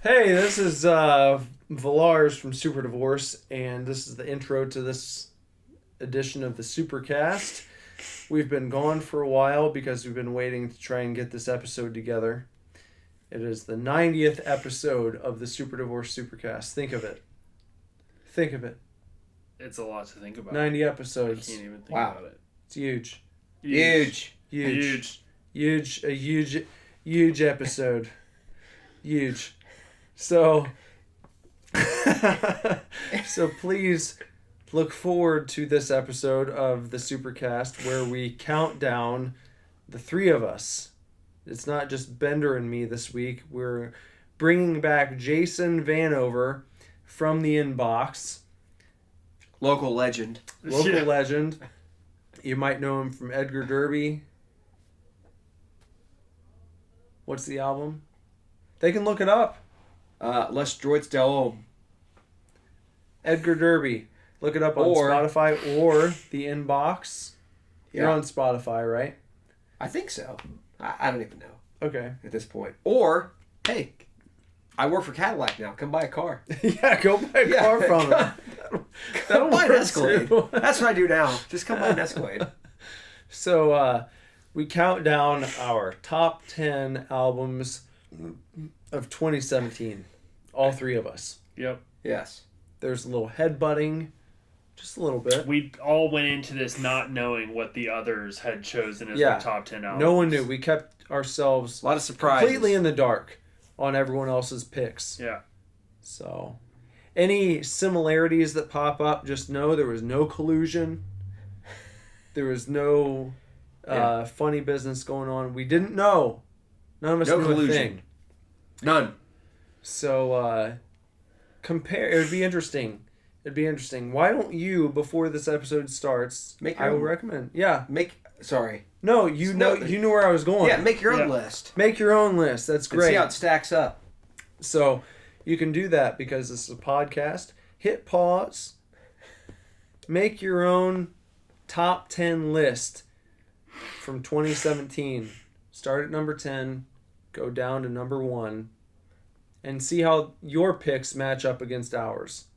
Hey, this is Vilars from Super Divorce, and this is the intro to this edition of the Supercast. We've been gone for a while because we've been waiting to try and get this episode together. It is the 90th episode of the Super Divorce Supercast. Think of it. Think of it. It's a lot to think about. 90 I episodes. can't even think about it. It's huge. Huge. A huge episode. Huge. So please look forward to this episode of the Supercast where we count down the three of us. It's not just Bender and me this week. We're bringing back Jason Vanover from the inbox. Local legend. Legend. You might know him from Edgar Derby. What's the album? They can look it up. Les Droits de l'Homme. Edgar Derby. Look it up on Spotify or the inbox. You're on Spotify, right? I think so. I don't even know. Okay. At this point. Or, hey, I work for Cadillac now. Come buy a car. Yeah, go buy a car from them. Come buy an Escalade. That's what I do now. Just come buy an Escalade. So, we count down our top 10 albums of 2017. All three of us. Yep. Yes. There's a little headbutting. Just a little bit. We all went into this not knowing what the others had chosen as their top 10 albums. No one knew. We kept ourselves a lot of surprises. Completely in the dark on everyone else's picks. Yeah. So, any similarities that pop up, just know there was no collusion. There was no funny business going on. We didn't know. None of us knew a thing. None. So, compare. It would be interesting. Why don't you, before this episode starts, I will recommend. Yeah. No, you knew where I was going. Yeah, make your own list. Make your own list. That's great. And see how it stacks up. So, you can do that because this is a podcast. Hit pause. Make your own top 10 list from 2017. Start at number 10. Go down to number 1. And see how your picks match up against ours.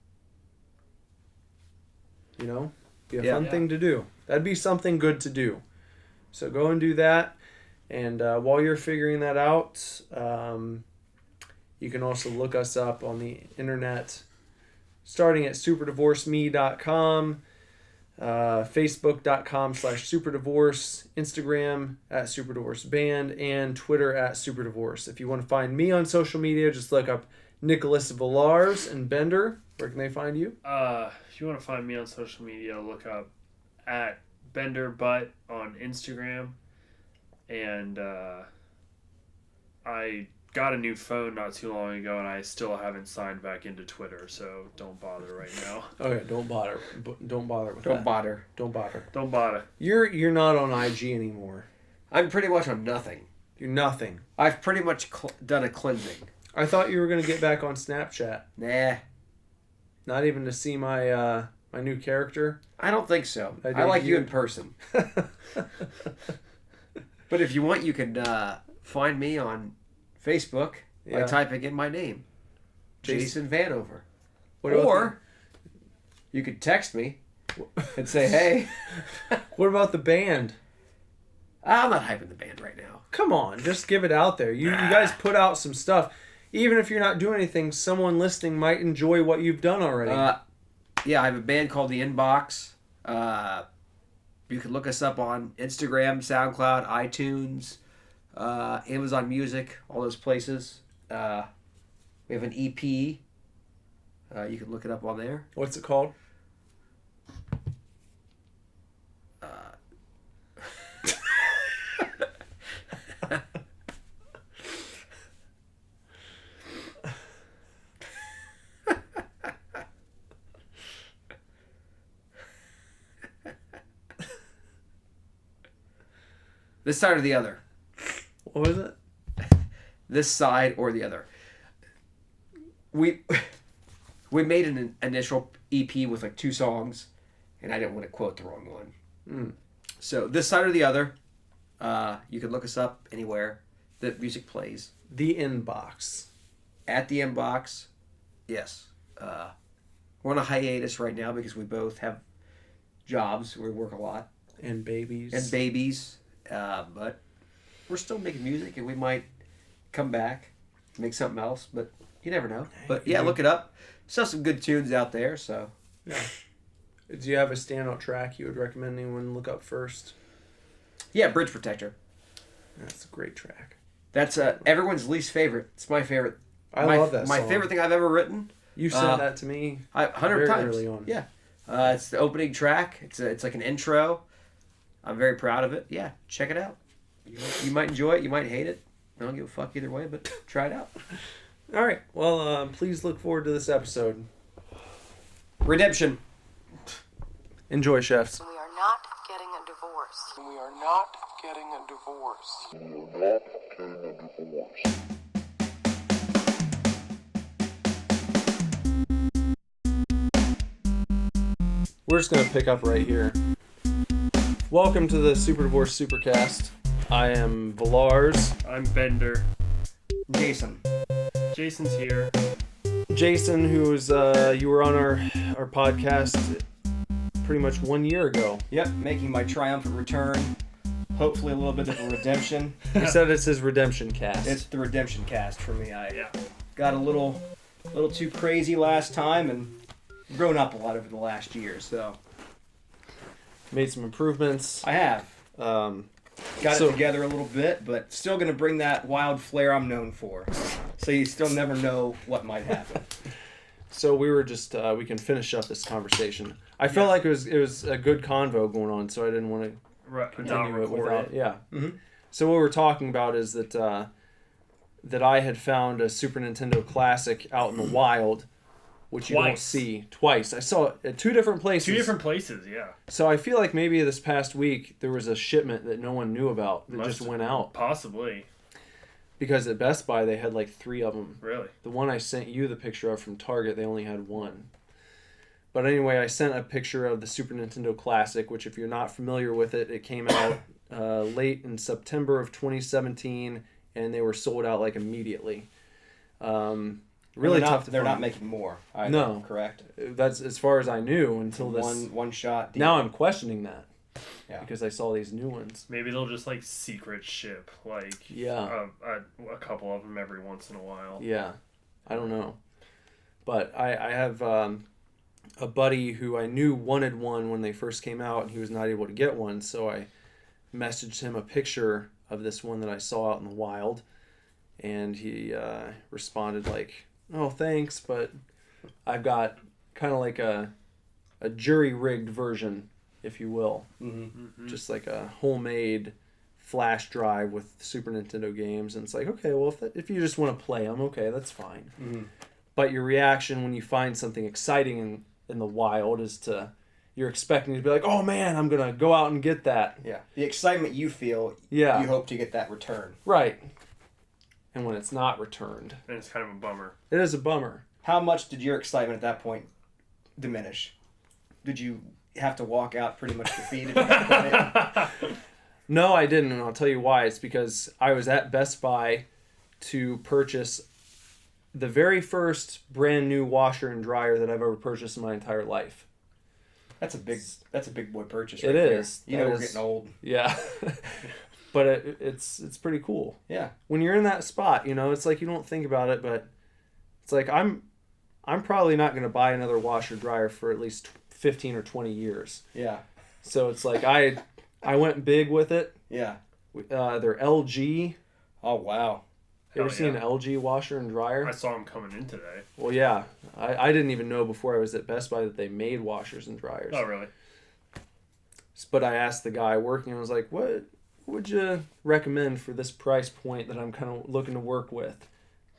You know? Be a fun thing to do. That'd be something good to do. So go and do that. And while you're figuring that out, you can also look us up on the internet, starting at superdivorceme.com, facebook.com/superdivorce, Instagram at superdivorceband, and Twitter at superdivorce. If you want to find me on social media, just look up Nicholas Vilars and Bender. Where can they find you? If you want to find me on social media, look up at Bender Butt on Instagram. And I got a new phone not too long ago, and I still haven't signed back into Twitter, so don't bother right now. Okay, don't bother. Don't bother with that. Don't bother. You're not on IG anymore. I'm pretty much on nothing. You're nothing. I've pretty much done a cleansing. I thought you were going to get back on Snapchat. Nah. Not even to see my my new character? I don't think so. I like you in person. But if you want, you can find me on Facebook by typing in my name, Jason Vanover. Or you could text me and say, hey. What about the band? I'm not hyping the band right now. Come on, just give it out there. You guys put out some stuff. Even if you're not doing anything, someone listening might enjoy what you've done already. Yeah, I have a band called The Inbox. You can look us up on Instagram, SoundCloud, iTunes, Amazon Music, all those places. We have an EP. You can look it up on there. What's it called? This side or the other. What was it? This side or the other. We made an initial EP with like 2 songs, and I didn't want to quote the wrong one. So this side or the other. You can look us up anywhere that music plays. The Inbox. at the inbox. Yes. We're on a hiatus right now because we both have jobs. We work a lot. And babies. But we're still making music, and we might come back, make something else. But you never know. But yeah, look it up. Still some good tunes out there. So Yeah. Do you have a standout track you would recommend anyone look up first? yeah, Bridge Protector. That's a great track. That's everyone's least favorite. It's my favorite. I love that My song. favorite thing I've ever written. You sent that to me 100 very times. early on. Yeah. It's the opening track. It's like an intro. I'm very proud of it. Yeah, check it out. You might enjoy it. You might hate it. I don't give a fuck either way, but try it out. All right. Well, please look forward to this episode. Redemption. Enjoy, chefs. We are not getting a divorce. We are not getting a divorce. We are not getting a divorce. We're just going to pick up right here. Welcome to the Super Divorce Supercast. I am Vilars. I'm Bender. Jason. Jason's here. Jason, who's you were on our podcast pretty much 1 year ago. Yep, making my triumphant return. Hopefully a little bit of a redemption. He said it's his redemption cast. It's the redemption cast for me. I Yeah. got a little too crazy last time and grown up a lot over the last year, so Made some improvements. I have. Got So- it together a little bit, but still going to bring that wild flair I'm known for. So you still never know what might happen. So we were just we can finish up this conversation. I felt like it was a good convo going on, so I didn't want to Not continue it record without. it. Yeah. Mhm. So what we're talking about is that that I had found a Super Nintendo Classic out in the wild, which you don't Twice. see twice. I saw it at two different places. Two different places, yeah. So I feel like maybe this past week there was a shipment that no one knew about that Must just have- went out Possibly. because at Best Buy they had like 3 of them. Really. The one I sent you the picture of from Target, they only had 1. But anyway, I sent a picture of the Super Nintendo Classic, which if you're not familiar with it, it came out late in September of 2017, and they were sold out like immediately. Really They're tough to They're find. not making more. Either, No. correct. That's as far as I knew until this. One shot. Deal. Now I'm questioning that. Yeah. Because I saw these new ones. Maybe they'll just like secret ship like Yeah. a couple of them every once in a while. Yeah, I don't know, but I have a buddy who I knew wanted one when they first came out, and he was not able to get one. So I messaged him a picture of this one that I saw out in the wild, and he responded like, "Oh, thanks, but I've got kind of like a jury rigged version, if you will, just like a homemade flash drive with Super Nintendo games." And it's like, okay, well, if you just want to play them, okay, that's fine. But your reaction when you find something exciting in the wild is you're expecting to be like, oh man, I'm gonna go out and get that. Yeah. The excitement you feel. Yeah. You hope to get that return. Right. And when it's not returned, And it's kind of a bummer. it is a bummer. How much did your excitement at that point diminish? Did you have to walk out pretty much defeated? No, I didn't, and I'll tell you why. It's because I was at Best Buy to purchase the very first brand new washer and dryer that I've ever purchased in my entire life. That's a big boy purchase. It Right there. is. You That know we're is- getting old. Yeah. But it's pretty cool. Yeah. When you're in that spot, it's like you don't think about it, but it's like I'm probably not going to buy another washer dryer for at least 15 or 20 years. Yeah. So it's like I went big with it. Yeah. They're LG. Oh wow. You ever Hell seen yeah. an LG washer and dryer? I saw them coming in today. Well, yeah. I didn't even know before I was at Best Buy that they made washers and dryers. Oh, really? But I asked the guy working, I was like, what would you recommend for this price point that I'm kind of looking to work with?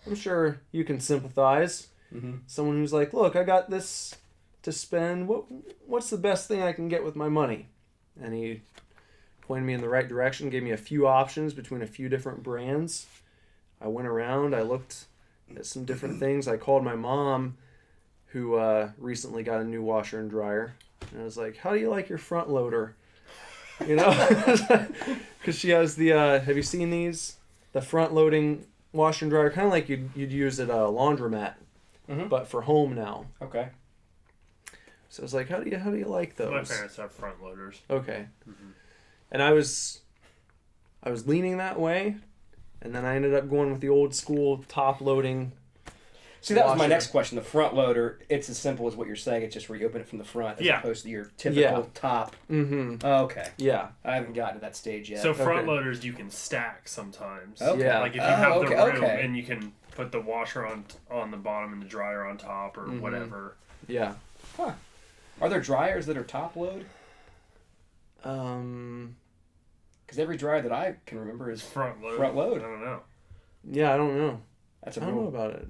I'm sure you can sympathize. Mm-hmm. Someone who's like, look, I got this to spend. What's the best thing I can get with my money? And he pointed me in the right direction, gave me a few options between a few different brands. I went around, I looked at some different things. I called my mom, who recently got a new washer and dryer. And I was like, how do you like your front loader? Because she has the, have you seen these? The front loading washer and dryer, kind of like you'd use at a laundromat, but for home now. Okay. So I was like, how do you like those? My parents have front loaders. Okay. And I was leaning that way, and then I ended up going with the old school top loading. See, that was my washer. next question. The front loader, it's as simple as what you're saying. It's just where you open it from the front as opposed to your typical top. Mm-hmm. Oh, okay. Yeah. I haven't gotten to that stage yet. So front loaders you can stack sometimes. Okay. Yeah. Like if you have the room okay. and you can put the washer on the bottom and the dryer on top or whatever. Yeah. Huh. Are there dryers that are top load? Because every dryer that I can remember is Front load. Front load. I don't know. Yeah, I don't know. That's a I don't know rule. about it.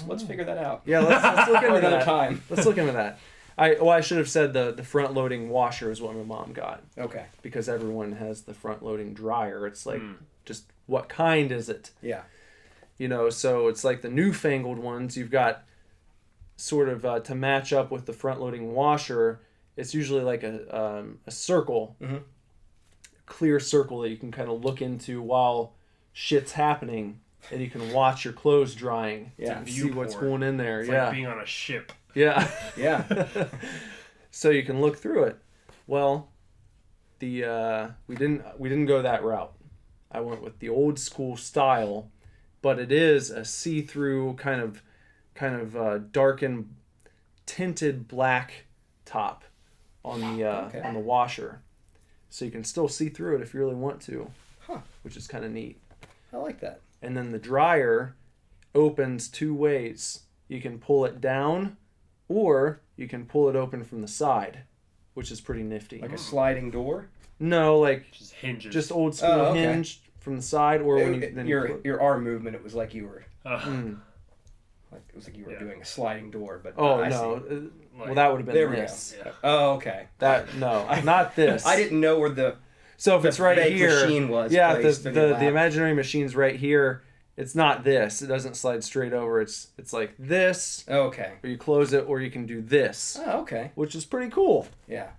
Let's figure that out. Yeah, let's look into Another that. time. Let's look into that. I should have said the front loading washer is what my mom got, Okay. because everyone has the front loading dryer. It's like just what kind is it? Yeah. You know, so it's like the newfangled ones. You've got sort of to match up with the front loading washer. It's usually like a circle, clear circle that you can kind of look into while shit's happening, and you can watch your clothes drying Yeah. to see what's Viewport. going in there. It's yeah, like being on a ship. yeah. Yeah. So you can look through it. Well, we didn't go that route. I went with the old school style, but it is a see-through kind of darkened, tinted black top on the washer, so you can still see through it if you really want to, which is kind of neat. I like that. And then the dryer opens two ways. You can pull it down, or you can pull it open from the side, which is pretty nifty. Like a sliding door. No, like Just hinges. just old school Oh, okay. hinge from the side, or when you then you Your arm movement, it was like you were Mm. like it was like you were doing a sliding door, but Oh I no! see. Well, that would have been There we this. go. Oh, okay. That no, not this. I didn't know where the So if it's right fake here, machine was yeah, if placed the in your the lap. imaginary machine's right here. It's not this. It doesn't slide straight over. It's like this, Okay. or you close it, or you can do this, Oh, okay. which is pretty cool. Yeah.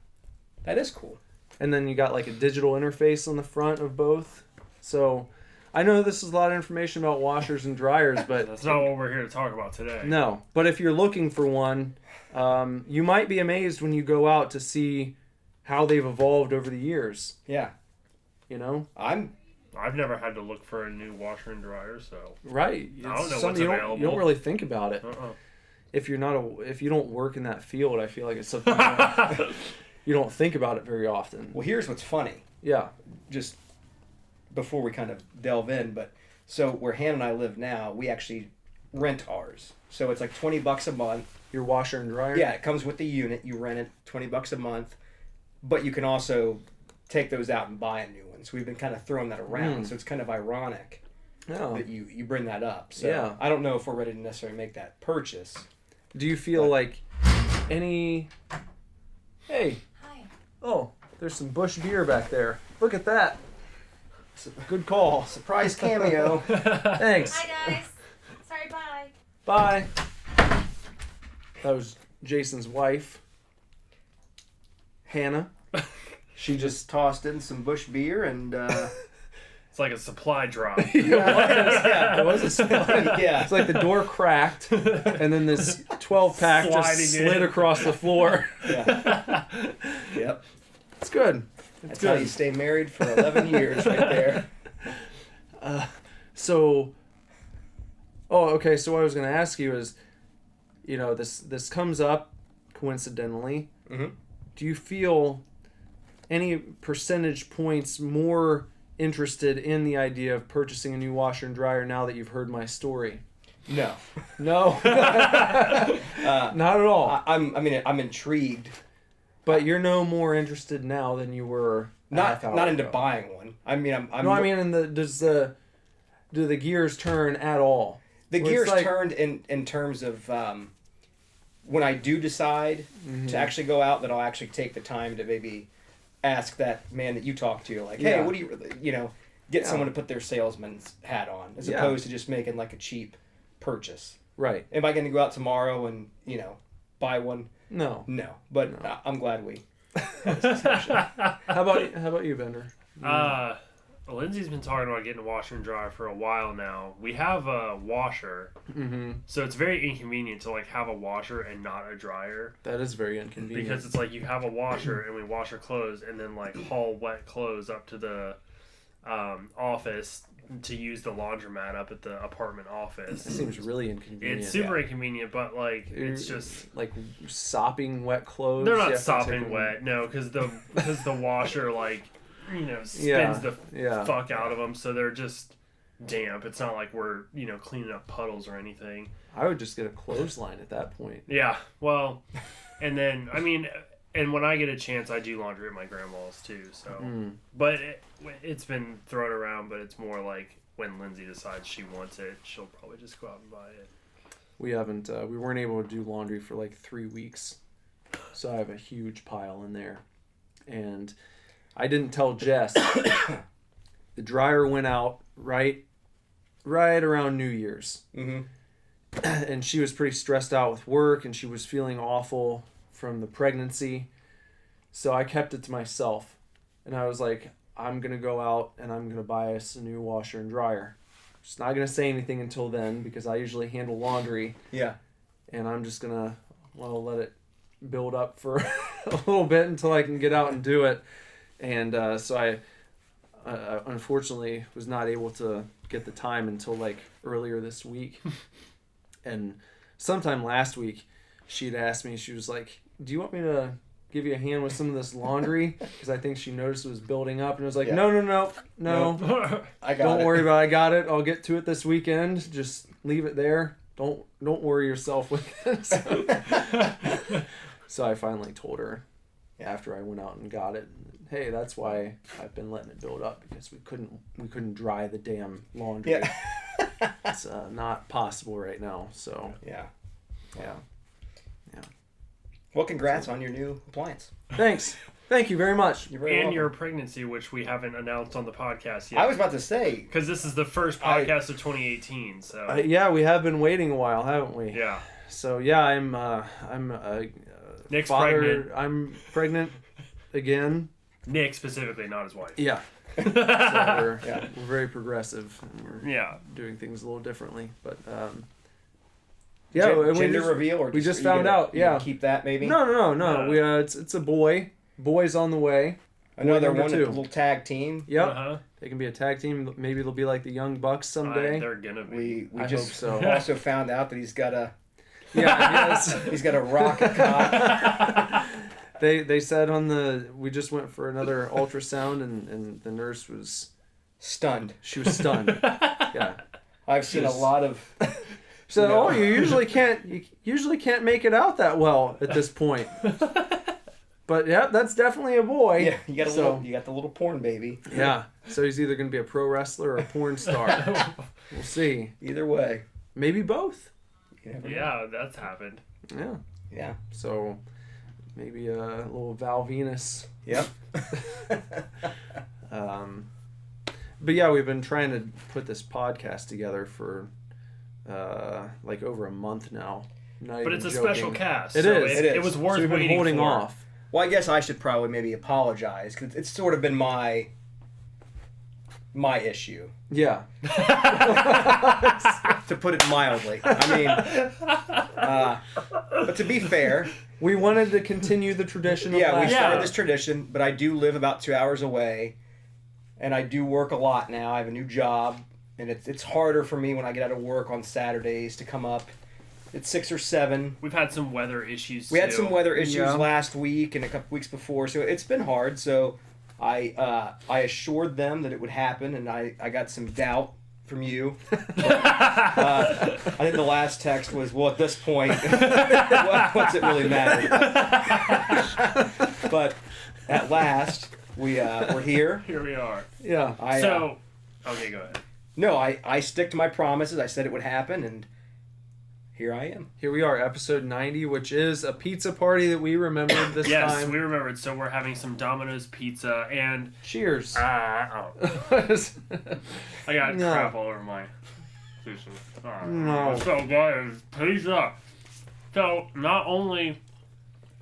That is cool. And then you got like a digital interface on the front of both. So I know this is a lot of information about washers and dryers, but That's not what we're here to talk about today. no. But if you're looking for one, you might be amazed when you go out to see how they've evolved over the years. Yeah. You know, I've never had to look for a new washer and dryer, so right? I don't know something what's you available. You don't really think about it. If you're not if you don't work in that field, I feel like it's something you don't think about it very often. Well, here's what's funny. Yeah. Just before we kind of delve in, but so where Han and I live now, we actually rent ours. So it's like $20 a month. Your washer and dryer. Yeah, it comes with the unit. You rent it $20 a month, but you can also take those out and buy a new one. So we've been kind of throwing that around. So it's kind of ironic Oh. that you bring that up. So Yeah. I don't know if we're ready to necessarily make that purchase. Do you feel like any? Hey. Hi. Oh, there's some Busch beer back there. Look at that. Good call. Surprise cameo. Thanks. Hi, guys. Sorry, bye. Bye. That was Jason's wife, Hannah. She just tossed in some Busch beer and it's like a supply drop. Yeah, it was a slide. yeah. It's like the door cracked, and then this 12-pack just Sliding slid in. across the floor. Yeah. Yep. It's good. It's That's how you good. stay married for 11 years right there. So, okay. So what I was going to ask you is, you know, this comes up coincidentally. Mhm. Do you feel any percentage points more interested in the idea of purchasing a new washer and dryer now that you've heard my story? No. No, not at all. I'm intrigued. But you're no more interested now than you were a half hour Not into ago. buying one. I'm No, I mean, do the gears turn at all? the Well, gears it's like- turned in terms of when I do decide to actually go out, that I'll actually take the time to maybe ask that man that you talked to, like, hey, Yeah. what do you get Yeah. someone to put their salesman's hat on, as Yeah. opposed to just making like a cheap purchase. Right. Am I going to go out tomorrow and buy one? No. No, but I'm glad we. How about you, Bender? Lindsay's been talking about getting a washer and dryer for a while now. We have a washer, so it's very inconvenient to like have a washer and not a dryer. That is very inconvenient. Because it's like you have a washer and we wash our clothes and then like haul wet clothes up to the office to use the laundromat up at the apartment office. It seems really inconvenient. It's super inconvenient, but like it's just like sopping wet clothes. they're not sopping wet, no, because the washer like spins the fuck out of them, so they're just damp. It's not like we're cleaning up puddles or anything. I would just get a clothesline at that point. Yeah, well, and then and when I get a chance, I do laundry at my grandma's too. So, but it's been thrown around. But it's more like when Lindsay decides she wants it, she'll probably just go out and buy it. We haven't. We weren't able to do laundry for like 3 weeks, so I have a huge pile in there, and I didn't tell Jess. The dryer went out right around New Year's, and she was pretty stressed out with work, and she was feeling awful from the pregnancy, so I kept it to myself, and I was like, I'm gonna go out and I'm gonna buy us a new washer and dryer. Just not gonna say anything until then because I usually handle laundry. Yeah. And I'm just gonna let it build up for a little bit until I can get out and do it. And so I unfortunately was not able to get the time until like earlier this week. And sometime last week she'd asked me, she was like, do you want me to give you a hand with some of this laundry? Because I think she noticed it was building up, and I was like, no. Don't worry about it. I got it. I'll get to it this weekend. Just leave it there. Don't worry yourself with it. So I finally told her after I went out and got it, hey, that's why I've been letting it build up, because we couldn't dry the damn laundry. Yeah. It's not possible right now. So Yeah. Well, congrats on your new appliance. Thank you very much. You're very And welcome. your pregnancy, which we haven't announced on the podcast yet. I was about to say, because this is the first podcast of 2018. So Yeah, we have been waiting a while, haven't we? yeah, So yeah, I'm Nick's father. pregnant. I'm pregnant again. Nick specifically, not his wife. Yeah. So we're very progressive, and we're Yeah. doing things a little differently, but gender reveal, or we just are you found gonna- out. you Yeah. gonna keep that maybe. No. No. We it's a boy. Boy's on the way. Another number one, a 2. little tag team. Yep. Uh-huh. They can be a tag team. Maybe they'll be like the Young Bucks someday. They're gonna be. We I just hope so. also found out that he's got a Yes. he's got a rocket cock. They said we just went for another ultrasound, and the nurse was Stunned. She was stunned. Yeah. I've seen a lot of. She said, "Oh, you usually can't make it out that well at this point." But yeah, that's definitely a boy. Yeah, you got the little porn baby. Yeah. So he's either going to be a pro wrestler or a porn star. We'll see. Either way. Maybe both. You never know. Yeah, that's happened. Yeah. Yeah. So maybe a little Val Venus. Yep. But yeah, we've been trying to put this podcast together for like over a month now. But it's a special cast. It so is. It was worth So we've been waiting holding for. off. Well, I guess I should probably maybe apologize, because it's sort of been my issue, Yeah. to put it mildly. I mean, but to be fair, We wanted to continue the tradition of yeah, we last Yeah. started this tradition, but I do live about 2 hours away, and I do work a lot now. I have a new job, and it's harder for me when I get out of work on Saturdays to come up. It's 6 or 7. We've had some weather issues. We had too. some weather issues Yeah. last week and a couple weeks before, so it's been hard. So I assured them that it would happen, and I got some doubt from you. I think the last text was, well, at this point, what's it really matter? But at last, we're here. Here we are. Yeah. Okay, go ahead. No, I stick to my promises. I said it would happen, and here I am. Here we are, episode 90, which is a pizza party that we remembered this Yes, time. we remembered. So we're having some Domino's pizza and Cheers. I got No. crap all over my sushi. No. So guys, pizza. So not only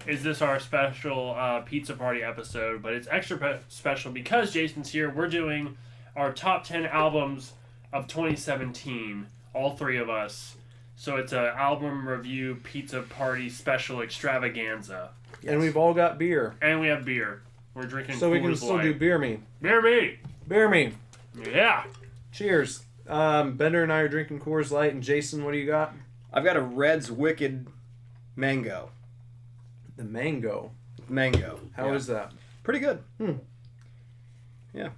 is this our special pizza party episode, but it's extra special because Jason's here. We're doing our top 10 albums of 2017, all three of us. So it's a album review pizza party special extravaganza. And we've all got beer. And we have beer. We're drinking So we can Coors still Light. do beer me. Beer me! Beer me. Yeah! Cheers. Bender and I are drinking Coors Light. And Jason, what do you got? I've got a Red's Wicked Mango. The mango. Mango. How is that? Pretty good. Yeah.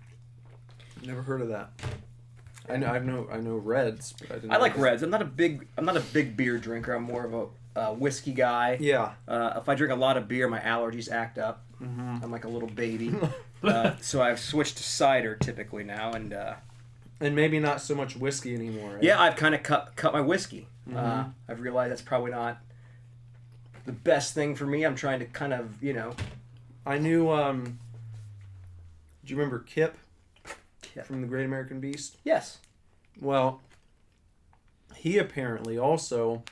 Never heard of that. I know Reds, but I didn't. I like know Reds. I'm not a big beer drinker. I'm more of a whiskey guy. Yeah. If I drink a lot of beer, my allergies act up. I'm like a little baby. So I've switched to cider typically now, and maybe not so much whiskey anymore. Right? yeah, I've kind of cut my whiskey. I've realized that's probably not the best thing for me. I'm trying to kind of, I knew. Do you remember Kip from the Great American Beast? Yes. Well, he apparently also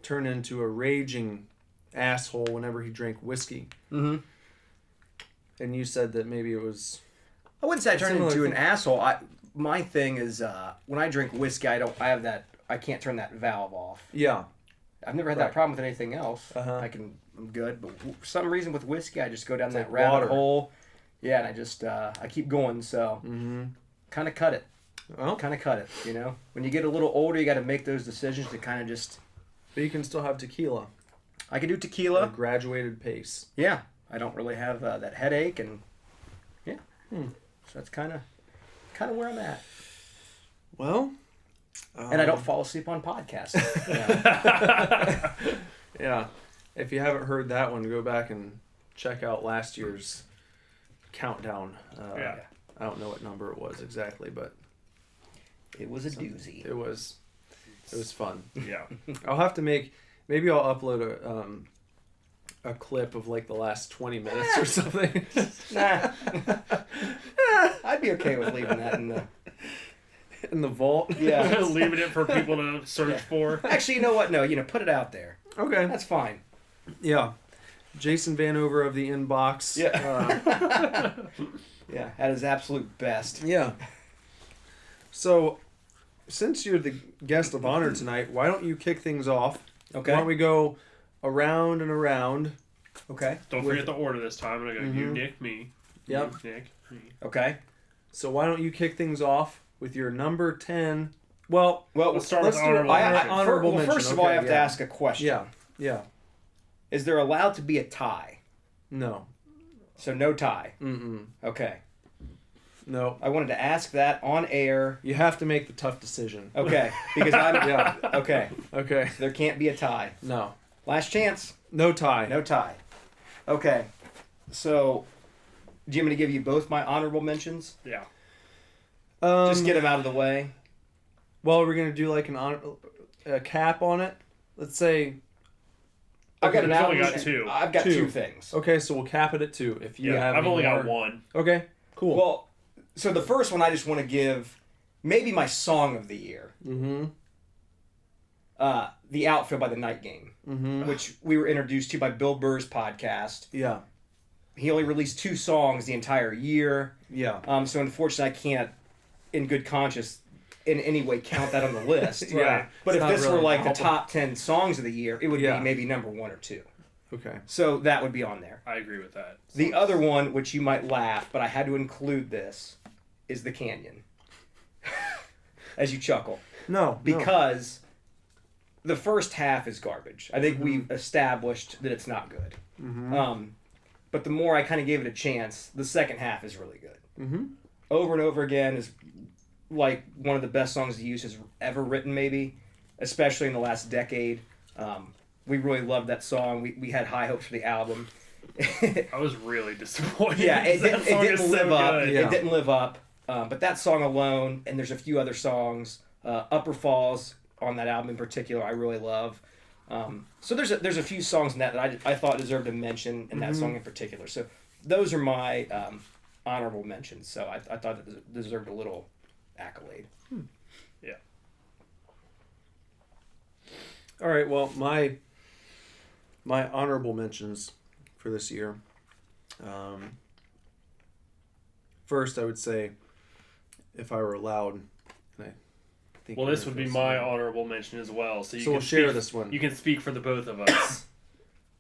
turned into a raging asshole whenever he drank whiskey. Mm-hmm. And you said that maybe it was. I wouldn't say I turned Similar into an thing. asshole. My thing is when I drink whiskey, I can't turn that valve off. Yeah. I've never had Right. that problem with anything else. Uh-huh. I'm good, but for some reason with whiskey, I just go down It's that like rabbit water. hole. Yeah, and I just I keep going. So kind of cut it. Well, Kind of cut it. When you get a little older, you got to make those decisions to kind of just. but you can still have tequila I can do at a tequila. graduated pace. Yeah, I don't really have that headache, and yeah, so that's kind of where I'm at. Well. And I don't fall asleep on podcasts. Yeah. If you haven't heard that one, go back and check out last year's countdown. Yeah. I don't know what number it was exactly, but It was a doozy. it was fun. Yeah. I'll have to maybe I'll upload a clip of like the last 20 minutes or something. Nah. I'd be okay with leaving that in the. In the vault. Yeah. Leaving it for people to search for. Actually, you know what? No, put it out there. Okay. That's fine. Yeah. Jason Vanover of the Inbox. Yeah. Yeah, at his absolute best. Yeah. So, since you're the guest of honor tonight, why don't you kick things off? Okay. Why don't we go around and around? Okay. Don't forget the order this time. I'm going to go you, Mhm. Nick, me. Yep. You, Nick, me. Okay. So why don't you kick things off with your number 10? Well, Let's start with do honorable mention. honorable mention. First of all, I Okay, have to yeah. ask a question. Yeah. Yeah. Is there allowed to be a tie? No. So no tie. Mm-mm. Okay. No. I wanted to ask that on air. You have to make the tough decision. Okay. Because I'm. Yeah. Okay. Okay. So there can't be a tie. No. Last chance. No tie. No tie. Okay. So, do you want me to give you both my honorable mentions? Yeah. Just get them out of the way. Well, we're gonna do like a cap on it. Let's say. I've got an He's only album. got two. I've got Two. two things. Okay, so we'll cap it at 2. If you Yeah. have, I've any only got more- one. Okay. Cool. Well, so the first one I just want to give maybe my song of the year. Mm-hmm. The Outfield by the Night Game, which we were introduced to by Bill Burr's podcast. Yeah. He only released 2 songs the entire year. Yeah. So unfortunately, I can't, in good conscience, in any way count that on the list. Yeah. But It's if not this were really like an the album. top 10 songs of the year, it would Yeah. be maybe number 1 or 2. Okay. So that would be on there. I agree with that. The other one, which you might laugh, but I had to include this, is The Canyon. As you chuckle. No. Because the first half is garbage. I think we've established that it's not good. But the more I kind of gave it a chance, the second half is really good. Mm-hmm. Over and Over Again is like one of the best songs the Used has ever written, maybe, especially in the last decade. We really loved that song. We had high hopes for the album. I was really disappointed. Yeah, it That song didn't is so live up. good. Yeah. It didn't live up. But that song alone, and there's a few other songs, Upper Falls on that album in particular, I really love. So there's a few songs in that I thought deserved a mention in that song in particular. So those are my honorable mentions. So I thought it deserved a little accolade. Yeah. All right. Well, my honorable mentions for this year. First, I would say if I were allowed. And I think Well, you're this would be gonna my feel honorable mention as well. So you So can we'll share speak, this one. You can speak for the both of us.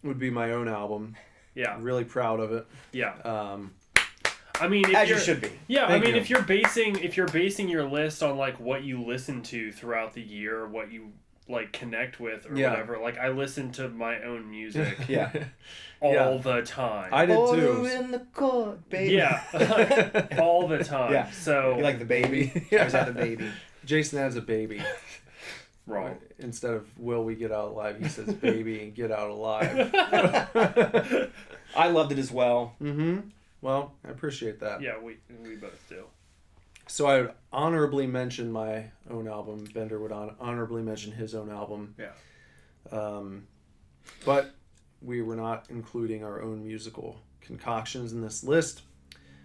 would be my own album. Yeah, I'm really proud of it. yeah. I mean, if As you you're- should be. Yeah, Thank I mean, you. if you're basing your list on like what you listen to throughout the year, what you like connect with or Yeah. whatever, like I listen to my own music Yeah. all Yeah. the time. I did Order too. in the court, baby. Yeah, all the time. Yeah. So You like the baby? Yeah. I was at the baby. Jason has a baby. wrong. Instead of will we get out alive, he says baby and get out alive. I loved it as well. Mm-hmm. Well, I appreciate that. Yeah, we both do. So I would honorably mention my own album. Bender would honorably mention his own album. Yeah. But we were not including our own musical concoctions in this list.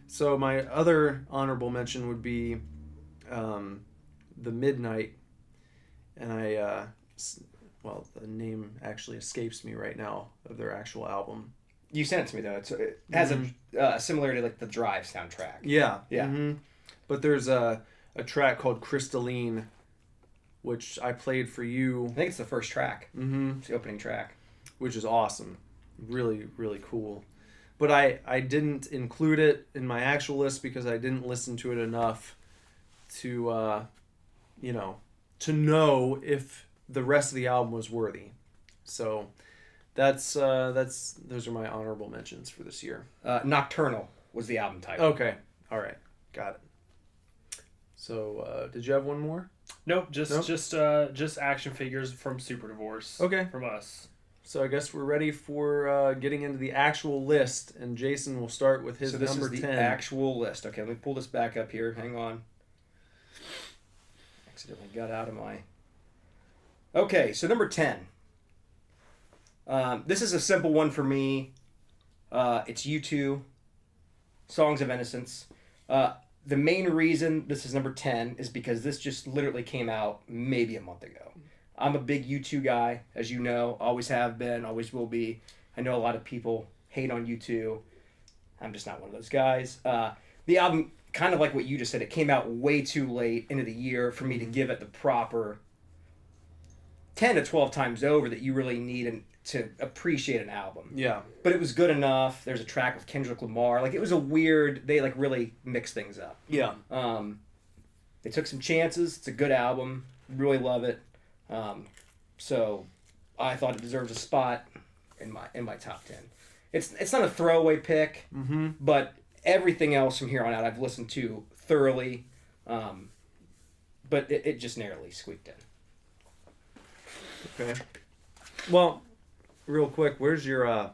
So my other honorable mention would be The Midnight. And well, the name actually escapes me right now of their actual album. You sent it to me though. It has a similarity like the Drive soundtrack. Yeah. Yeah. Mm-hmm. But there's a track called Crystalline, which I played for you. I think it's the first track. Mm-hmm. It's the opening track. Which is awesome. Really, really cool. But I didn't include it in my actual list because I didn't listen to it enough to, to know if the rest of the album was worthy. So those are my honorable mentions for this year. Nocturnal was the album title. Okay. All right. Got it. So, did you have one more? Nope, just action figures from Super Divorce. Okay. From us. So I guess we're ready for getting into the actual list, and Jason will start with his So this number is the 10. actual list. Okay, let me pull this back up here. Hang on. Accidentally got out of my... Okay, so number 10. This is a simple one for me. It's U2, Songs of Innocence. The main reason this is number 10 is because this just literally came out maybe a month ago. I'm a big U2 guy, as you know. Always have been, always will be. I know a lot of people hate on U2. I'm just not one of those guys. The album, kind of like what you just said, it came out way too late into the year for me to give it the proper 10 to 12 times over that you really need to appreciate an album. Yeah. But it was good enough. There's a track with Kendrick Lamar. Like, it was a weird... They, like, really mixed things up. Yeah. They took some chances. It's a good album. Really love it. So I thought it deserves a spot in my top 10. It's not a throwaway pick, but everything else from here on out I've listened to thoroughly. But it just narrowly squeaked in. Okay. Well, real quick, where do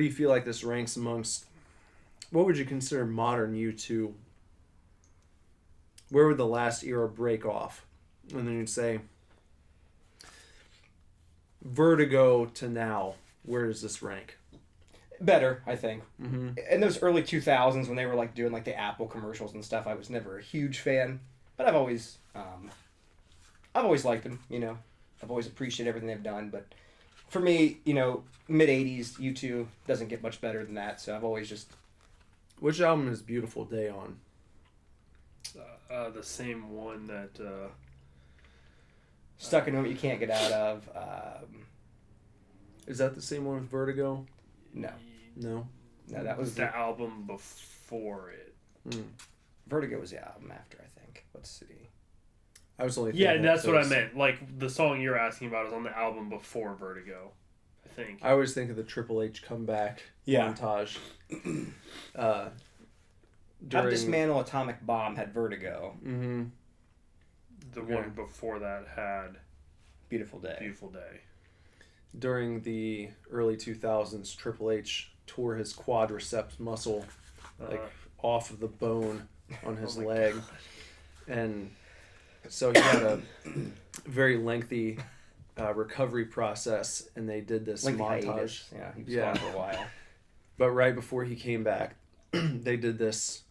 you feel like this ranks amongst, what would you consider modern U2? Where would the last era break off? And then you'd say, Vertigo to now, where does this rank? Better, I think. Mm-hmm. In those early 2000s when they were like doing like the Apple commercials and stuff, I was never a huge fan, but I've always liked them, you know. I've always appreciated everything they've done, but for me, you know, mid 80s U2 doesn't get much better than that, so I've always just... Which album is Beautiful Day on? The same one that Stuck in What You Can't Get Out Of. Is that the same one with Vertigo? No, No. that was the album before it. Vertigo was the album after, I think. Let's see. I was only Yeah, thinking that's what I those- meant. Like the song you're asking about is on the album before Vertigo, I think. I always think of the Triple H comeback montage. How to Dismantle Atomic Bomb had Vertigo. Mm-hmm. The Okay. one before that had Beautiful Day. Beautiful Day. During the early 2000s, Triple H tore his quadriceps muscle off of the bone on his Oh my leg. And so he had a very lengthy recovery process, and they did this Lengthy montage. hiatus. Yeah, he was Yeah. gone for a while. But right before he came back, they did this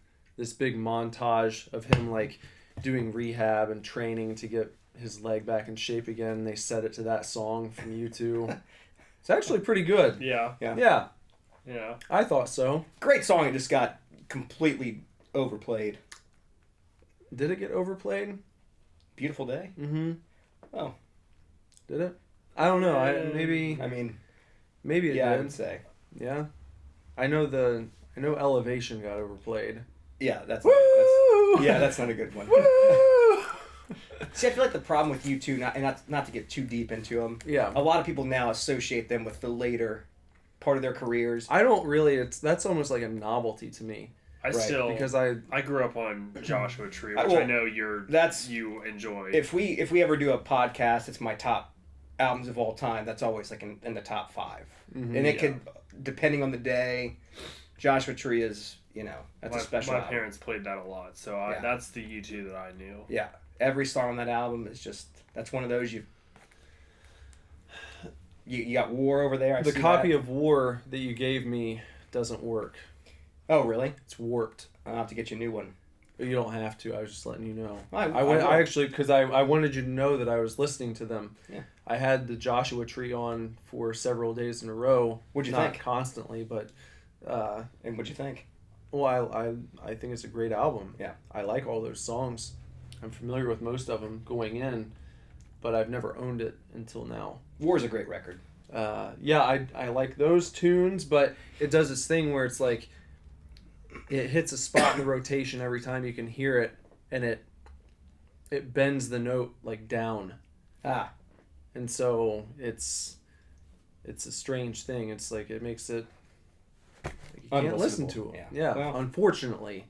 big montage of him like doing rehab and training to get his leg back in shape again. They set it to that song from U2. It's actually pretty good. Yeah. Yeah, Yeah. I thought so. Great song. It just got completely overplayed. Did it get overplayed? Beautiful Day? Mm-hmm. Oh. Did it? I don't know. Maybe Maybe it yeah, I did. would say. Yeah. I know Elevation got overplayed. Yeah, that's Woo! that's not a good one. Woo! See, I feel like the problem with U2, not to get too deep into them, Yeah. a lot of people now associate them with the later part of their careers. I don't really. That's almost like a novelty to me I still because I grew up on Joshua Tree, which well, I know you enjoy. If we ever do a podcast, it's my top albums of all time. That's always like in the top 5, and it could, depending on the day, Joshua Tree is that's a special. My album. parents played that a lot, so that's the U2 that I knew. Yeah, every song on that album is that's one of those you got War over there. the copy of War that you gave me doesn't work. Oh really? It's warped. I'll have to get you a new one. You don't have to. I was just letting you know. I actually, because I wanted you to know that I was listening to them. Yeah. I had the Joshua Tree on for several days in a row. What'd you Not think? Constantly, but. And what'd you think? Well, I think it's a great album. Yeah. I like all those songs. I'm familiar with most of them going in, but I've never owned it until now. War's a great record. I like those tunes, but it does this thing where it's like it hits a spot in the rotation every time you can hear it, and it bends the note like down. And so it's a strange thing. It's like it makes it you can't listen to them. Yeah, Well, unfortunately.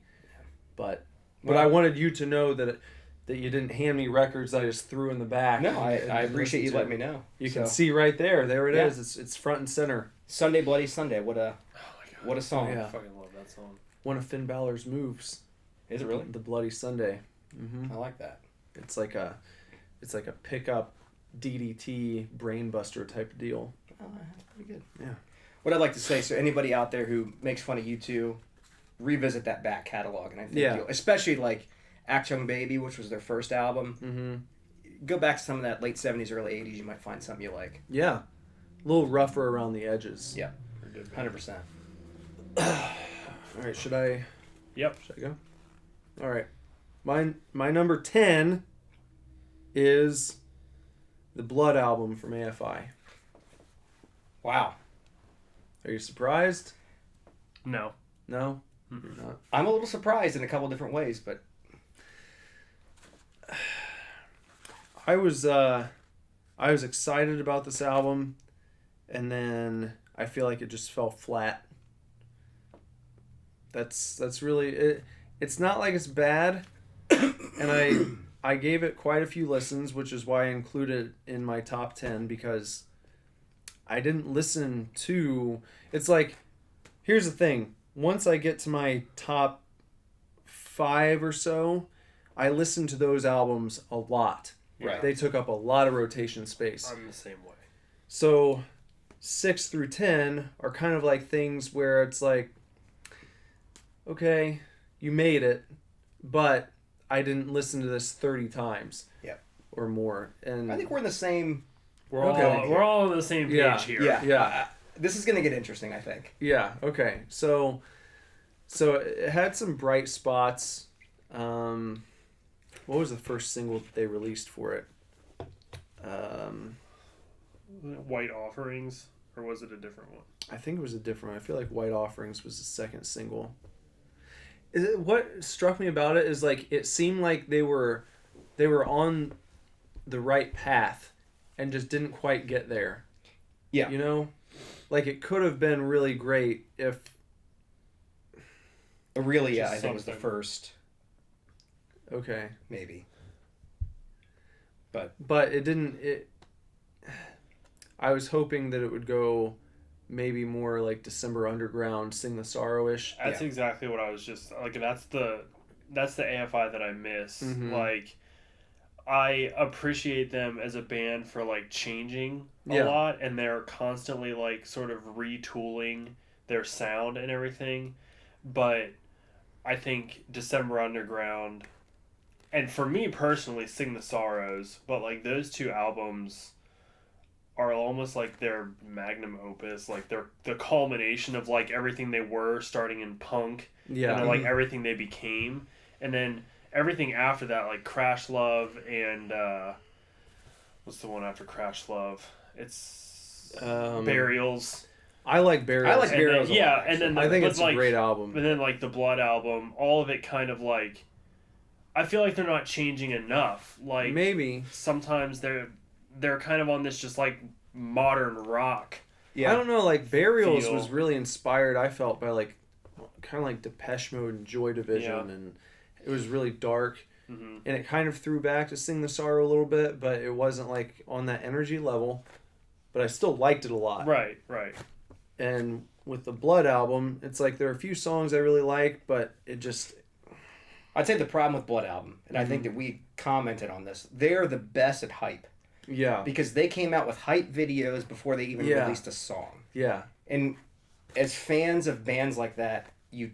But I wanted you to know that you didn't hand me records that I just threw in the back. No, I appreciate you letting me know. You can see right there. There it Yeah. is. It's front and center. Sunday Bloody Sunday. What a song. Oh, yeah. I fucking love that song. One of Finn Balor's moves. Is it really? The Bloody Sunday. I like that. It's like a pickup DDT brainbuster type of deal. Oh, that's pretty good. Yeah. What I'd like to say, so anybody out there who makes fun of U2, revisit that back catalog, and I think you'll, especially like Act Young Baby, which was their first album. Mm-hmm. Go back to some of that late 70s, early 80s, you might find something you like. Yeah. A little rougher around the edges. Yeah, 100%. All right, should I go? All right. My number 10 is the Blood album from AFI. Wow. Are you surprised? No. No? You're not. I'm a little surprised in a couple different ways, but I was excited about this album, and then I feel like it just fell flat. That's really it. It's not like it's bad, and I gave it quite a few listens, which is why I included it in my top 10, because I didn't listen to. It's like, here's the thing. Once I get to my top 5 or so, I listen to those albums a lot. Right. They took up a lot of rotation space. I'm the same way. So 6 through 10 are kind of like things where it's like, okay, you made it, but I didn't listen to this 30 times. Yeah. Or more. And I think we're in the same. We're Okay. all on the same page here. Yeah. Yeah. This is going to get interesting, I think. Yeah, okay. So it had some bright spots. What was the first single that they released for it? White Offerings, or was it a different one? I think it was a different one. I feel like White Offerings was the second single. What struck me about it is like it seemed like they were on the right path and just didn't quite get there. Yeah. You know? Like it could have been really great if Really, Just I think it was the something. first, okay. maybe. But it didn't I was hoping that it would go maybe more like December Underground, Sing the Sorrow-ish. That's exactly what I was just like. That's the AFI that I miss. Mhm. Like, I appreciate them as a band for like changing a Yeah. lot, and they're constantly like sort of retooling their sound and everything. But I think December Underground, and for me personally, Sing the Sorrows, but like those two albums are almost like their magnum opus, like they're the culmination of like everything they were starting in punk, Yeah. and then like everything they became, and then everything after that, like Crash Love and what's the one after Crash Love? It's Burials. I like Burials. I like Burials. Yeah, and then I think but it's a great album. But then like the Blood album, all of it kind of like, I feel like they're not changing enough. Like Maybe. sometimes they're kind of on this just like modern rock. Yeah. I don't know, like Burials Feel. was really inspired, I felt, by like kind of like Depeche Mode and Joy Division, Yeah. and it was really dark, Mm-hmm. and it kind of threw back to Sing the Sorrow a little bit, but it wasn't like on that energy level, but I still liked it a lot. Right. And with the Blood album, it's like there are a few songs I really like, but it just... I'd say the problem with Blood album, and I think that we commented on this, they're the best at hype. Yeah. Because they came out with hype videos before they even Yeah. released a song. Yeah. And as fans of bands like that, you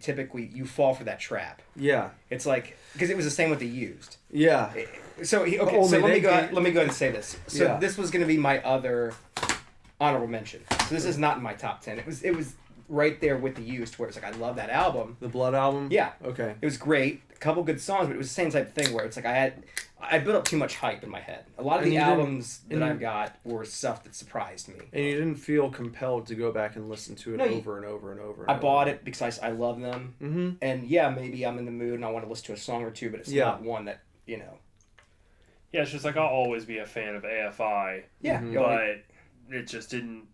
fall for that trap. Yeah. It's like, because it was the same with The Used. Yeah. So let Only me they go can't- let me go ahead and say this. So Yeah. this was going to be my other honorable mention. So this is not in my top 10. It was right there with The Used, where it's like, I love that album. The Blood album? Yeah. Okay. It was great. A couple good songs, but it was the same type of thing where it's like I built up too much hype in my head. A lot of And the you didn't- albums that and- I've got were stuff that surprised me. And you didn't feel compelled to go back and listen to it No, over and over and over. And I bought it because I love them. Mm-hmm. And yeah, maybe I'm in the mood and I want to listen to a song or two, but it's Yeah. not one that, Yeah, it's just like I'll always be a fan of AFI, yeah, Mhm. you know, but it just didn't.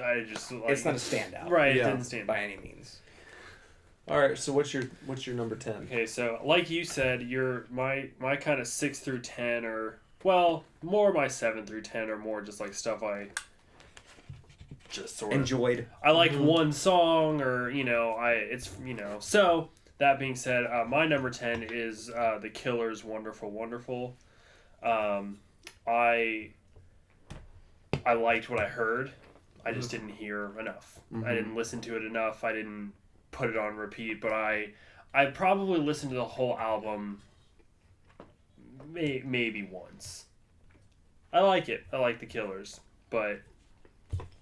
I just like, it's not a standout right. Yeah. It didn't stand. by any means. All right, so what's your number 10? Okay, so like you said, my kind of 6 through 10 or well, more my 7 through 10 or more just like stuff I just sort of Enjoyed. I like Mhm. one song or so that being said, my number 10 is The Killer's Wonderful Wonderful. I liked what I heard. I just didn't hear enough. Mhm. I didn't listen to it enough. I didn't put it on repeat, but I probably listened to the whole album maybe once. I like it. I like The Killers, but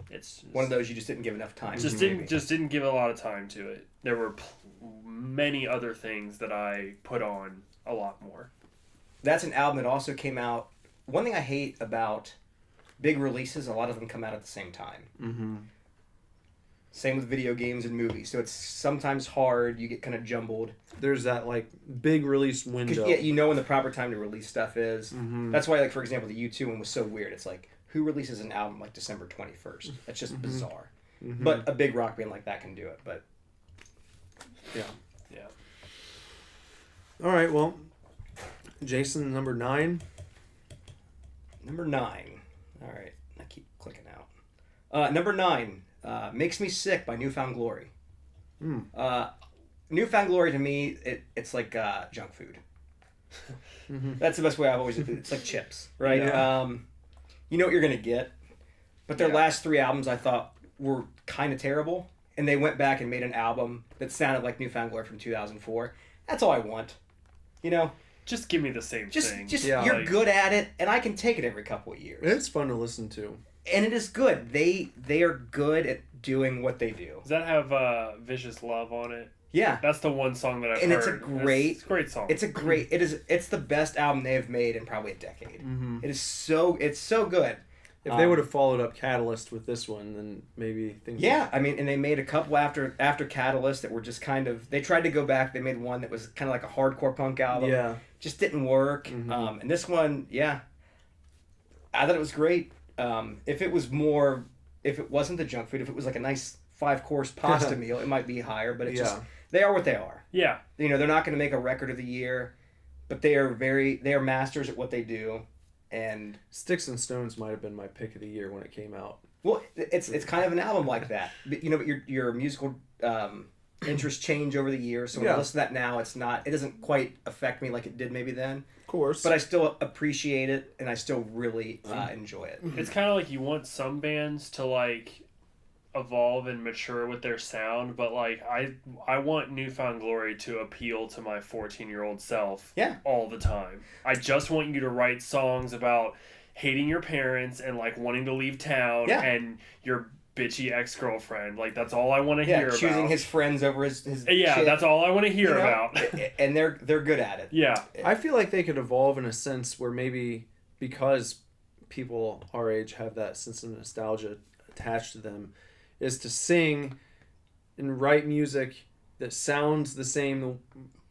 it's just, One of those you just didn't give enough time. just to, didn't maybe. just didn't give a lot of time to it. There were many other things that I put on a lot more. That's an album that also came out. One thing I hate about big releases, a lot of them come out at the same time. Mm-hmm. Same with video games and movies. So it's sometimes hard. You get kind of jumbled. There's that like big release 'Cause, window. yeah, you know when the proper time to release stuff is. Mhm. That's why, like, for example, the U2 one was so weird. It's like, who releases an album like December 21st? That's just bizarre. Mhm. But a big rock band like that can do it. But yeah. Yeah. All right, well, Jason, number 9. number 9. All right, I keep clicking out. Number 9, Makes Me Sick by Newfound Glory. Mm. Newfound Glory to me, it's like junk food. Mhm. That's the best way I've always. It's like chips, right? Yeah. You know what you're gonna get, but their Yeah. last 3 albums I thought were kind of terrible, and they went back and made an album that sounded like Newfound Glory from 2004. That's all I want. You know, Just give me the same just thing. Yeah. you're Like- good at it, and I can take it every couple of years. It's fun to listen to. And it is good. They are good at doing what they do. Does that have Vicious Love on it? Yeah. That's the one song that I've And heard. it's a great- a great song. It's the best album they have made in probably a decade. Mm-hmm. It's so good. If they would have followed up Catalyst with this one, then maybe things. Yeah, I mean, and they made a couple after Catalyst that were just kind of. They tried to go back. They made one that was kind of like a hardcore punk album. Yeah. Just didn't work. Mhm. And this one, yeah, I thought it was great. If it wasn't the junk food, if it was like a nice 5-course pasta meal, it might be higher. But they are what they are. yeah. You know, they're not going to make a record of the year, but they are masters at what they do. And Sticks and Stones might have been my pick of the year when it came out. well, it's kind of an album like that. But, you know, but your musical interests change over the years. So when I Yeah. listen to that now, it doesn't quite affect me like it did maybe then. Of course. But I still appreciate it, and I still really enjoy it. It's kind of like you want some bands to like evolve and mature with their sound, but like I want Newfound Glory to appeal to my 14-year-old self Yeah. all the time. I just want you to write songs about hating your parents and like wanting to leave town Yeah. and your bitchy ex-girlfriend. Like, that's all I want to hear about. Choosing his friends over his Yeah, shit, that's all I want to hear about. And they're good at it. Yeah. I feel like they could evolve in a sense where maybe because people our age have that sense of nostalgia attached to them, is to sing and write music that sounds the same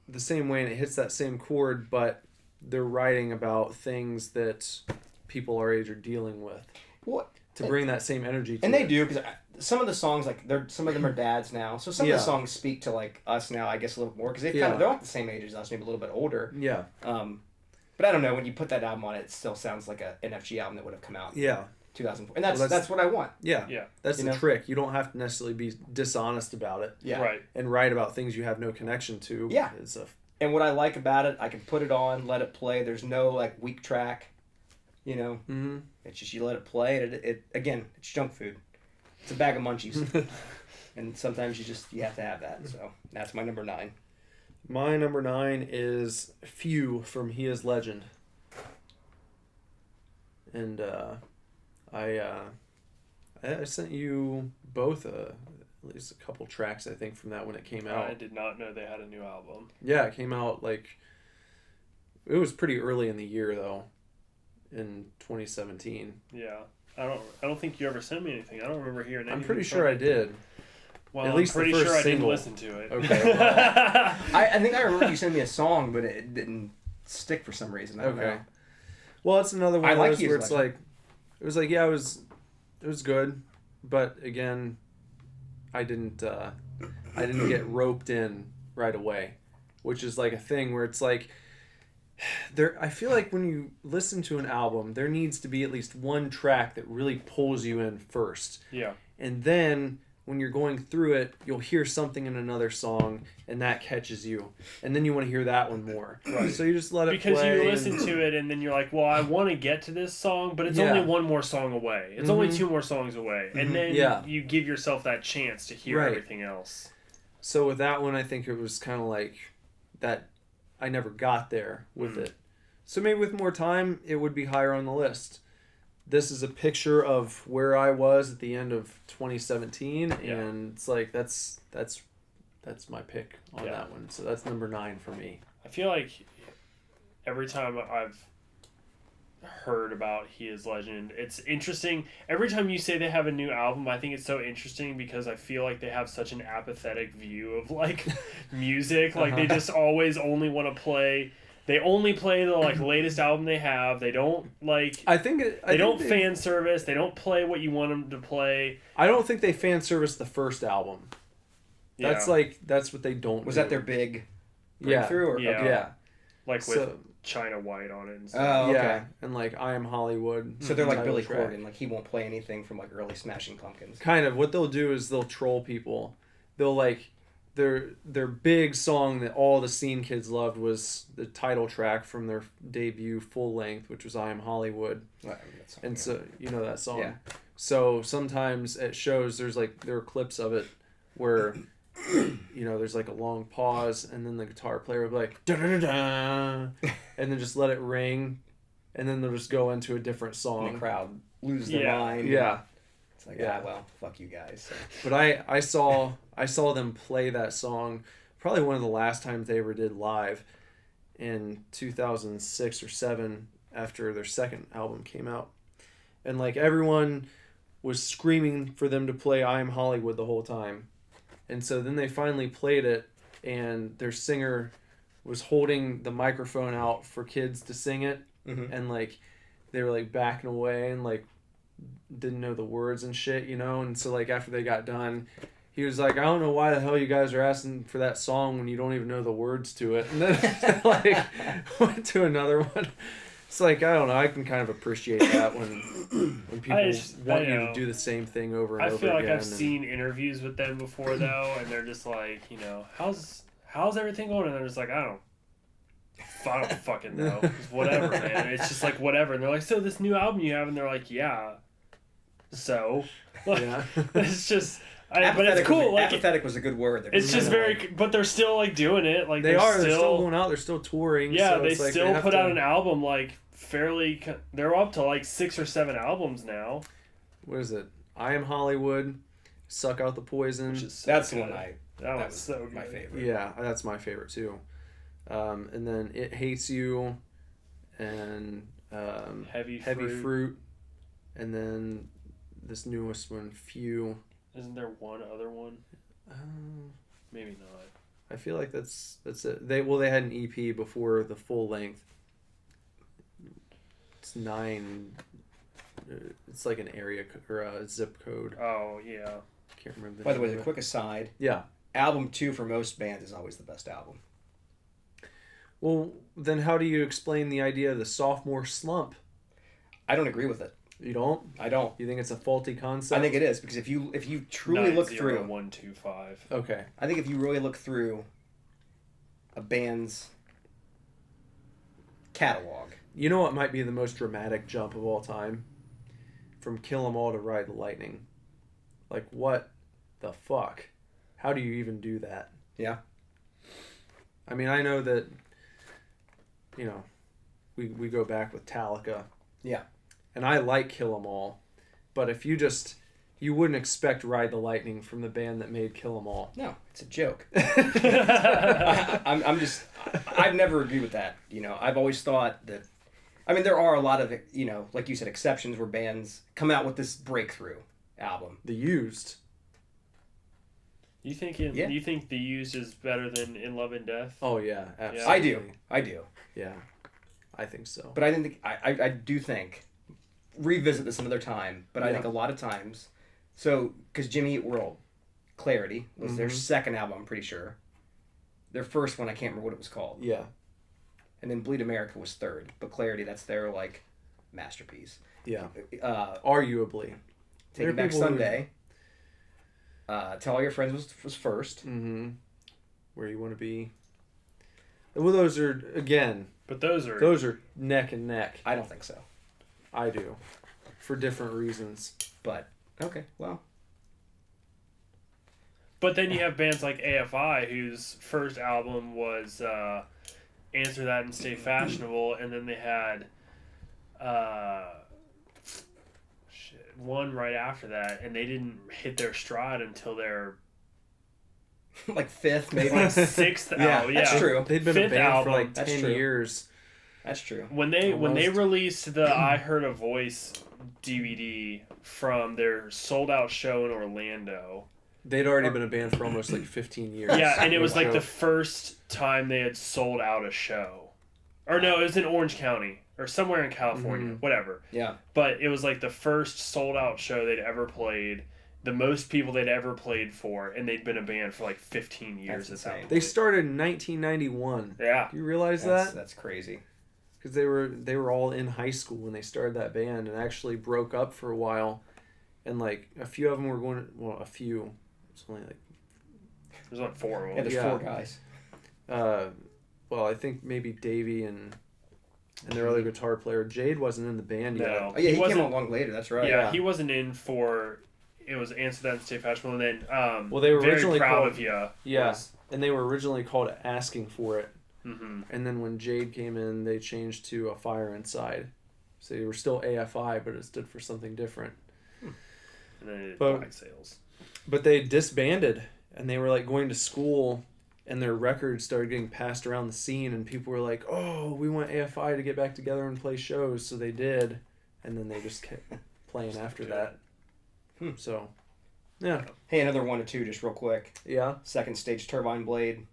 way and it hits that same chord, but they're writing about things that people our age are dealing with. What? To bring that same energy to And it. they do, because some of the songs, like, some of them are dads now, so some of the songs speak to, like, us now, I guess, a little more, because they're like the same age as us, maybe a little bit older. Yeah. But I don't know, when you put that album on, it still sounds like an NFG album that would have come out in 2004. And that's what I want. Yeah. Yeah. That's the trick. You don't have to necessarily be dishonest about it. Yeah. Right. And write about things you have no connection to. Yeah. It's a, And what I like about it, I can put it on, let it play. There's no, like, weak track. You know? mm-hmm. It's just you let it play. And it again, it's junk food. It's a bag of munchies. And sometimes you have to have that. So that's my number 9. My number 9 is Few from He Is Legend. And I sent you both at least a couple tracks, I think, from that when it came out. I did not know they had a new album. Yeah, it came out like, it was pretty early in the year though, in 2017. Yeah. I don't think you ever sent me anything. I don't remember hearing anything. I'm pretty sure I did. Well, At least I'm pretty the first sure I single. didn't listen to it. Okay. Well, I think I remember you sending me a song, but it didn't stick for some reason. I don't know. Well, it's another one I of like those He Is where it's Legend. like, it was like, yeah, it was good, but again, I didn't get roped in right away, which is like a thing where it's like, I feel like when you listen to an album, there needs to be at least one track that really pulls you in first. Yeah. And then when you're going through it, you'll hear something in another song, and that catches you. And then you want to hear that one more. Right. So you just let it play. Because you listen to it, and then you're like, well, I want to get to this song, but it's only one more song away. It's only 2 more songs away. And then you give yourself that chance to hear everything else. So with that one, I think it was kind of like that I never got there with it. So maybe with more time, it would be higher on the list. This is a picture of where I was at the end of 2017, and it's like that's my pick on that one. So that's number 9 for me. I feel like every time I've heard about He Is Legend, it's interesting. Every time you say they have a new album, I think it's so interesting because I feel like they have such an apathetic view of like music. Like they just always only want to play. They only play the like latest album they have. They don't like. They don't fan service. They don't play what you want them to play. I don't think they fan service the first album. That's that's what they don't. Was do. that their big breakthrough? Or, yeah. Like with So, China White on it and stuff. Oh, okay. yeah, and like I Am Hollywood. So they're like title Billy track. Corgan. Like he won't play anything from like early Smashing Pumpkins. Kind of. What they'll do is they'll troll people. They'll like their big song that all the scene kids loved was the title track from their debut full length, which was I Am Hollywood. And so you know that song. Yeah. So sometimes at shows there are clips of it where there's like a long pause and then the guitar player will be like da da da da, and then just let it ring, and then they'll just go into a different song. And the crowd lose their mind. Yeah. It's like, Yeah. well, fuck you guys. So. But I saw them play that song probably one of the last times they ever did live in 2006 or 7 after their second album came out. And like everyone was screaming for them to play I Am Hollywood the whole time. And so then they finally played it, and their singer was holding the microphone out for kids to sing it. Mm-hmm. And like they were like backing away and like didn't know the words and shit, and so like after they got done, he was like, I don't know why the hell you guys are asking for that song when you don't even know the words to it. And then like went to another one. It's like, I don't know, I can kind of appreciate that when people want you to do the same thing over and over again. I feel like I've seen interviews with them before though, and they're just like, how's everything going? And they're just like, I don't fucking know. It's whatever, man. It's just like whatever. And they're like, so this new album you have? And they're like, yeah. So, yeah. It's just, but it's cool. Apathetic was a good word. It's just but they're still like doing it. Like they're still going out. They're still touring. Yeah, so they it's like still they put out an album like fairly. They're up to like 6 or 7 albums now. What is it? I Am Hollywood, Suck Out the Poison. Which is so That's the good. one That was was so good. my favorite. Yeah, that's my favorite too. And then It Hates You, and Heavy Fruit, and then this newest one, Few. Isn't there one other one? Maybe not. I feel like that's it. They had an EP before the full length. It's 9. It's like an area or a zip code. Oh yeah. Can't remember. By the way, name the of it. quick aside, Yeah. album 2 for most bands is always the best album. Well, then how do you explain the idea of the sophomore slump? I don't agree with it. You don't? I don't. You think it's a faulty concept? I think it is because if you truly look through, 90125. Okay. I think if you really look through a band's catalog, You know what might be the most dramatic jump of all time? From Kill 'Em All to Ride the Lightning. Like, what the fuck? How do you even do that? yeah, I mean, I know that, you know, we go back with Metallica. Yeah. And I like Kill 'Em All. But if you wouldn't expect Ride the Lightning from the band that made Kill 'Em All. no, it's a joke. I've never agreed with that. You know, I've always thought that. I mean, there are a lot of, you know, like you said, exceptions where bands come out with this breakthrough album. The Used. You think Yeah. you think The Used is better than In Love and Death? Oh, yeah, absolutely. I do. Yeah, I think so. But I didn't think, I do think, revisit this another time, but I Yeah. think a lot of times, so, because Jimmy Eat World, Clarity, was their second album, I'm pretty sure. Their first one, I can't remember what it was called. Yeah. And then Bleed America was third. But Clarity, that's their, like, masterpiece. Yeah. There Arguably. are Take It Back people who- Sunday. Tell All Your Friends was first. Mm-hmm. Where You Want to Be. Well, those are, again, But those are neck and neck. I don't think so. I do. For different reasons. But, okay, well. But then you have bands like AFI, whose first album was Answer That and Stay Fashionable, and then they had one right after that, and they didn't hit their stride until their Like fifth, maybe. sixth Yeah, album. that's Yeah, true. They'd been Fifth a band album. for like That's 10 true. years. That's true. When they Almost. released the I Heard a Voice DVD from their sold out show in Orlando. They'd already been a band for almost like 15 years. Yeah, and it was like So- the first time they had sold out a show. Or no, it was in Orange County or somewhere in California, whatever. Yeah. But it was like the first sold out show they'd ever played, the most people they'd ever played for, and they'd been a band for like 15 years That's at that insane. They point. started in 1991. Yeah. Do you realize that? That's crazy. Because they were all in high school when they started that band and actually broke up for a while. And like a few of them were going to, well, a few. It's only like, There's like four of Yeah, them. there's Yeah. 4 guys. well, I think maybe Davey and their other guitar player. Jade wasn't in the band yet. No. Oh, yeah, he came wasn't- along later. That's right. Yeah, he wasn't in for. It was Answer That and Stay Fashionable, and then Well, they were Very originally Proud called- of Ya. Yeah. And they were originally called Asking For It. Mm-hmm. And then when Jade came in, they changed to A Fire Inside. So they were still AFI, but it stood for something different. And then they did But- Black Sails. But they disbanded, and they were like going to school, and their records started getting passed around the scene, and people were like, "Oh, we want AFI to get back together and play shows." So they did, and then they just kept playing after that. So, yeah, Hey, another 1 or 2 just real quick. yeah, Second Stage, Turbine Blade,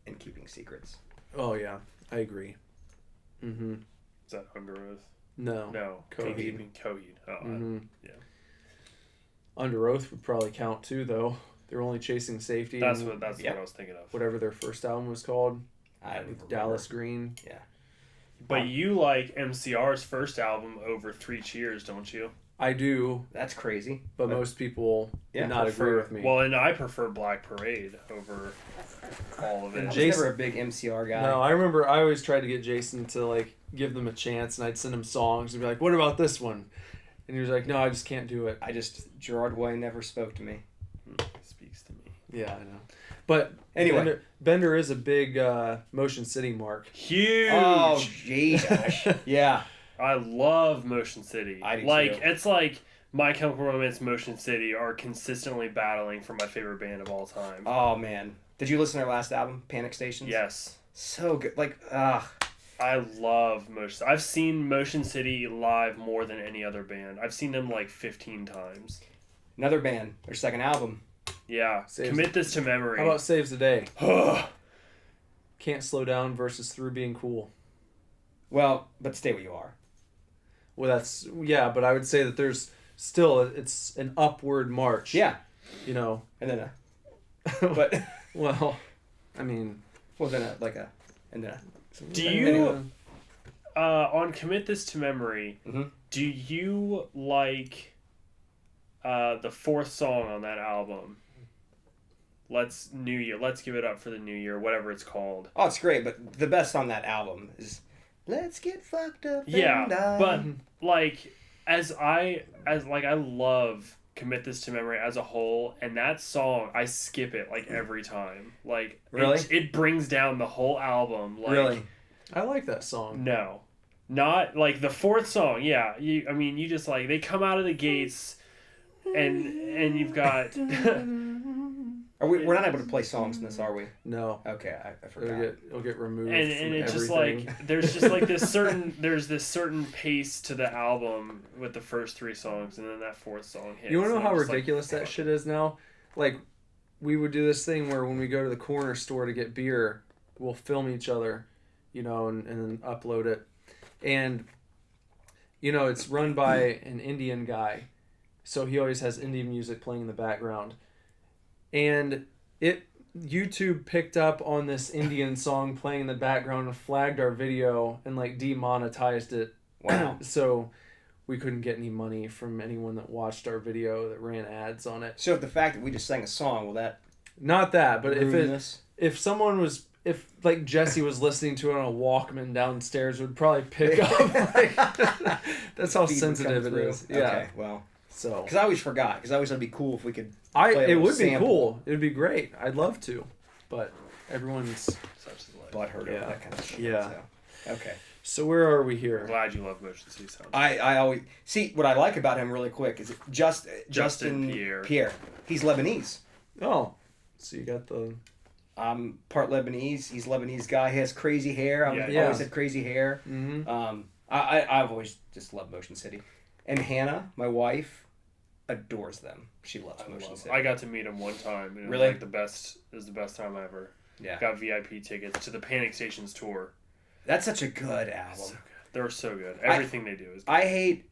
and Keeping Secrets. oh yeah, I agree. Mm-hmm. Is that Under Oath? No. No. Coheed. Coheed. Oh, Mm-hmm. yeah. Under Oath would probably count too, though. They're Only Chasing Safety. That's and what Yeah. I was thinking of. whatever their first album was called. I don't even Dallas Green. Yeah. But you like MCR's first album over Three Cheers, don't you? I do, That's crazy. but most people Yeah, would not agree Prefer- with me. Well, and I prefer Black Parade over all of I it. was Jason- never a big MCR guy. No, I remember I always tried to get Jason to like give them a chance, and I'd send him songs and be like, "What about this one?" And he was like, "No, I just can't do it." Gerard Way never spoke to me. Speaks to me. Yeah, I know. But Anyway. Bender is a big Motion City mark. Huge. Oh, jeez. Yeah. I love Motion City. I do like too. it's like My Chemical Romance, Motion City are consistently battling for my favorite band of all time. Oh man, did you listen to their last album, Panic Stations? Yes. So good. Like, I love Motion. I've seen Motion City live more than any other band. I've seen them like 15 times. another band, their second album. Yeah. Saves Commit This to Memory. How about Saves the Day? Can't Slow Down versus Through Being Cool. Well, but stay where you are. Well, that's yeah, but I would say that there's still it's an upward march. Yeah, You know. and then but Well, I mean, well then and then Do you on Commit This to Memory? Mhm. Do you like the fourth song on that album? Let's New Year. Let's give it up for the New Year, whatever it's called. Oh, it's great, but the best on that album is "Let's Get Fucked Up." Yeah, and Die." but like I love Commit This to Memory as a whole, and that song I skip it like every time. Like Really? it brings down the whole album. Like, really, I like that song. No, not like the fourth song. Yeah, you just like they come out of the gates, and you've got. we're not able to play songs in this, are we? No. Okay, I forgot. It'll get removed. And from it's just everything. like there's just like this certain pace to the album with the first three songs, and then that fourth song hits. You want to know and how I'm just like, ridiculous that fuck. shit is now? Like, we would do this thing where when we go to the corner store to get beer, we'll film each other, you know, and then upload it. And, you know, it's run by an Indian guy. So he always has Indian music playing in the background. And YouTube picked up on this Indian song playing in the background and flagged our video and, like, demonetized it. Wow. So we couldn't get any money from anyone that watched our video that ran ads on it. So the fact that we just sang a song, will that Not that, but ruin this? if someone was like Jesse was listening to it on a Walkman downstairs, would probably pick up. Like, that's how Feed would sensitive come it through. is. Yeah. Okay, well, So because I always forgot. Because I always thought it'd be cool if we could. play a it little would be sample. cool. It would be great. I'd love to, but everyone's Such is life. Butthurt over Yeah. that kind of shit. Yeah. So. Okay. So where are we I'm here? glad you love Motion City Sound. I always see what I like about him really quick is Justin Pierre. He's Lebanese. Oh, so you got the I'm part Lebanese. He's a Lebanese guy. He has crazy hair. I've Yeah. always had crazy hair. I've always just loved Motion City. And Hannah, my wife, adores them. She loves Motion City. I got to meet him one time. And it Really? was like it was the best time ever. Yeah. Got VIP tickets to the Panic Stations tour. That's such a good album. So good. They're so good. Everything they do is good. I hate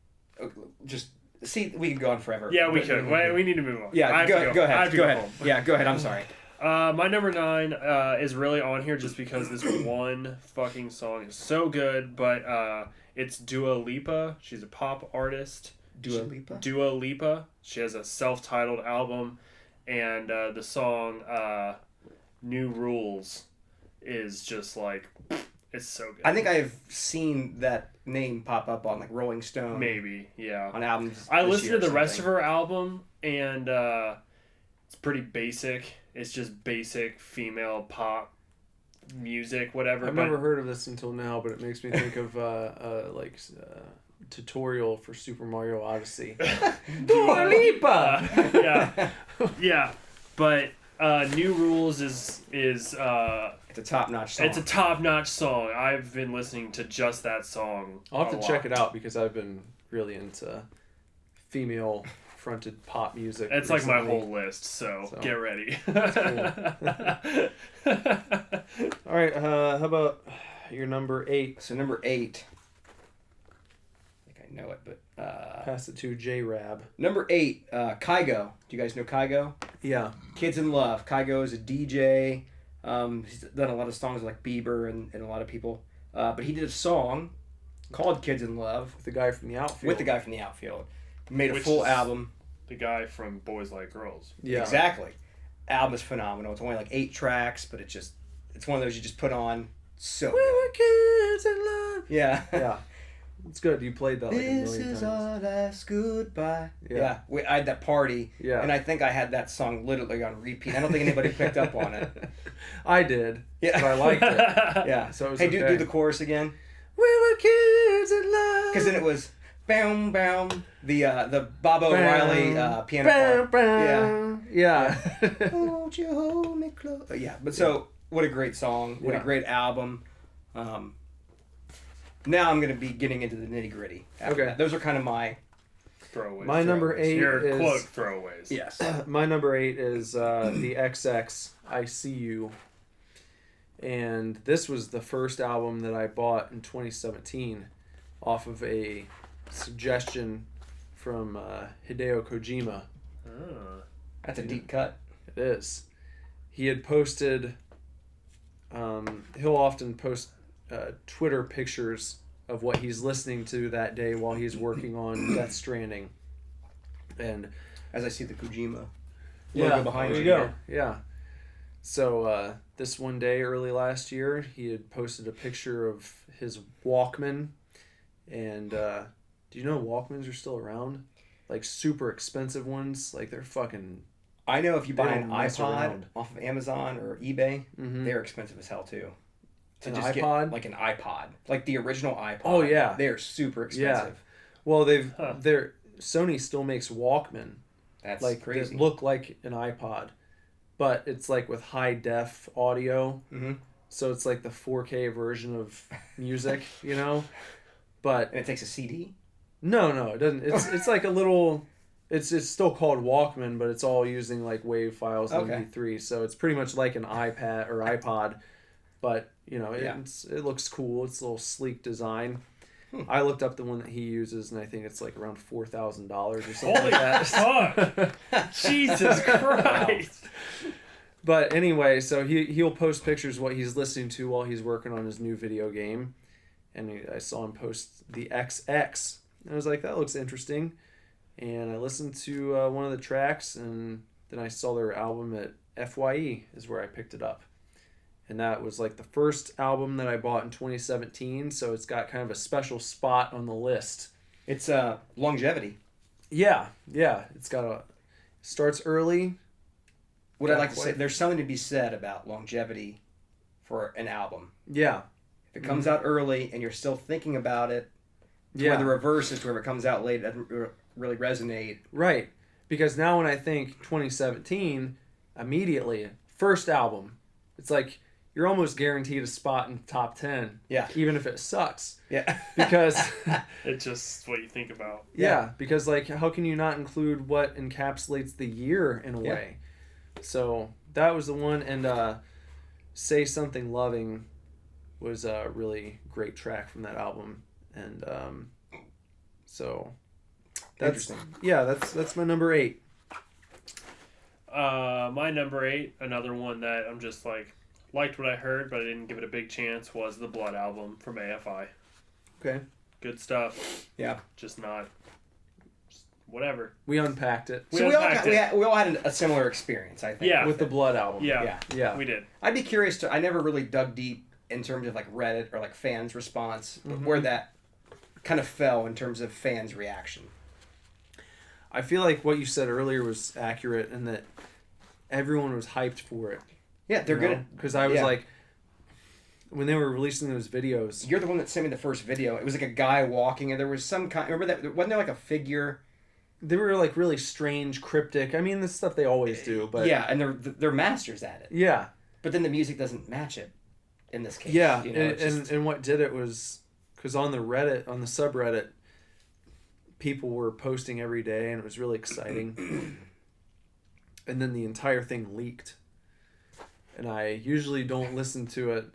just see. We could go on forever. Yeah, we But- could. We need to move on. I Yeah, have go to ahead. I Go have to ahead. home. Yeah, go ahead. I'm sorry. My number 9 is really on here just because this one fucking song is so good, but it's Dua Lipa. She's a pop artist. Dua Lipa. Dua Lipa. She has a self-titled album, and the song New Rules is just like, it's so good. I think I've seen that name pop up on like Rolling Stone. Maybe, yeah. On albums. I this listened year to or the rest of something. her album, and it's pretty basic. It's just basic female pop music, whatever. I've never heard of this until now, but it makes me think of tutorial for Super Mario Odyssey. Dua Lipa. Yeah, yeah. But New Rules is It's a top-notch song. it's a top-notch song. I've been listening to just that song. I'll have to check it out because I've been really into female-fronted pop music. It's like my recently. whole list, so get So, ready. All right, how about your number 8? So number 8. I think I know it, but Pass it to J-Rab. number 8, Kygo. Do you guys know Kygo? Yeah. Kids in Love. Kygo is a DJ. He's done a lot of songs like Bieber and a lot of people. But he did a song called Kids in Love The guy from the outfield. with the guy from the outfield. Made a Which full is- album. The guy from Boys Like Girls. Yeah. Exactly. Album is phenomenal. It's only like 8 tracks, but it's one of those you just put on. So We good. were kids in love. Yeah. Yeah. It's good. You played that like a This million is times. our last goodbye. Yeah. I had that party. Yeah. And I think I had that song literally on repeat. I don't think anybody picked up on it. I did. Yeah. But I liked it. Yeah. So it was Hey, okay. do the chorus again. We were kids in love. Because then it was bam bam the Bob O'Reilly piano part. Yeah. Won't you hold me close? Yeah, but so what a great song! What a great album. Now I'm going to be getting into the nitty gritty. Okay. Those are kind of my Throwaways. My number 8 Your is quote throwaways. yes. my number 8 is the XX I See You. And this was the first album that I bought in 2017 off of a suggestion from Hideo Kojima. Oh. That's a deep cut. It is. He had posted, he'll often post Twitter pictures of what he's listening to that day while he's working on Death Stranding. And As I see the Kojima logo behind there you. go. Yeah. So this one day early last year, he had posted a picture of his Walkman. And do you know Walkmans are still around? Like super expensive ones. Like they're fucking... I know if you buy They an don't mess iPod around. off of Amazon or eBay, Mhm. they're expensive as hell too. To An just iPod? get like an iPod, like the original iPod. Oh, yeah. they're super expensive. Well, Huh. Sony still makes Walkman. That's Like crazy. that look like an iPod, but it's like with high def audio. Mm-hmm. So it's like the 4K version of music, you know. But And it takes a CD. no, it doesn't. It's like a little. It's still called Walkman, but it's all using like WAV files and Okay. MP3. So it's pretty much like an iPad or iPod, but you know Yeah. it looks cool. It's a little sleek design. I looked up the one that he uses, and I think it's like around $4,000 or something Holy like that. fuck! Jesus Christ! But anyway, so he'll post pictures of what he's listening to while he's working on his new video game, and I saw him post the XX, and I was like, that looks interesting, and I listened to one of the tracks, and then I saw their album at FYE is where I picked it up, and that was like the first album that I bought in 2017, so it's got kind of a special spot on the list. It's longevity. Yeah, it's got starts early. What Yeah, I'd like to say, quite. there's something to be said about longevity for an album. Yeah, If it comes out early and you're still thinking about it, yeah. where the reverse is to where it comes out late, it doesn't really resonate. Right. Because now when I think 2017, immediately, first album, it's like you're almost guaranteed a spot in the top 10. Yeah. Even if it sucks. Yeah. Because, It's just what you think about. yeah, because like how can you not include what encapsulates the year in a Yeah. way? So that was the one. And Say Something Loving was a really great track from that album. And so that's, Interesting. yeah, that's my number 8. My number 8, another one that I'm just like liked what I heard, but I didn't give it a big chance, was the Blood album from AFI. Okay. Good stuff. Yeah. Just not. Just whatever. We unpacked it. So we all unpacked we all had a similar experience, I think. Yeah. With the Blood album. Yeah. Yeah. We did. I'd be curious to. I never really dug deep in terms of like Reddit or like fans' response, but where that kind of fell in terms of fans' reaction. I feel like what you said earlier was accurate and that everyone was hyped for it. Yeah, they're good. Because I was yeah. like, when they were releasing those videos. You're the one that sent me the first video. It was like a guy walking, and there was some kind. Remember that? Wasn't there like a figure? They were like really strange, cryptic. I mean, this stuff they always do, but Yeah, and they're masters at it. yeah, But then the music doesn't match it. In this case, yeah. you know, it's just- And what did it was because on the subreddit, people were posting every day, and it was really exciting. And then the entire thing leaked, and I usually don't listen to it,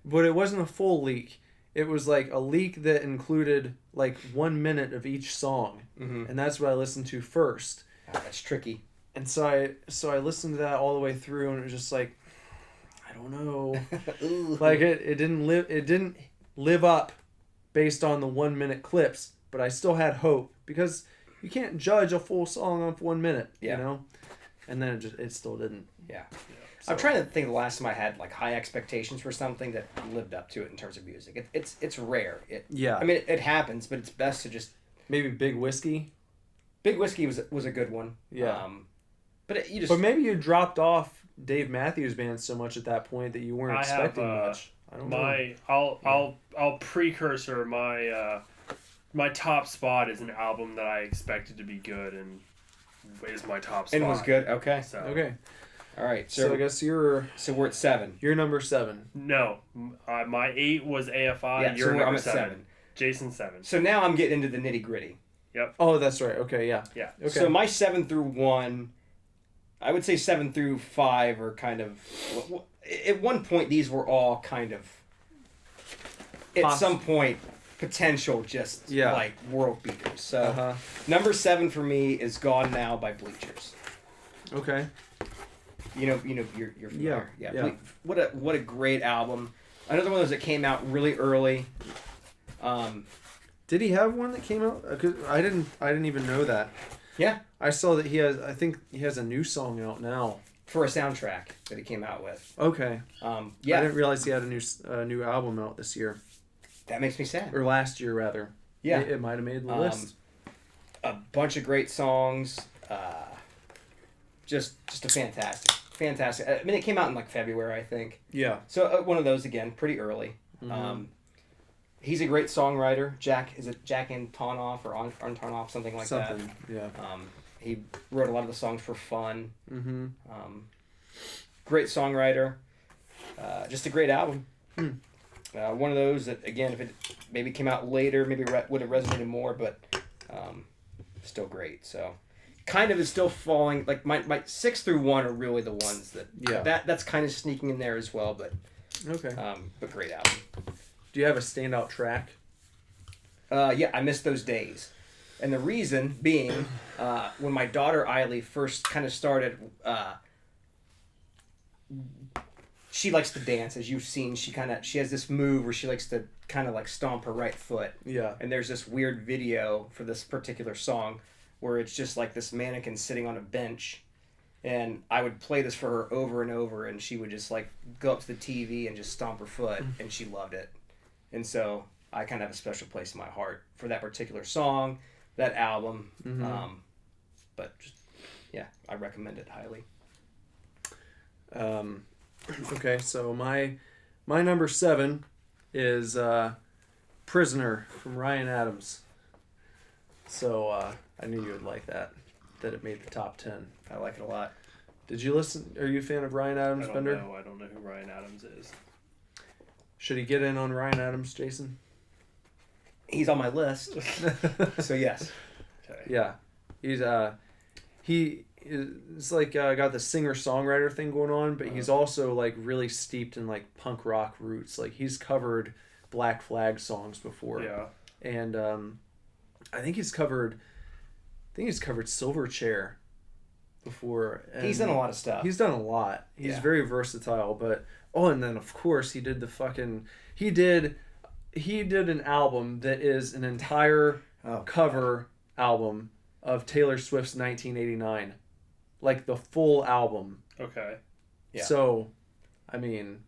but it wasn't a full leak. It was like a leak that included like 1 minute of each song, and that's what I listened to first. that's tricky. And so I listened to that all the way through, and it was just like, I don't know, like it didn't live up based on the 1 minute clips, but I still had hope because you can't judge a full song off 1 minute, Yeah. you know. And then it still didn't. Yeah. So- I'm trying to think the last time I had like high expectations for something that lived up to it in terms of music. It's rare. Yeah. I mean, it happens, but it's best to just. Maybe Big Whiskey. Big Whiskey was a good one. Yeah. But you just. But maybe you dropped off Dave Matthews Band so much at that point that you weren't I have, expecting much. I don't know. I'll precursor my top spot is an album that I expected to be good and is my top spot. And was good. Okay. So, Okay. All right. So I guess you're we're at 7. number 7. No, my 8 was AFI. Yeah, You're so number I'm at 7. 7. Jason 7. So now I'm getting into the nitty gritty. Oh, that's right. Okay, yeah. Yeah. Okay. So my 7 through 1, I would say 7 through 5 are kind of. At one point, these were all kind of. At some point, potential just like world beaters. So number 7 for me is "Gone Now" by Bleachers. Okay. You're familiar. Yeah. What a great album. Another one of those that came out really early. Did he have one that came out? 'Cause I didn't even know that. Yeah. I saw that I think he has a new song out now. For a soundtrack that he came out with. Okay. Yeah. I didn't realize he had a new album out this year. That makes me sad. Or last year, rather. Yeah. It might have made the list. A bunch of great songs. Just a fantastic. I mean, it came out in like February, I think. Yeah. So one of those again, pretty early. Mm-hmm. He's a great songwriter. Jack Antonoff or Antonoff, something like that. Yeah. He wrote a lot of the songs for fun. Mm-hmm. Great songwriter. Just a great album. One of those that, again, if it maybe came out later, maybe would have resonated more, but still great. So kind of is still falling. Like my 6 through 1 are really the ones that's kind of sneaking in there as well, but Okay. but great album. Do you have a standout track? Yeah, I miss those days. And the reason being, when my daughter Eiley first kind of started, she likes to dance, as you've seen. She has this move where she likes to kind of like stomp her right foot. Yeah. And there's this weird video for this particular song where it's just like this mannequin sitting on a bench. And I would play this for her over and over, and she would just like go up to the TV and just stomp her foot, and she loved it. And so I kind of have a special place in my heart for that particular song, that album. Mm-hmm. But just, yeah, I recommend it highly. Okay, so my number 7 is "Prisoner" from Ryan Adams. So I knew you would like that it made the top 10. I like it a lot. Did you listen? Are you a fan of Ryan Adams, Bender? I don't know who Ryan Adams is. Should he get in on Ryan Adams, Jason? He's on my list. So yes. Okay. Yeah, he's it's like got the singer-songwriter thing going on, but he's also like really steeped in like punk rock roots. Like he's covered Black Flag songs before. Yeah. And I think he's covered Silverchair before. And He's done a lot of stuff. He's done a lot. He's Yeah. very versatile, but and then of course he did an album that is an entire cover album of Taylor Swift's 1989. Like the full album. Okay. Yeah. So, I mean,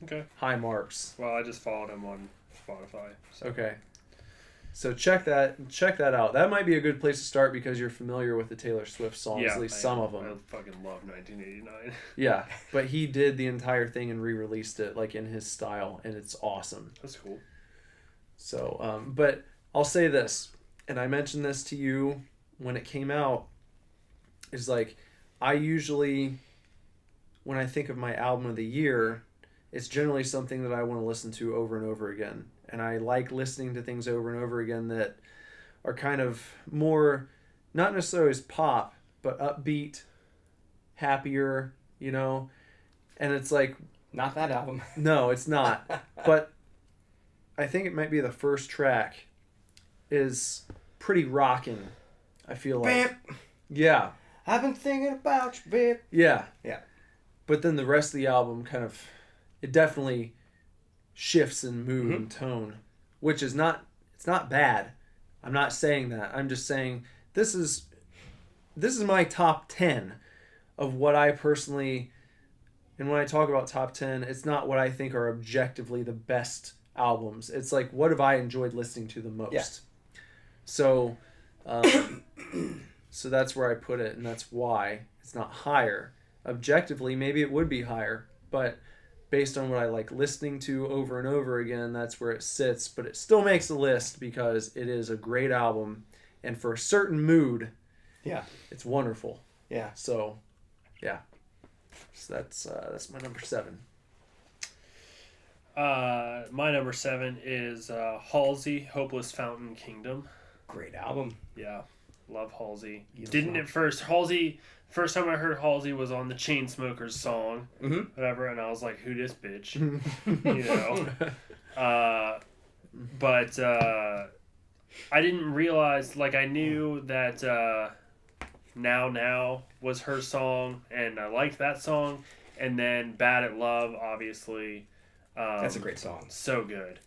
Okay. high marks. Well, I just followed him on Spotify. So. Okay. So check that out. That might be a good place to start because you're familiar with the Taylor Swift songs, Yeah, at least some of them. I fucking love 1989. Yeah, but he did the entire thing and re-released it like in his style, and it's awesome. That's cool. So, but I'll say this, and I mentioned this to you when it came out, is like, I usually, when I think of my album of the year, it's generally something that I want to listen to over and over again. And I like listening to things over and over again that are kind of more, not necessarily as pop, but upbeat, happier, you know? And it's like... Not that album. No, it's not. But I think it might be the first track is pretty rockin', I feel like. Babe, Yeah. I've been thinking about you, babe. Yeah. Yeah. But then the rest of the album kind of... It definitely shifts in mood and tone, which is not... It's not bad. I'm not saying that. I'm just saying this is my top 10 of what I personally... And when I talk about top 10, it's not what I think are objectively the best albums. It's like, what have I enjoyed listening to the most? Yeah. So, so that's where I put it, and that's why it's not higher. Objectively, maybe it would be higher, but based on what I like listening to over and over again, that's where it sits. But it still makes the list because it is a great album, and for a certain mood, Yeah. it's wonderful. Yeah. So, yeah. So that's my number 7. My number 7 is Halsey, Hopeless Fountain Kingdom. Great album. Yeah, love Halsey. Yes, Didn't no. at first. Halsey, first time I heard Halsey was on the Chainsmokers song, whatever, and I was like, who this bitch? You know? But I didn't realize, like, I knew that Now was her song, and I liked that song, and then Bad at Love, obviously. That's a great song. So good.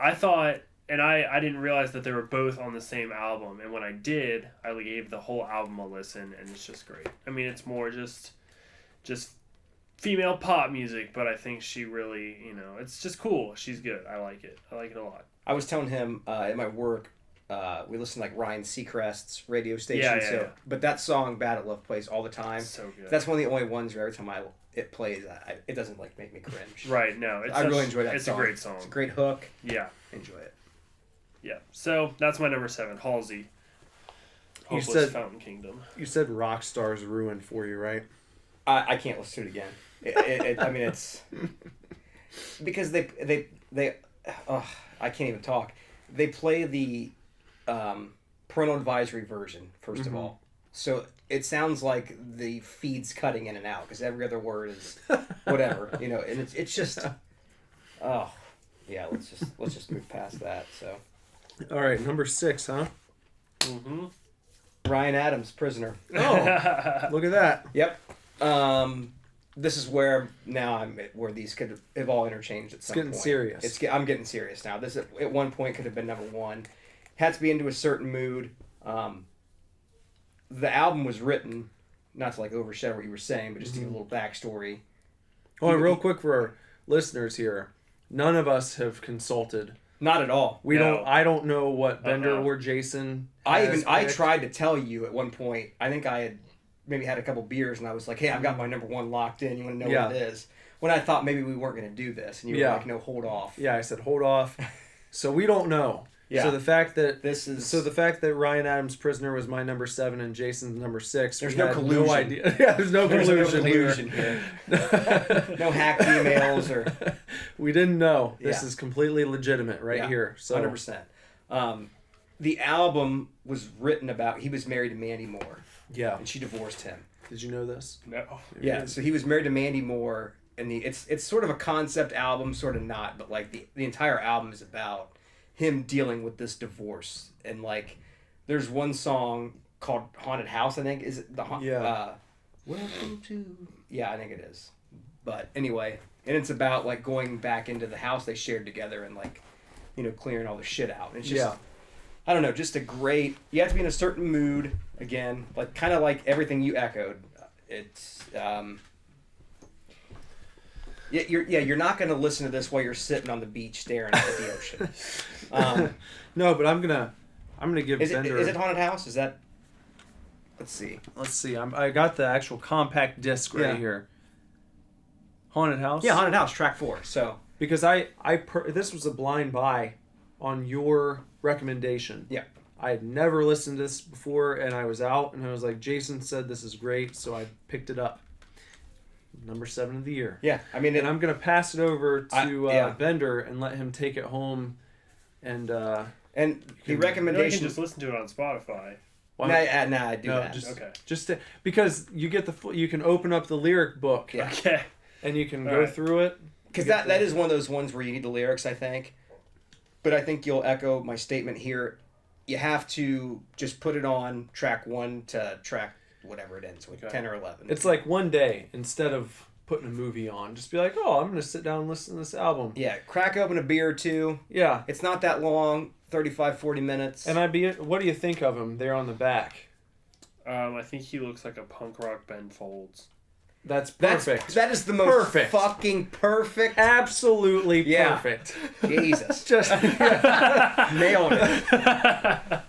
I thought, and I didn't realize that they were both on the same album, and when I did, I gave the whole album a listen, and it's just great. I mean, it's more just female pop music, but I think she really, you know, it's just cool. She's good. I like it. I like it a lot. I was telling him at my work, we listen to like Ryan Seacrest's radio station. Yeah. But that song "Bad at Love" plays all the time. So good. That's one of the only ones where every time it plays, it doesn't like make me cringe. Right. No, I really enjoy that it's song. a great song. It's a great hook. Yeah. Enjoy it. Yeah. So that's my number 7, Halsey. You Hopeless said- Fountain Kingdom. You said Rockstar's ruined for you, right? I can't listen to it again. I mean, it's because they I can't even talk. They play the parental advisory version first of all, so it sounds like the feed's cutting in and out because every other word is whatever, you know, and it's just oh yeah. Let's just move past that. So All right, number 6, huh? Mm-hmm. Ryan Adams, Prisoner. Oh, look at that. Yep. This is where now where these could have all interchanged at some getting point. serious. I'm getting serious now. This at one point could have been number 1. Had to be into a certain mood. The album was written, not to like overshadow what you were saying, but just to give a little backstory. Oh, and real quick for our listeners here, none of us have consulted. Not at all. We No. don't. I don't know what Bender Uh-uh. or Jason. I has picked. tried to tell you at one point. I think I had maybe had a couple beers and I was like, "Hey, I've got my number 1 locked in. You want to know Yeah. what it is?" When I thought maybe we weren't going to do this, and you were Yeah. like, "No, hold off." Yeah, I said hold off. So we don't know. Yeah. So the fact that The fact that Ryan Adams' Prisoner was my number 7 and Jason's number 6. There's we no had collusion. No idea. Yeah, there's no collusion. here. No hacked emails or We didn't know. This Yeah. is completely legitimate right here. So 100%. The album was written about he was married to Mandy Moore yeah. and she divorced him. Did you know this? No. Yeah, so he was married to Mandy Moore, and it's sort of a concept album, sort of not, but like the entire album is about him dealing with this divorce, and like there's one song called "Haunted House," I think is it the Yeah. Welcome to I think it is, but anyway, and it's about like going back into the house they shared together and like clearing all the shit out. And it's just Yeah. I don't know, just a great. You have to be in a certain mood again, like kind of like everything you echoed. It's you're not going to listen to this while you're sitting on the beach staring at the ocean. No, but I'm gonna give Is Bender. it Haunted House? Is that? Let's see. Let's see. I got the actual compact disc right Yeah. here. Haunted House. Yeah, Haunted House, track 4. So Because this was a blind buy on your recommendation. yeah, I had never listened to this before, and I was out, and I was like, Jason said this is great, so I picked it up. Number 7 of the year. yeah. I mean, And I'm going to pass it over to yeah. Bender and let him take it home. And and the You recommendation. can just listen to it on Spotify. I do No, that. Okay. because you get you can open up the lyric book Yeah. Okay. and you can All go right. through it. Because that is one of those ones where you need the lyrics, I think. But I think you'll echo my statement here. You have to just put it on track 1 to track whatever it ends with, Okay. 10 or 11. It's like one day instead of putting a movie on. Just be like, oh, I'm going to sit down and listen to this album. Yeah, crack open a beer or two. Yeah. It's not that long, 35, 40 minutes. And what do you think of him there on the back? I think he looks like a punk rock Ben Folds. That's perfect. That is the most Perfect. fucking perfect. Absolutely Yeah. perfect. Jesus. Just Nailed it.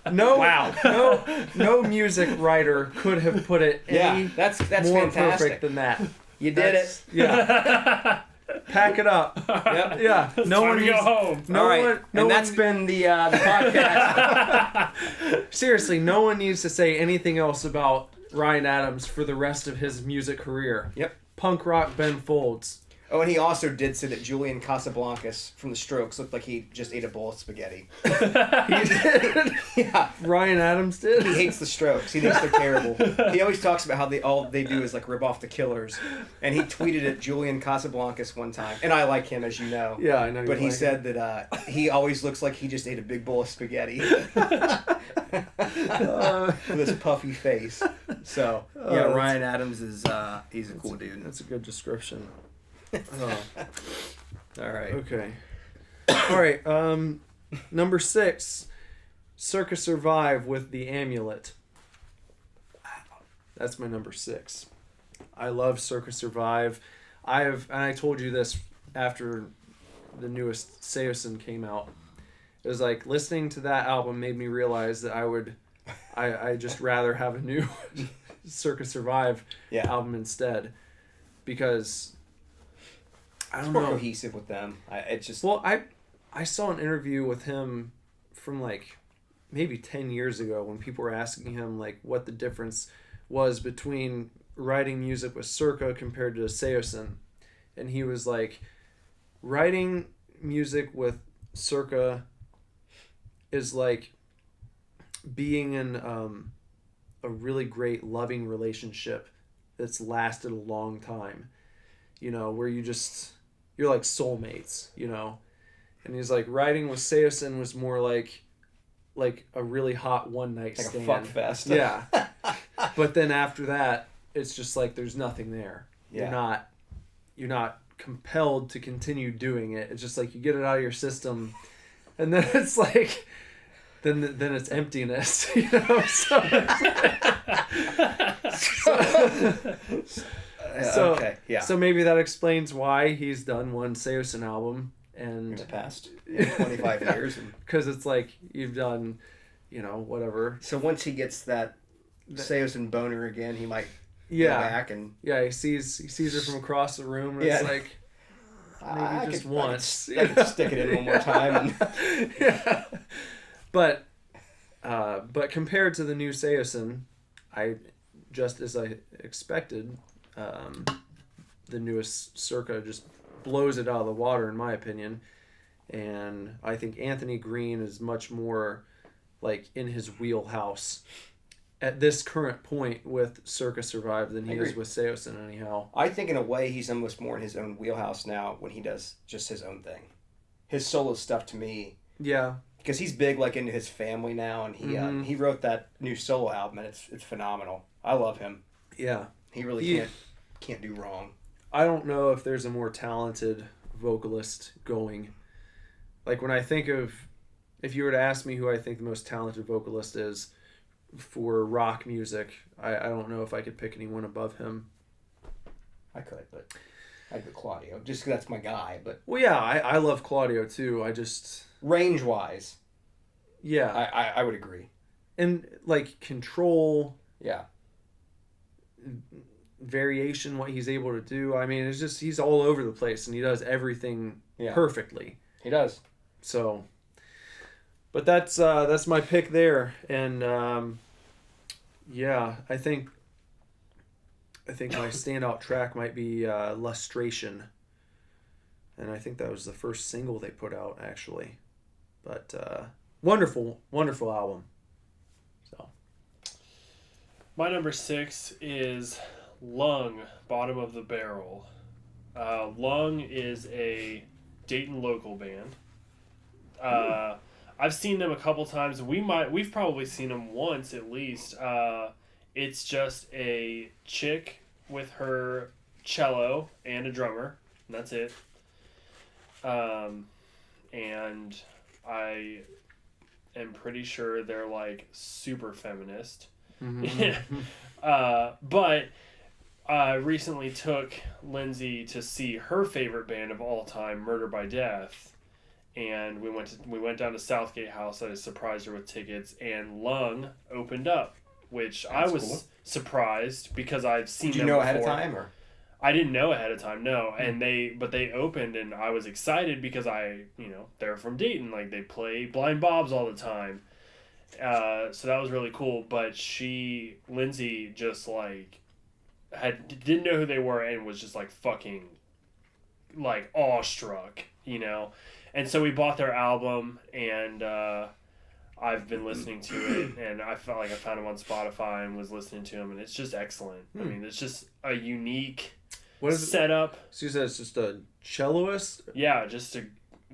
no music writer could have put it Yeah, any that's more fantastic. perfect than that. You did That's- it. Yeah. Pack it up. Yep. Yeah. No Time one to needs. go home. No All right. one. No and one, that's been the podcast. seriously, no one needs to say anything else about Ryan Adams for the rest of his music career. Yep. Punk rock Ben Folds. Oh, and he also did say that Julian Casablancas from the Strokes looked like he just ate a bowl of spaghetti. He did. Yeah. Ryan Adams did. He hates the Strokes. He thinks they're terrible. He always talks about how all they do is like rip off the Killers. And he tweeted at Julian Casablancas one time, and I like him, as you know. Yeah, I know. But you he like said that he always looks like he just ate a big bowl of spaghetti with his puffy face. So yeah, that's- Ryan Adams is he's a cool dude. That's a good description. Oh. All right. Okay. All right. Number 6, Circa Survive with the Amulet. That's my number 6. I love Circa Survive. And I told you this after the newest Seosin came out. It was like listening to that album made me realize that I just rather have a new Circa Survive album instead, because I don't More know. cohesive with them. It's just Well, I saw an interview with him from like maybe 10 years ago when people were asking him like what the difference was between writing music with Circa compared to Seosin. And he was like, writing music with Circa is like being in a really great loving relationship that's lasted a long time. You know, where you're like soulmates, you know? And he's like, writing with Seosin was more like a really hot one night like stand. a fuck fest. Yeah. But then after that, it's just like there's nothing there. Yeah. You're not compelled to continue doing it. It's just like you get it out of your system, and then it's like then it's emptiness, you know? So okay. Yeah. So maybe that explains why he's done one Seosin album, in and the past 25 years. because it's like you've done, you know, whatever. So once he gets that Seosin boner again, he might go Yeah. back and Yeah, he sees her from across the room, and Yeah. it's like maybe just once. I could stick it in one more time. And Yeah. But compared to the new Seosin, just as I expected, the newest Circa just blows it out of the water, in my opinion. And I think Anthony Green is much more like in his wheelhouse at this current point with Circa Survive than he is with Seosin, anyhow. I think in a way he's almost more in his own wheelhouse now when he does just his own thing. His solo stuff to me, Yeah. because he's big like into his family now, and he wrote that new solo album, and it's phenomenal. I love him. Yeah. He really can't do wrong. I don't know if there's a more talented vocalist going. Like when I think of, if you were to ask me who I think the most talented vocalist is for rock music, I don't know if I could pick anyone above him. I could, but I'd go Claudio, just 'cause that's my guy. But Well, yeah, I love Claudio too. I just, range wise, yeah. I would agree. And like control, Yeah. variation, what he's able to do. I mean, it's just, he's all over the place and he does everything perfectly. He does. So, but that's my pick there, and yeah, I think my standout track might be Lustration, and I think that was the first single they put out actually, but wonderful album. So, My number 6 is Lung, Bottom of the Barrel. Lung is a Dayton local band. I've seen them a couple times. We've probably seen them once at least. It's just a chick with her cello and a drummer, and that's it. And I am pretty sure they're like super feminist. But I recently took Lindsay to see her favorite band of all time, Murder by Death. And we went down to Southgate House. I surprised her with tickets, and Lung opened up, which I was surprised because I've seen. Did you them know ahead of before. time, or I didn't know ahead of time, no. And they opened, and I was excited because they're from Dayton. Like, they play Blind Bobs all the time. So that was really cool. But Lindsay, just like didn't know who they were and was just like fucking like awestruck, And so we bought their album, and I've been listening to it, and I felt like I found them on Spotify and was listening to them, and it's just excellent. I mean, it's just a unique setup. So you said it's just a celloist? Yeah,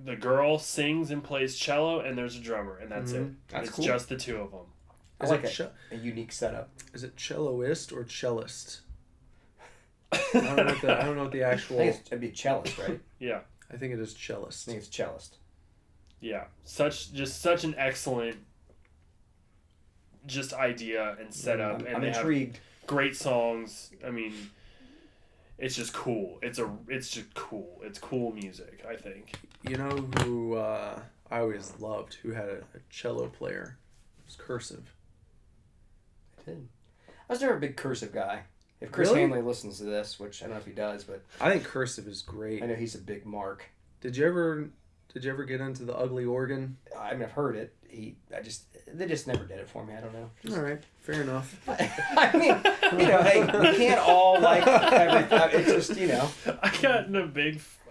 the girl sings and plays cello, and there's a drummer, and that's it. That's it's cool. just the two of them. I like a unique setup. Is it celloist or cellist? I don't know what the actual... I think it'd be cellist, right? Yeah. I think it is cellist. I think it's cellist. Yeah. Such an excellent just idea and setup. And I'm they intrigued. have great songs. I mean, it's just cool. It's just cool. It's cool music, I think. You know who I always loved, who had a cello player? It was Cursive. I did. I was never a big Cursive guy. If Chris Really? Hanley listens to this, which I don't know if he does, but I think Cursive is great. I know he's a big mark. Did you ever get into the Ugly Organ? I mean, I've heard it. They just never did it for me. I don't know. All right, fair enough. I mean, hey, we can't all like everything. It's just,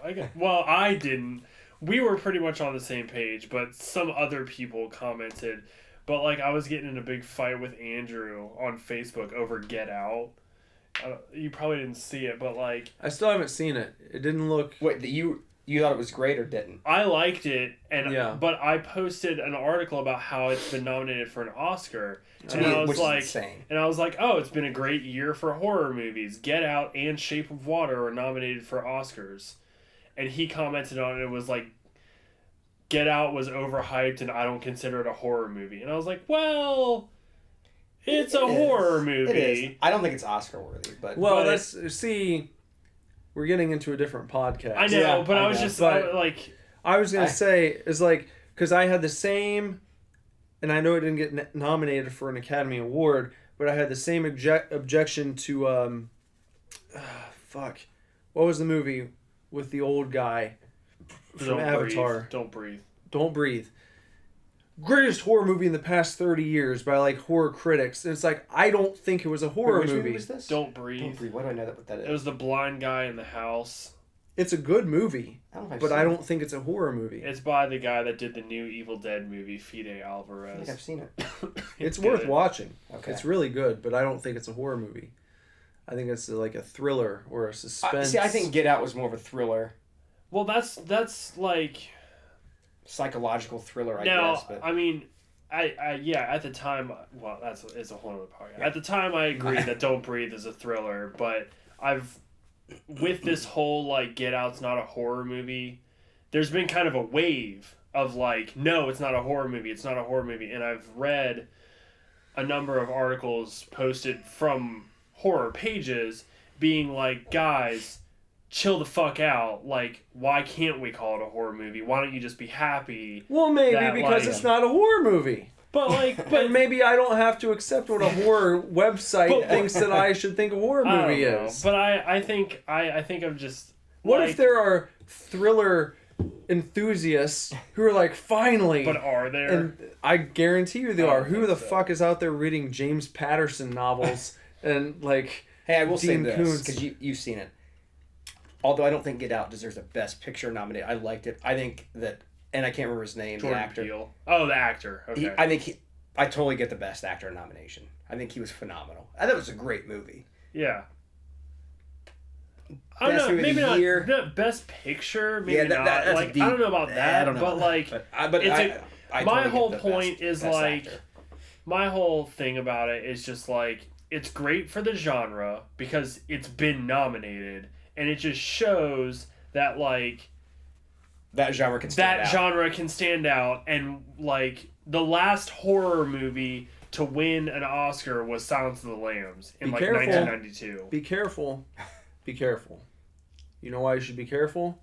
I didn't. We were pretty much on the same page, but some other people commented. But, like, I was getting in a big fight with Andrew on Facebook over Get Out. You probably didn't see it, but, like... I still haven't seen it. It didn't look... Wait, you thought it was great or didn't? I liked it, Yeah. but I posted an article about how it's been nominated for an Oscar. To and me, I was which like, is insane. And I was like, oh, it's been a great year for horror movies. Get Out and Shape of Water are nominated for Oscars. And he commented on it and was like, Get Out was overhyped and I don't consider it a horror movie. And I was like, well, it's a horror movie. It is. I don't think it's Oscar worthy, but we're getting into a different podcast. I know, Yeah, but I I was know. just But- like, I was going to say, is like, because I had the same, and I know it didn't get nominated for an Academy Award, but I had the same objection to, what was the movie with the old guy from Avatar? Don't breathe. Don't Breathe. Greatest horror movie in the past 30 years by, like, horror critics. And it's like, I don't think it was a horror Which movie. was this? Don't breathe. Don't breathe. Why do I know what that is? It was the blind guy in the house. It's a good movie, I don't know if I've but seen I it. don't think it's a horror movie. It's by the guy that did the new Evil Dead movie, Fide I Alvarez. think I've seen it. It's good. worth watching. Okay. It's really good, but I don't think it's a horror movie. I think it's like a thriller or a suspense. I think Get Out was more of a thriller, Well, that's like psychological thriller, I now. guess. But I mean, at the time. Well, it's a whole other part. At the time, I agree that Don't Breathe is a thriller, but with this whole like Get Out's not a horror movie. There's been kind of a wave of like, no, it's not a horror movie. It's not a horror movie, and I've read a number of articles posted from horror pages being like, guys, chill the fuck out. Like, why can't we call it a horror movie? Why don't you just be happy? Well, maybe that, because like- it's not a horror movie. But like, But maybe I don't have to accept what a horror website thinks that I should think a horror I don't movie know. is. But I think I'm just. What like, if there are thriller enthusiasts who are like, finally? But are there? And I guarantee you they I are. don't Who think the so. fuck is out there reading James Patterson novels and like? hey, I will say Dean this Koontz. because you've seen it. Although I don't think Get Out deserves a Best Picture nomination, I liked it. I think that, and I can't remember his name, Jordan the actor. Peele. Oh, the actor. Okay. I totally get the Best Actor nomination. I think he was phenomenal. I thought it was a great movie. Yeah. I don't Best know. movie of Maybe the not. year. The best picture. Maybe Yeah, not. that's a Like deep- I don't know about that. I don't know But about like, that. But my I totally get whole the point best- is best like, actor. my whole thing about it is just like, it's great for the genre because it's been nominated, and it just shows that like that genre can stand that out. genre can stand out. And like the last horror movie to win an Oscar was Silence of the Lambs in Be like careful. 1992. Be careful. Be careful. You know why you should be careful?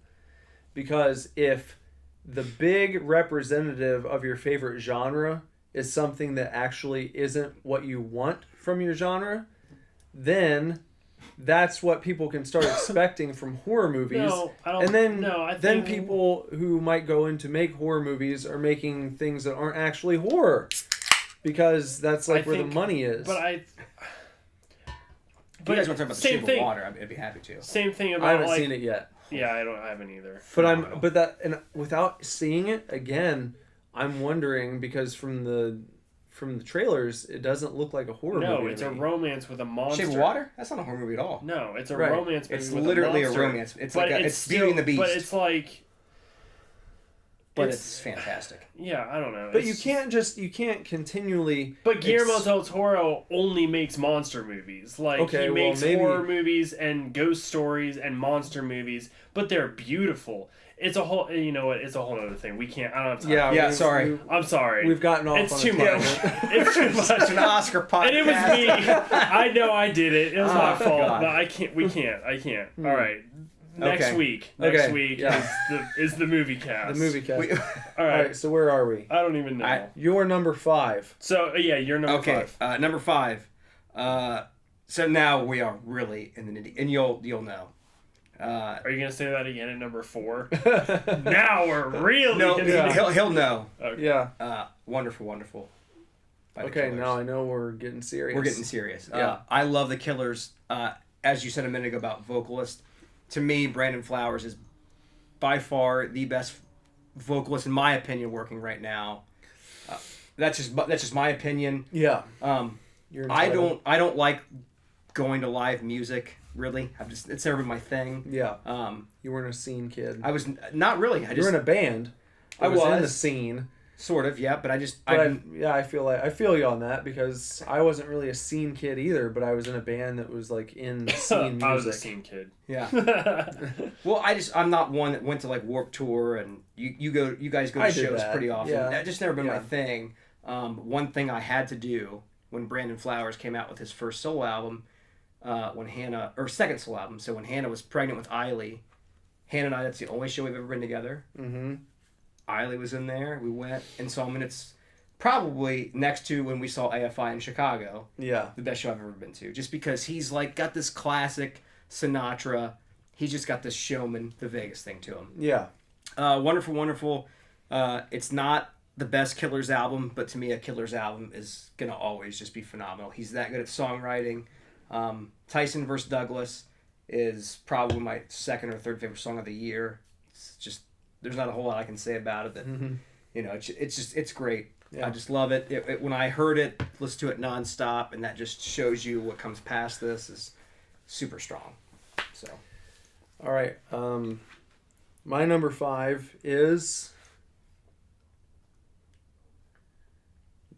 Because if the big representative of your favorite genre is something that actually isn't what you want from your genre, then that's what people can start expecting from horror movies. No, I don't. And then, no, I then think people who might go in to make horror movies are making things that aren't actually horror, because that's like where the money is. But I. If you guys want to talk about the same Shape thing. of Water, I'd be happy to. Same thing about I haven't like. seen it yet. Yeah, I haven't either. But without seeing it again, I'm wondering, because from the trailers, it doesn't look like a horror movie. No, it's a romance with a monster. Shape of Water? That's not a horror movie at all. No, it's a Right. romance movie It's with literally a a monster. romance. It's But like it's Beauty and the Beast. But it's like. But it's fantastic. Yeah, I don't know. But It's- you can't continually. But Guillermo del Toro only makes monster movies. Like, Okay, he well, makes maybe- horror movies and ghost stories and monster movies, but they're beautiful. It's a whole, you know what? It's a whole other thing. We can't. I don't have time. Yeah, sorry. I'm sorry. We've gotten off It's on too a much. tangent. It's too It's much. an Oscar podcast. And it was me. I know I did it. It was my fault. God. But I can't. We can't. I can't. All right. Next Okay. week. Okay, Next week yeah. is the movie cast. The movie cast. We- All All right. right, so where are we? I don't even know. You're number 5. So yeah, you're number Okay, 5. number 5. So now we are really in the nitty, and you'll know. Are you gonna say that again at number 4? Now we're really No, gonna Yeah. he'll know. Yeah. Wonderful, wonderful. by the Okay, Killers. now I know we're getting serious. We're getting serious. Yeah. I love the Killers. As you said a minute ago about vocalist, to me, Brandon Flowers is by far the best vocalist, in my opinion, working right now. That's just my opinion. Yeah. I You're entitled. don't like going to live music. Really, it's never been my thing. Yeah. Um, You weren't a scene kid. I was not really. You were in a band. I was in the was. scene. Sort of, yeah, but I feel you on that, because I wasn't really a scene kid either, but I was in a band that was like in scene music. I was a scene kid. yeah. Well, I'm not one that went to like Warped Tour, and you guys go to I did shows that, pretty often. yeah. That just never been my Yeah. thing. One thing I had to do when Brandon Flowers came out with his first solo album, second solo album. So when Hannah was pregnant with Eiley, Hannah and I, that's the only show we've ever been together. Mm-hmm. Eiley was in there. We went and saw him, and it's probably next to when we saw AFI in Chicago. Yeah. The best show I've ever been to. Just because he's like got this classic Sinatra. He's just got this showman, the Vegas thing to him. Yeah. Wonderful, wonderful. It's not the best Killers album, but to me a Killers album is going to always just be phenomenal. He's that good at songwriting. Tyson vs. Douglas is probably my second or third favorite song of the year. It's just, there's not a whole lot I can say about it. That it's great. Yeah. I just love it. When I heard it, listened to it nonstop, and that just shows you what comes past this is super strong. So, All right. My number 5 is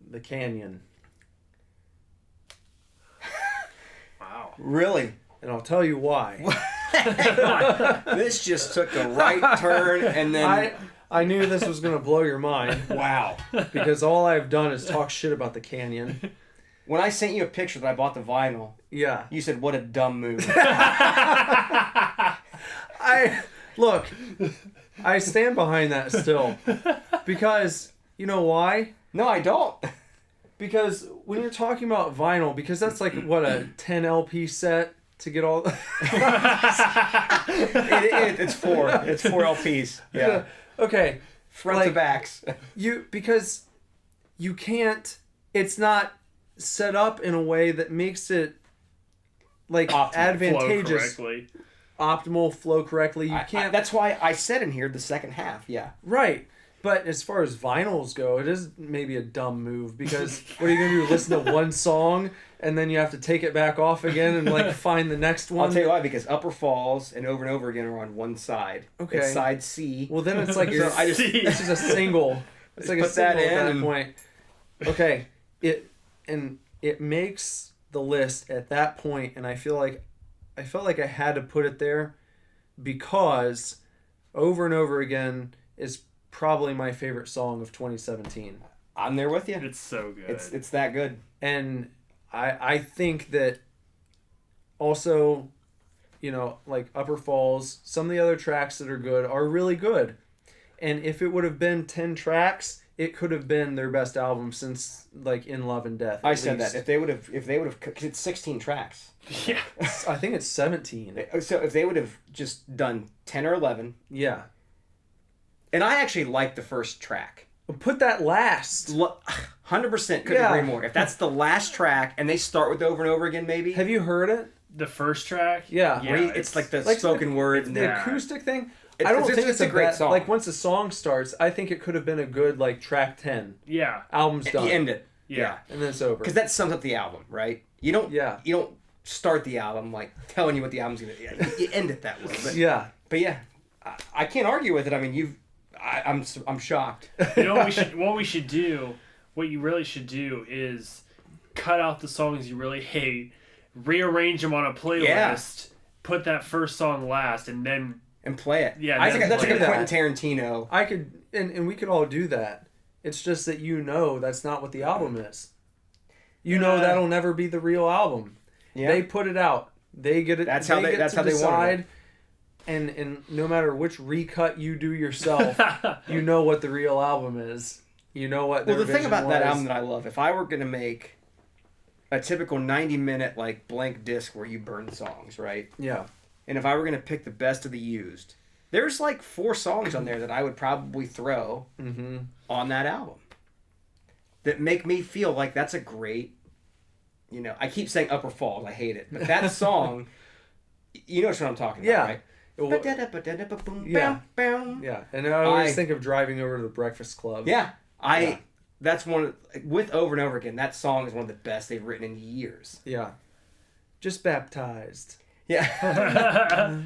The Canyon. Wow. really, And I'll tell you why. this just took a right turn, and then I knew this was going to blow your mind, wow. because all I've done is talk shit about The Canyon. When I sent you a picture that I bought the vinyl, Yeah. you said, "What a dumb move." Look, I stand behind that still, because you know why? No, I don't. Because when you're talking about vinyl, because that's like what, a 10 LP set to get all. It's 4. It's 4 LPs. Yeah, Okay. front Like, to backs. Because you can't. It's not set up in a way that makes it like Optimal. advantageous, Flow correctly. optimal, flow correctly. You can't. That's why I said in here the second half. Yeah. Right. But as far as vinyls go, it is maybe a dumb move, because what are you going to do? Listen to one song and then you have to take it back off again and like find the next one? I'll tell you why, because Upper Falls and Over again are on one side. Okay. It's side C. Well, then it's like So I just this is a single. It's like a Put that single at in that and- point. Okay. It makes the list at that point, and I felt like I had to put it there because Over and Over Again is probably my favorite song of 2017. I'm there with you. It's so good. It's that good. And I think that also, like Upper Falls, some of the other tracks that are good are really good. And if it would have been 10 tracks, it could have been their best album since like In Love and Death. I at said least. that if they would have, because it's 16 tracks. Yeah. I think it's 17. So if they would have just done 10 or 11, Yeah. and I actually like the first track. Put that last. 100% couldn't Yeah. agree more. If that's the last track and they start with Over and Over Again, maybe. Have you heard it? The first track? Yeah. Yeah. Where it's like the like spoken word. And The Yeah. acoustic thing. It's- I don't it's- think it's it's a great bad, song. Like once the song starts, I think it could have been a good like track 10. Yeah. Album's done. You end it. Yeah. And then it's over. Because that sums up the album, right? You don't start the album like telling you what the album's gonna be. You end it that way. But yeah, I can't argue with it. I mean, I'm shocked. You know what we should do? What you really should do is cut out the songs you really hate, rearrange them on a playlist, put that first song last, and then play it. Yeah, I think that's like a play Quentin that. Tarantino. I could and we could all do that. It's just that that's not what the album is. You know that'll never be the real album. Yeah. They put it out. They get it. That's how they wanted it. And no matter which recut you do yourself, you know what the real album is. You know what. Well, their the thing vision about that was. album that I love, if I were gonna make a typical 90-minute like blank disc where you burn songs, right? Yeah. And if I were gonna pick the best of the used, there's like 4 songs on there that I would probably throw on that album that make me feel like that's a great. I keep saying Upper Falls. I hate it, but that song, you know what I'm talking about, right? Yeah. Yeah. And I always think of driving over to the Breakfast Club. Yeah. That's with Over and Over Again, that song is one of the best they've written in years. Yeah. Just baptized. Yeah.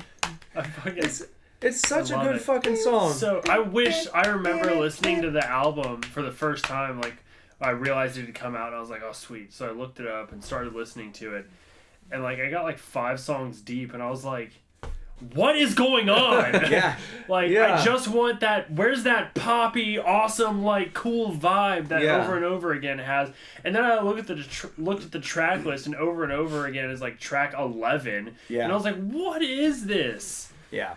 It's such a good fucking song. So I remember listening to the album for the first time, like I realized it had come out and I was like, oh sweet. So I looked it up and started listening to it. And like I got like 5 songs deep and I was like, what is going on? Yeah. I just want that. Where's that poppy, awesome, like cool vibe that Over and Over Again has? And then I looked at the track list, and Over Again is like track 11. Yeah. And I was like, what is this? Yeah.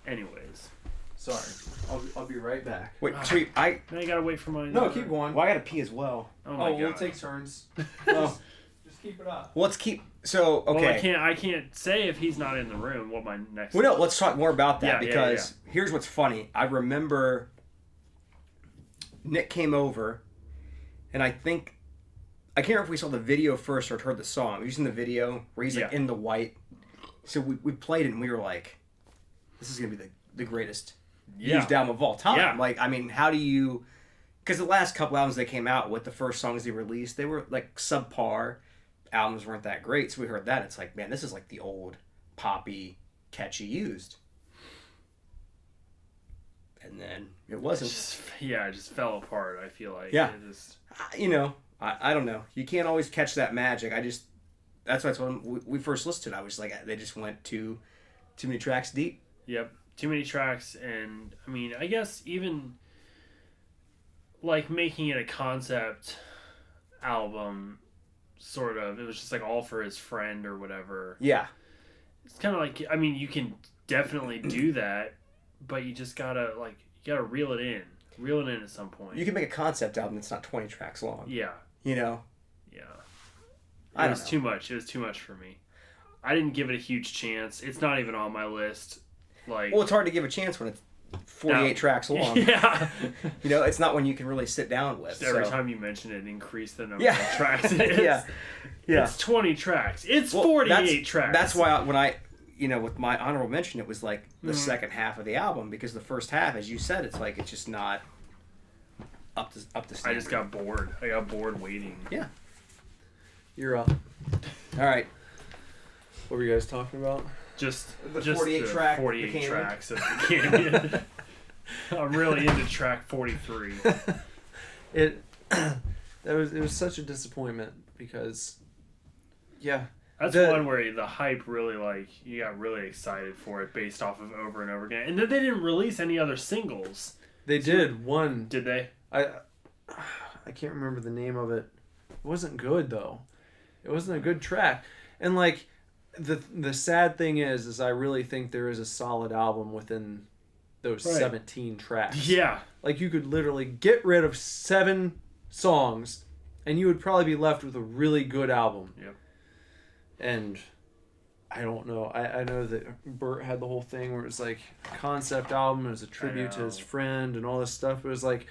Anyways, Sorry. I'll be right back. Wait, sweet. now you gotta wait for my. No, keep going. Well, I gotta pee as well. Oh my god. We'll take turns. Oh. Just keep it up. Well, let's keep. So okay. Well, I can't say if he's not in the room what my next. Well, no, let's talk more about that because yeah. here's what's funny. I remember Nick came over, and I can't remember if we saw the video first or heard the song. We was in the video where he's like in the white. So we played it and we were like, "This is gonna be the greatest used album of all time." Yeah. Like, I mean, how do you? Because the last couple albums they came out with, the first songs they released, they were like subpar. Albums weren't that great, so we heard that. It's like, man, this is like the old poppy, catchy used. And then it wasn't. It just fell apart. I feel like. Yeah. It just... I don't know. You can't always catch that magic. That's why when we first listened to it, I was like, they just went too many tracks deep. Yep, too many tracks, and I mean, I guess even like making it a concept album. Sort of. It was just like all for his friend or whatever. Yeah. It's kind of like, I mean, you can definitely do that, but you just gotta reel it in. Reel it in at some point. You can make a concept album that's not 20 tracks long. Yeah. Yeah. It was too much. It was too much for me. I didn't give it a huge chance. It's not even on my list. Well, it's hard to give a chance when it's 48 tracks long. Yeah. It's not one you can really sit down with. Just every time you mention it, increase the number of tracks it is. Yeah. It's 20 tracks. It's 48 tracks. That's why when I, with my honorable mention, it was like the second half of the album, because the first half, as you said, it's like it's just not up to standard. I just got bored. I got bored waiting. Yeah. You're up. All right. What were you guys talking about? Just the just 48 the track 48 the tracks of the Canyon. I'm really into track 43. It was such a disappointment because that's one where the hype really you got really excited for it based off of Over and Over Again, and then they didn't release any other singles. They did one. Did they? I can't remember the name of it. It wasn't good though. It wasn't a good track, and like the sad thing is I really think there is a solid album within those 17 tracks. Yeah. Like, you could literally get rid of 7 songs, and you would probably be left with a really good album. Yep. And I don't know. I know that Bert had the whole thing where it was like a concept album. It was a tribute to his friend and all this stuff. It was like,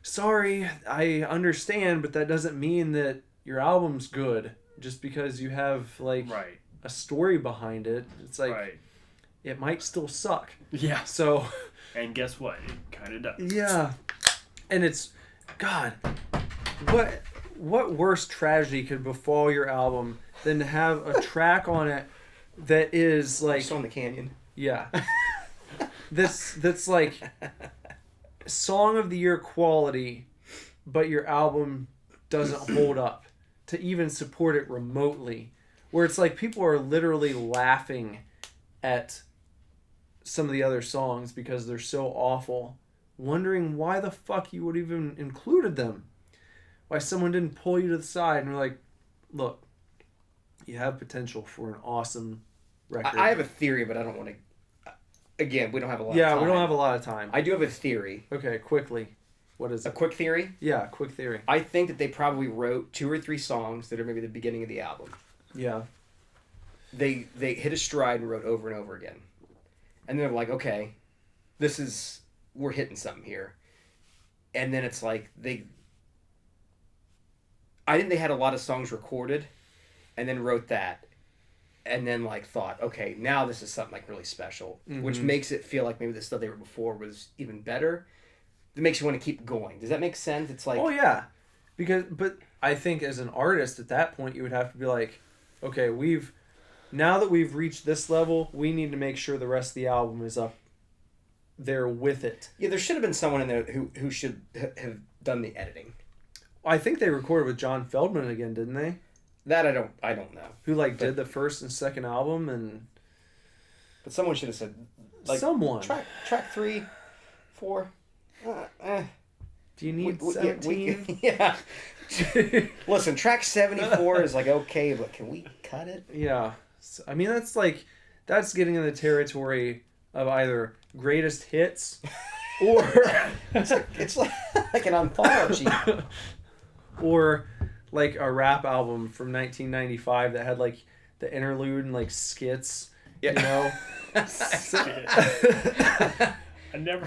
sorry, I understand, but that doesn't mean that your album's good just because you have like a story behind it. It's like it might still suck. Yeah. So. And guess what? It kind of does. Yeah. And it's, God, what worse tragedy could befall your album than to have a track on it that is like on the Canyon. Yeah. that's like song of the year quality, but your album doesn't hold up to even support it remotely. Where it's like people are literally laughing at some of the other songs because they're so awful, wondering why the fuck you would even included them. Why someone didn't pull you to the side and were like, look, you have potential for an awesome record. I have a theory, but I don't want to... Again, we don't have a lot of time. Yeah, we don't have a lot of time. I do have a theory. Okay, quickly. What is it? A quick theory? Yeah, quick theory. I think that they probably wrote 2 or 3 songs that are maybe the beginning of the album. Yeah. They hit a stride and wrote over and over again. And they're like, okay, we're hitting something here. And then it's like I think they had a lot of songs recorded and then wrote that. And then like thought, okay, now this is something like really special, which makes it feel like maybe the stuff they were before was even better. It makes you want to keep going. Does that make sense? It's like, oh yeah, but I think as an artist at that point you would have to be like, okay, now that we've reached this level, we need to make sure the rest of the album is up there with it. Yeah, there should have been someone in there who should have done the editing. I think they recorded with John Feldman again, didn't they? That I don't know. Who did the first and second album But someone should have said, like, someone track 3, 4. Do you need 17? Yeah. Listen, track 74 is like okay, but can we cut it? Yeah. So, I mean, that's getting in the territory of either greatest hits or it's like an anthology. Or like a rap album from 1995 that had like the interlude and like skits, you know? It's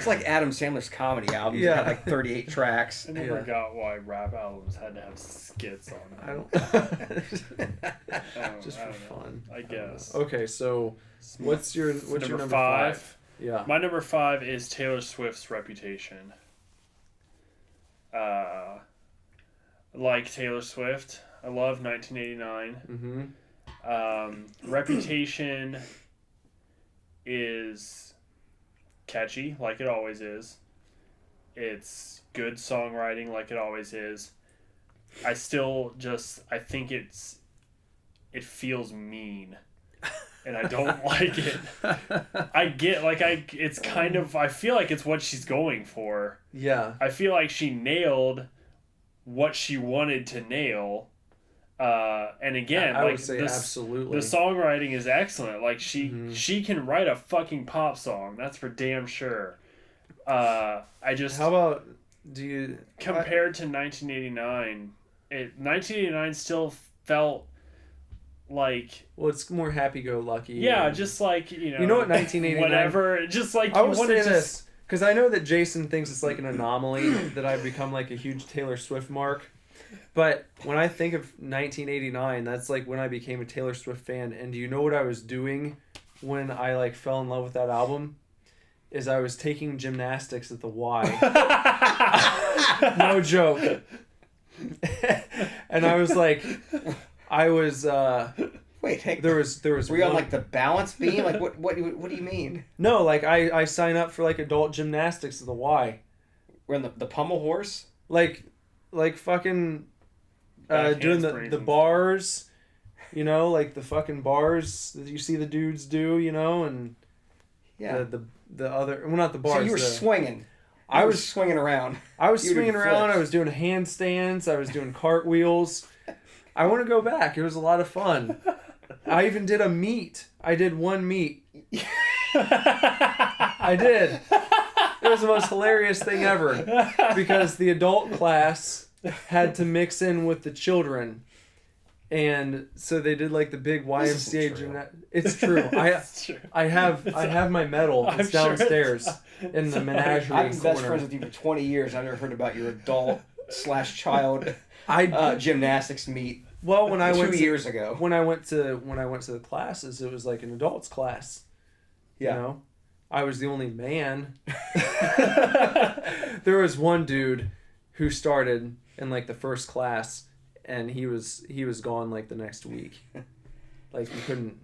like Adam Sandler's comedy albums that had like 38 tracks. I never got why rap albums had to have skits on them. Just for fun. I guess. Okay, so what's your number 5? Yeah. My number 5 is Taylor Swift's Reputation. Like Taylor Swift, I love 1989. Reputation is catchy, like it always is. It's good songwriting, like it always is. I think it feels mean. And I don't like it. I feel like it's what she's going for. Yeah. I feel like she nailed what she wanted to nail. And again, I would say absolutely. The songwriting is excellent. Like she can write a fucking pop song. That's for damn sure. How about compared to 1989, 1989 still felt like, well, it's more happy-go-lucky. Yeah, just like, you know what 1989 whatever, just like I will say this because I know that Jason thinks it's like an anomaly that I've become like a huge Taylor Swift mark, but when I think of 1989, that's like when I became a Taylor Swift fan. And do you know what I was doing when I like fell in love with that album? Is I was taking gymnastics at the Y. No joke. And I was like, Wait, hey, there was were you on like the balance beam? Like what do you mean? No, like I sign up for like adult gymnastics at the Y. We're on the pommel horse? Like fucking doing the bars, you know, like the fucking bars that you see the dudes do, you know, and yeah, the other, well, not the bars. So you were swinging. I was swinging around. I was swinging around. I was doing handstands. I was doing cartwheels. I want to go back. It was a lot of fun. I even did a meet. I did one meet. I did. It was the most hilarious thing ever because the adult class had to mix in with the children. And so they did like the big YMCA gymnastics. It's true. I have my medal. It's downstairs in the menagerie. I've been best friends with you for 20 years. I've never heard about your adult/child gymnastics meet. Well, when I went 2 years ago, when I went to the classes, it was like an adults class. Yeah. You know, I was the only man. There was one dude who started in like the first class. And he was gone like the next week. Like he couldn't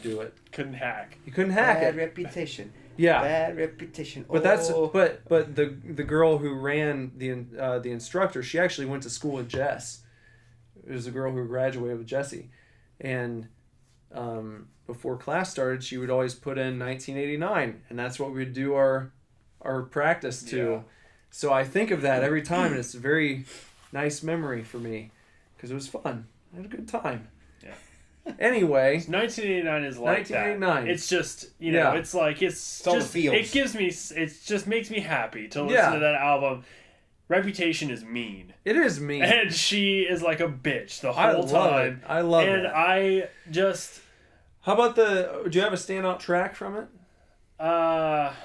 do it. Couldn't hack. He couldn't hack bad it. reputation. Yeah. Bad reputation. But that's but the girl who ran the instructor, she actually went to school with Jess. It was a girl who graduated with Jesse, and before class started, she would always put in 1989, and that's what we'd do our practice to. Yeah. So I think of that every time, and it's a very nice memory for me. Because it was fun. I had a good time. Yeah. Anyway. 1989 is like 1989. that. It's just, you know, it's like, it's all the just, feels. it gives me, it just makes me happy to listen to that album. Reputation is mean. It is mean. And she is like a bitch the whole time. I love it. And I just... How about do you have a standout track from it? I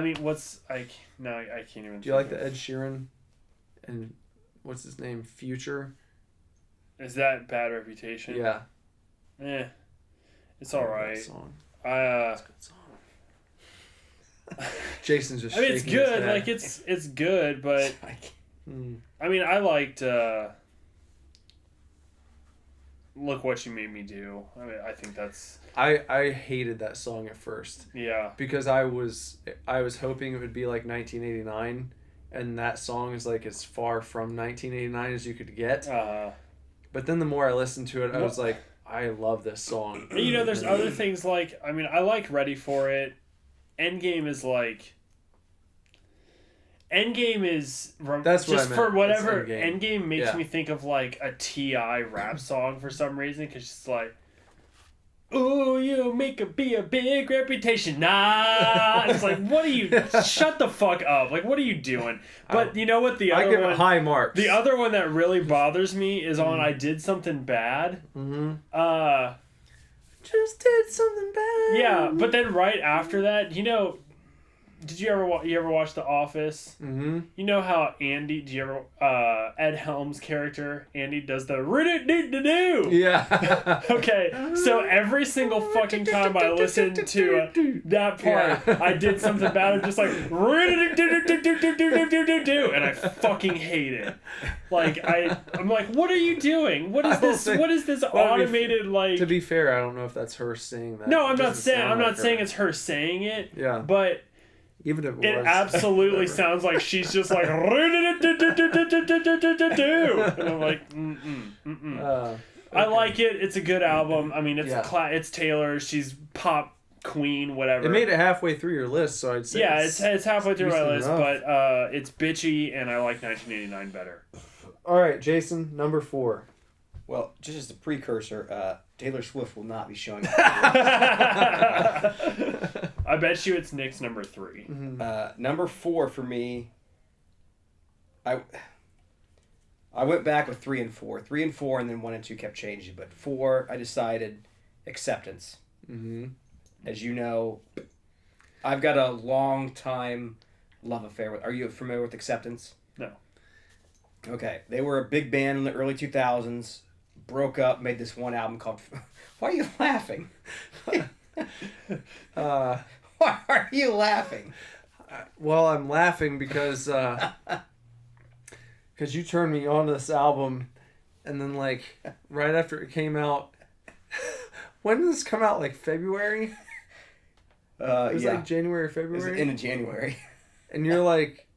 mean, I can't even... Do you like the Ed Sheeran and... What's his name? Future? Is that Bad Reputation? Yeah. It's alright. It's a good song. Jason's just shaking it's good. his head. Like, it's good, but... I mean, I liked... Look What You Made Me Do. I mean, I think that's... I hated that song at first. Yeah. Because I was hoping it would be like 1989... And that song is like as far from 1989 as you could get. But then the more I listened to it, I was like, I love this song. You know, there's other things like, I mean, I like Ready for It. Endgame is like... Endgame is... That's what just I meant. for whatever... It's Endgame. Endgame makes me think of like a T.I. rap song for some reason. Because it's like... Ooh, you make a big reputation. Nah. It's like, what are you... Shut the fuck up. Like, what are you doing? But you know what? The other I give one... it high marks. The other one that really bothers me is on I Did Something Bad. Mm-hmm. Just did something bad. Yeah, but then right after that, you know... Did you ever watch The Office? Mm-hmm. You know how Andy... Do you ever... Ed Helms' character, Andy, does the... do. Yeah. Okay, so every single fucking time I listen to that part, I did something bad. I'm just like... And I fucking hate it. Like, I'm like, what are you doing? What is this? What is this automated, like... To be fair, I don't know if that's her saying that. No, I'm not saying it's her saying it. Yeah. But... Even if it absolutely sounds like she's just like... And I'm like, I like it. It's a good album. I mean, it's Taylor. She's pop queen, whatever. It made it halfway through your list, so I'd say... Yeah, it's halfway through my list, enough. but it's bitchy, and I like 1989 better. All right, Jason, number 4. Well, just as a precursor, Taylor Swift will not be showing up. I bet you it's Nick's number 3. Number 4 for me, I went back with 3 and 4. 3 and 4, and then 1 and 2 kept changing. But 4, I decided Acceptance. Mm-hmm. As you know, I've got a long time love affair with... Are you familiar with Acceptance? No. Okay. They were a big band in the early 2000s. Broke up, made this one album called... Why are you laughing? Why are you laughing? Well, I'm laughing because you turned me on to this album, and then like right after it came out, when did this come out? Like February? It was like January or February. It was in January. And you're like,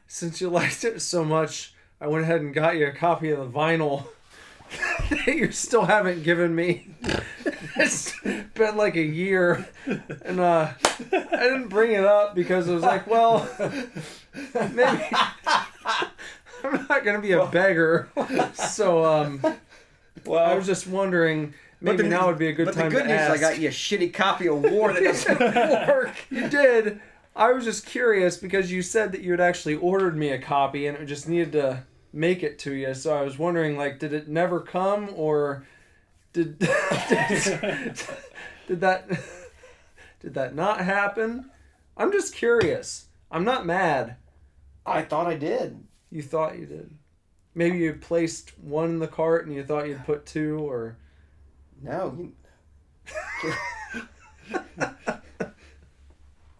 since you liked it so much, I went ahead and got you a copy of the vinyl that you still haven't given me. It's been like a year, and I didn't bring it up because I was like, well, maybe I'm not gonna be a beggar. So, I was just wondering maybe now would be a good time But the good to news is ask. I got you a shitty copy of War that doesn't work. You did. I was just curious because you said that you had actually ordered me a copy and it just needed to make it to you. So I was wondering, like, did it never come or did did that not happen? I'm just curious. I'm not mad. I thought I did. You thought you did. Maybe you placed one in the cart and you thought you'd put two, or No, you...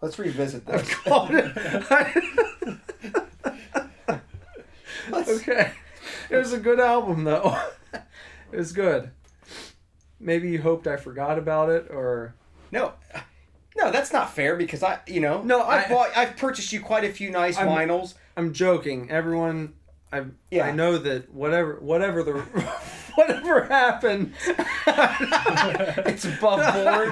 Let's revisit this. Okay. It was a good album, though. It was good. Maybe you hoped I forgot about it, or... No, that's not fair because No, I've purchased you quite a few nice vinyls. I'm joking. Everyone, I Yeah. know that whatever happened, It's above board.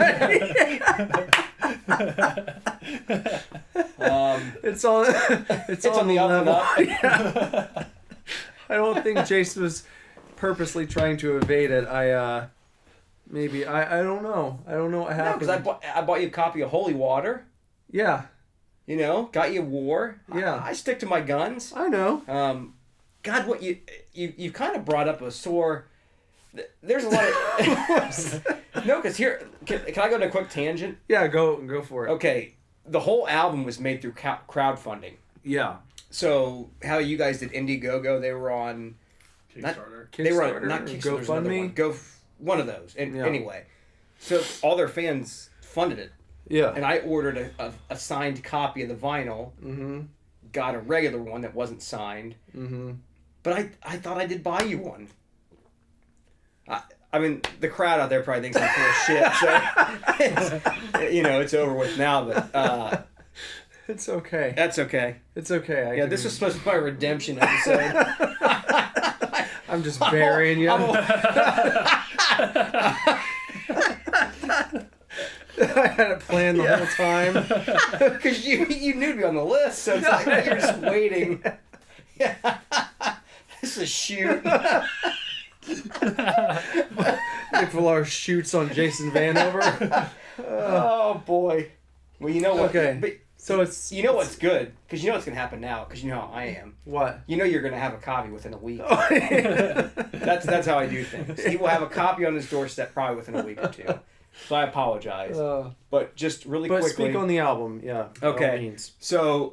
it's on on the up and level. up. Yeah. I don't think Jason was purposely trying to evade it. I don't know. I don't know what No, happened. because I bought you a copy of Holy Water. Yeah, Got you War. Yeah. I stick to my guns. I know. God, what you kind of brought up a sore. There's a lot of no, because here can I go on a quick tangent? Yeah, go for it. Okay, the whole album was made through crowdfunding. Yeah. So how you guys did Indiegogo? They were on Kickstarter. they were on, Kickstarter, not Kickstarter, there's another GoFundMe. one of those. And Yeah. anyway, so all their fans funded it, Yeah. and I ordered a signed copy of the vinyl. Mm-hmm. Got a regular one that wasn't signed. Mm-hmm. But I thought I did buy you one. I mean, the crowd out there probably thinks I'm full of shit, so it's over with now. But It's okay. that's okay. It's okay. Yeah, this was supposed to be my redemption episode. I'm just burying you. I had it planned the whole time. Because you knew to be on the list, so it's like you're just waiting. This is a shoot. Nick Villar shoots on Jason Vanover. Oh boy. Well, you know what? Okay. But So it's you know what's good? Because you know what's gonna happen now. Because you know how I am. what? You know you're gonna have a copy within a week. Yeah. That's how I do things. He will have a copy on his doorstep probably within a week or two. So I apologize. But just really But quickly. speak on the album, yeah. by all Okay. means. So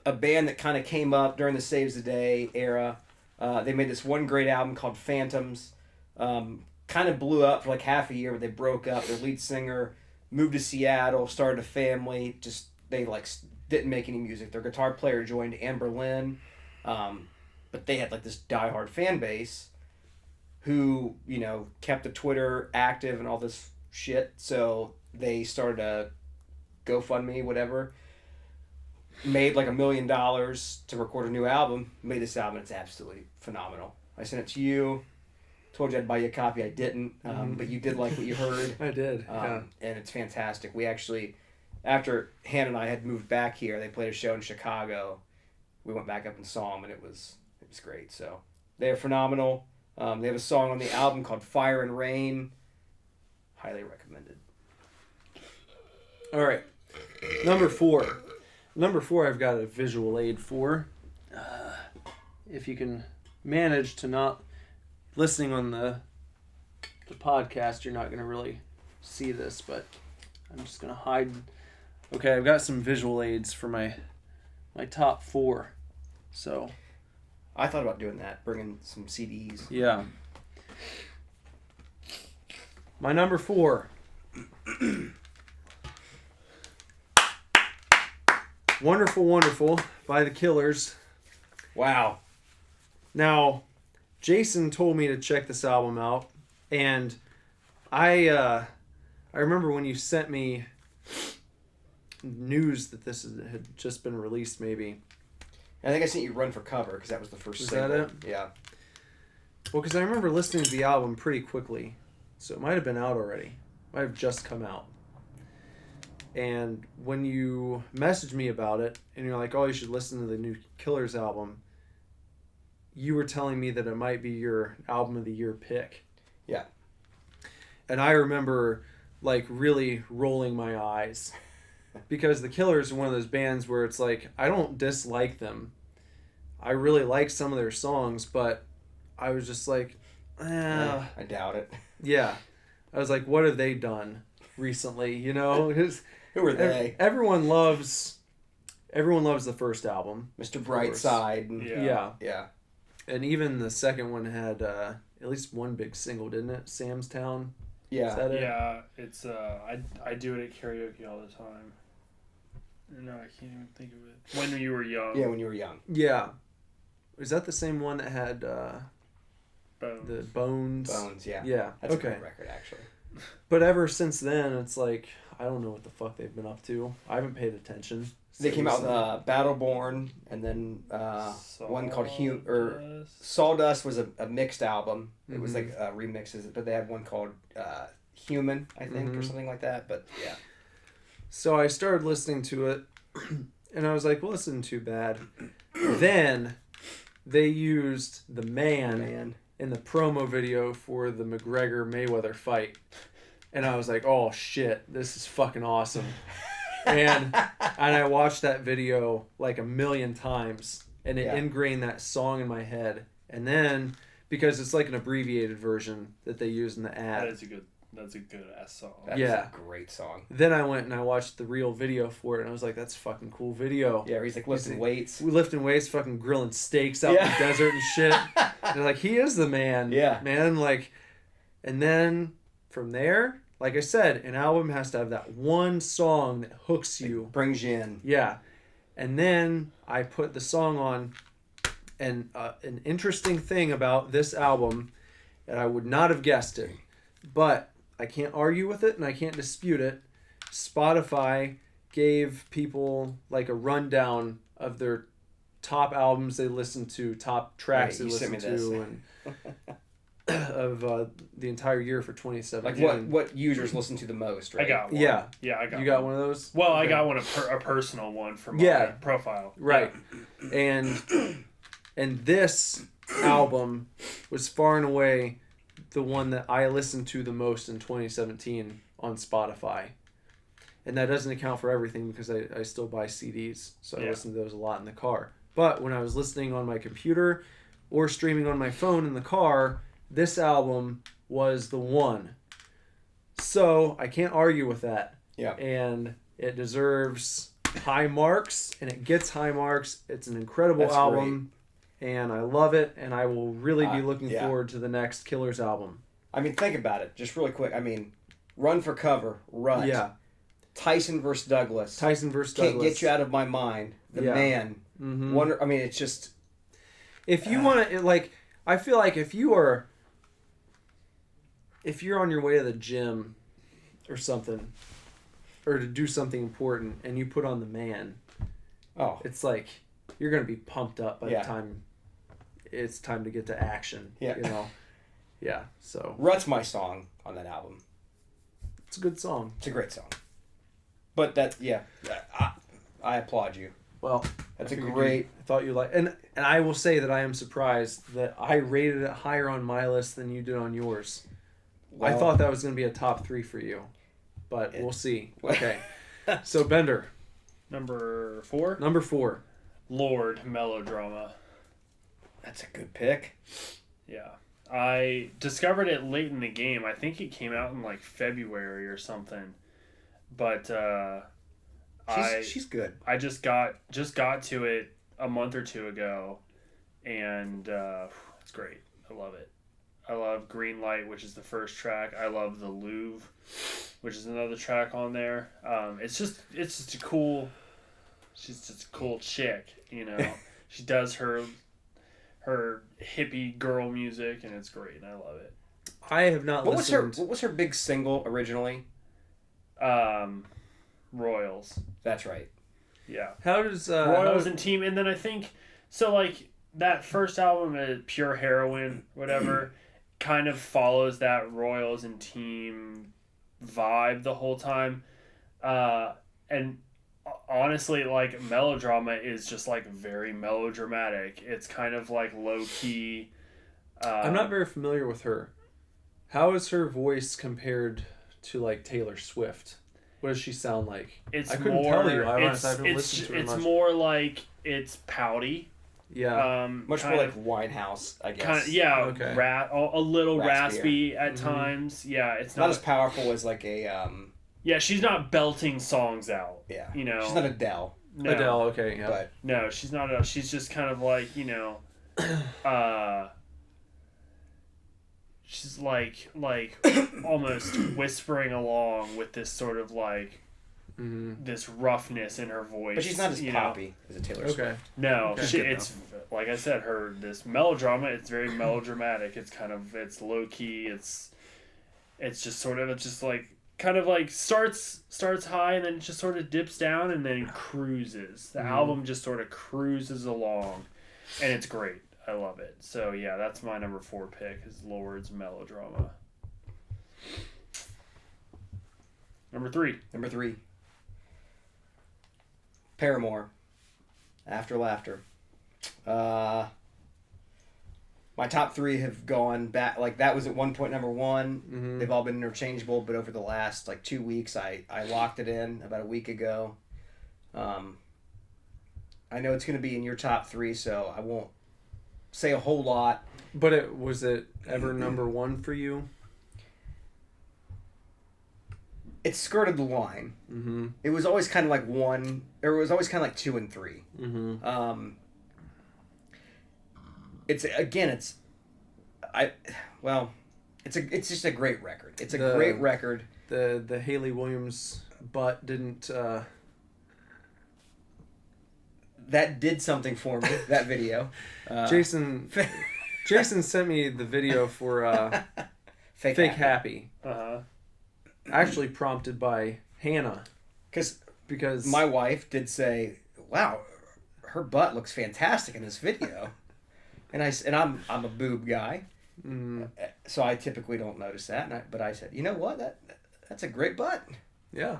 a band that kind of came up during the Saves the Day era. They made this one great album called Phantoms. Kind of blew up for like half a year, but they broke up. Their lead singer moved to Seattle, started a family. Just they didn't make any music. Their guitar player joined Anne Berlin, but they had like this diehard fan base who kept the Twitter active and all this shit. So they started a GoFundMe, whatever. Made like $1 million to record a new album. Made this album. It's absolutely phenomenal. I sent it to you. Told you I'd buy you a copy. I didn't, but you did like what you heard. I did. Yeah. And it's fantastic. We actually, after Hannah and I had moved back here, they played a show in Chicago. We went back up and saw them, and it was great. So they're phenomenal. They have a song on the album called "Fire and Rain." Highly recommended. All right. Number four. I've got a visual aid for. If you can manage to not listening on the podcast, you're not going to really see this, but I'm just going to hide. Okay, I've got some visual aids for my top four. So, I thought about doing that, bringing some CDs. yeah. My number four. Wonderful, Wonderful by the Killers. Wow. Now, Jason told me to check this album out, and I remember when you sent me news that this had just been released, maybe. I think I sent you "Run for Cover" because that was the first Was single. that it? Yeah. Well, because I remember listening to the album pretty quickly, so it might have been out already. Might have just come out. And when you messaged me about it, and you're like, oh, you should listen to the new Killers album, you were telling me that it might be your album of the year pick. Yeah. And I remember like really rolling my eyes because the Killers are one of those bands where it's like I don't dislike them. I really like some of their songs, but I was just like, I doubt it. yeah. I was like, what have they done recently? You know, Who are they? Everyone loves the first album, Mr. of course. Brightside. And, Yeah. yeah. And even the second one had at least one big single, didn't it? Sam's Town. Yeah. Is that it? Yeah, it's I do it at karaoke all the time. No, I can't even think of it. When you were young. Yeah, when you were young. Yeah. Is that the same one that had Bones. the Bones? Bones, yeah. Yeah. That's a okay. great record, actually. But ever since then, it's like I don't know what the fuck they've been up to. I haven't paid attention. They came out with Seriously. Battleborn, and then one called Sawdust was a mixed album. It was like remixes, but they had one called Human, I think, or something like that. But yeah. So I started listening to it, and I was like, well, this isn't too bad. Then they used the man in the promo video for the McGregor-Mayweather fight. And I was like, oh, shit, this is fucking awesome. And I watched that video like a million times, and it ingrained that song in my head. And then, because it's like an abbreviated version that they use in the ad. That's a good ass song. That is a great song. Then I went and I watched the real video for it, and I was like, that's a fucking cool video. Yeah, where he's like lifting weights. We lifting weights, fucking grilling steaks out in the desert and shit. And like, he is the man. Yeah. Man, like, and then from there, like I said, an album has to have that one song that hooks you. It brings you in. Yeah. And then I put the song on, and an interesting thing about this album, and I would not have guessed it, but I can't argue with it and I can't dispute it. Spotify gave people like a rundown of their top albums they listened to, top tracks they listened to, and of the entire year for 2017. Like what users listen to the most, right? I got one. Yeah. Yeah, I got one. You got one of those? Well, Okay. I got one, a personal one for my profile. Right. And this album was far and away the one that I listened to the most in 2017 on Spotify. And that doesn't account for everything because I still buy CDs. So I listen to those a lot in the car. But when I was listening on my computer or streaming on my phone in the car, this album was the one. So I can't argue with that. Yeah. And it deserves high marks, and it gets high marks. It's an incredible album. And I love it, and I will really be looking forward to the next Killers album. I mean, think about it, just really quick. I mean, Run for Cover, Rut. Yeah. Tyson versus Douglas. Can't Get You Out of My Mind. The Man. Mm-hmm. Wonder. I mean, it's just. If you want to, like, I feel like if you're on your way to the gym or something, or to do something important, and you put on The Man, it's like you're gonna be pumped up by the time it's time to get to action. Yeah. You know. Yeah. So. Rut's my song on that album. It's a good song. It's a great song. But that, I applaud you. Well, that's a great. I thought you liked, and I will say that I am surprised that I rated it higher on my list than you did on yours. Well, I thought that was going to be a top 3 for you, but we'll see. Okay, so Bender. Number 4. Number 4. Lord, Melodrama. That's a good pick. Yeah. I discovered it late in the game. I think it came out in like February or something. But she's good. I just got to it a month or two ago, and it's great. I love it. I love Green Light, which is the first track. I love The Louvre, which is another track on there. It's just a cool. She's just a cool chick, you know. She does her hippie girl music, and it's great, and I love it. I have not listened. What was her big single originally? Royals. That's right. Yeah. How does Royals and Team, and then I think so. Like that first album, Pure Heroin, whatever, kind of follows that Royals and Team vibe the whole time, and honestly, like Melodrama is just like very melodramatic. It's kind of like low key. I'm not very familiar with her. How is her voice compared to like Taylor Swift? What does she sound like? It's I couldn't more, tell you. I it's haven't listened to her it's much. more like it's pouty. Yeah. Much more like Winehouse, I guess. Kind of, yeah, Okay. a little Raspier. raspy at times. Yeah, it's Not not as powerful as like a Yeah, she's not belting songs out. yeah. You know, She's not Adele, no, Adele. Okay. Yeah. but No, she's not. She's just kind of like, you know, she's like almost whispering along with this sort of like this roughness in her voice. but she's not as you know? poppy as a Taylor Okay. Swift. No, Okay. she, Good it's like I said, this melodrama. It's very melodramatic. It's low key. It's just sort of kind of like starts high and then just sort of dips down and then cruises. The album just sort of cruises along, and it's great. I love it. So yeah, that's my number 4 pick is Lord's Melodrama. Number 3. Number 3. Paramore. After Laughter. My top 3 have gone back. Like, that was at one point number 1. They've all been interchangeable, but over the last, 2 weeks, I locked it in about a week ago. I know it's going to be in your top 3, so I won't say a whole lot. But was it ever number 1 for you? It skirted the line. Mm-hmm. It was always kind of like 1, or it was always kind of like 2 and 3. Mm-hmm. It's just a great record. It's a great record. The Haley Williams butt didn't. That did something for me. That video. Jason sent me the video for Fake Fake Happy. Happy. Actually prompted by Hannah. Because My wife did say, "Wow, her butt looks fantastic in this video," and I'm a boob guy, so I typically don't notice that. But I said, "You know what? That's a great butt." yeah.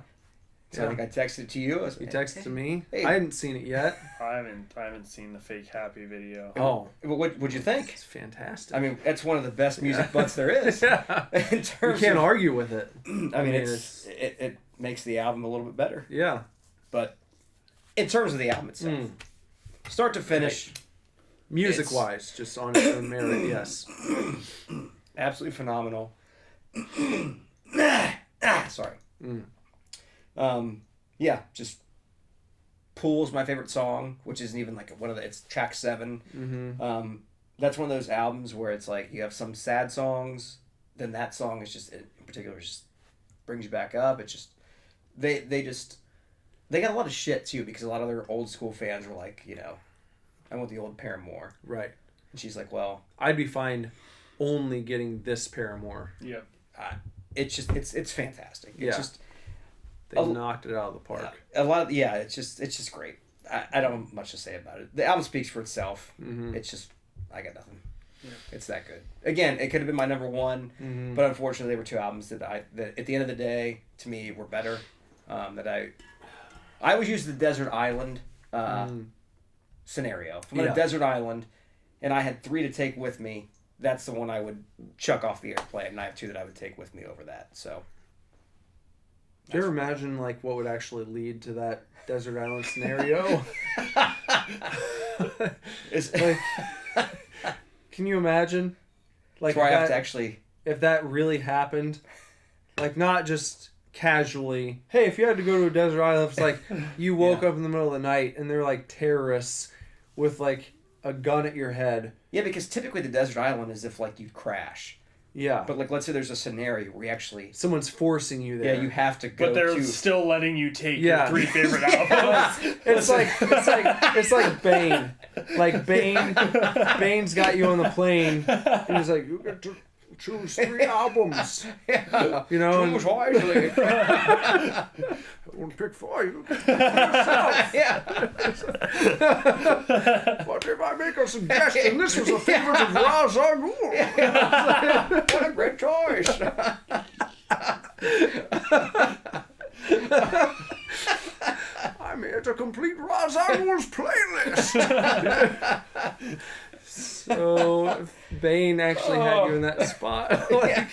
So I think I texted it to you. You texted to me. Hey. I hadn't seen it yet. I haven't seen the Fake Happy video. Oh, What'd you think? it's fantastic. I mean, that's one of the best music butts there is. Yeah. In You terms can't of, argue with it. I mean, it makes the album a little bit better. Yeah. But in terms of the album itself, start to finish, Music wise, just on its own merit, yes. absolutely phenomenal. Sorry. Yeah, just Pool's my favorite song, which isn't even like it's track 7. That's one of those albums where it's like you have some sad songs, then that song is just, in particular, just brings you back up. It's just, they got a lot of shit too, because a lot of their old school fans were like, I want the old Paramore. Right. And she's like, well, I'd be fine only getting this Paramore. Yeah. it's fantastic. It's Yeah. just, They knocked it out of the park. a lot of, it's just great. I don't have much to say about it. The album speaks for itself. It's just, I got nothing. Yeah. It's that good. Again, it could have been my number 1, but unfortunately, they were 2 albums that at the end of the day, to me, were better. That I would use the Desert Island scenario. If I'm on a desert island, and I had 3 to take with me, that's the one I would chuck off the airplane, and I have 2 that I would take with me over that. So. Do you ever imagine what would actually lead to that desert island scenario? Can you imagine? Where I have to actually, if that really happened, not just casually. Hey, if you had to go to a desert island, it's like you woke up in the middle of the night and they're terrorists with a gun at your head. Yeah, because typically the desert island is if you'd crash. Yeah. But let's say there's a scenario where you actually, someone's forcing you there. yeah, you have to go. But they're to... still letting you take your 3 favorite albums. It's like Bane. Bane's got you on the plane, and he's like, you get to choose 3 albums. Choose wisely. I won't pick 4. You can pick yourself. Yeah. What if I make a suggestion? This was a favorite of Ra's al Ghul. What a great choice. I'm here to complete Ra's al Ghul's playlist. So Bane actually had you in that spot, like,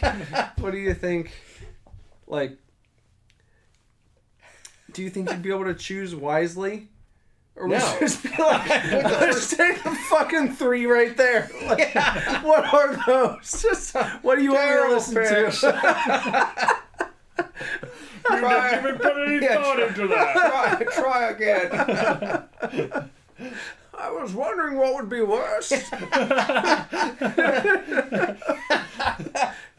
what do you think? Like, do you think you'd be able to choose wisely? Or would you just be like, let's take the fucking 3 right there. Like, what are those? Just, what do you want me to listen to? You didn't even put any thought into that. Try again. I was wondering what would be worse.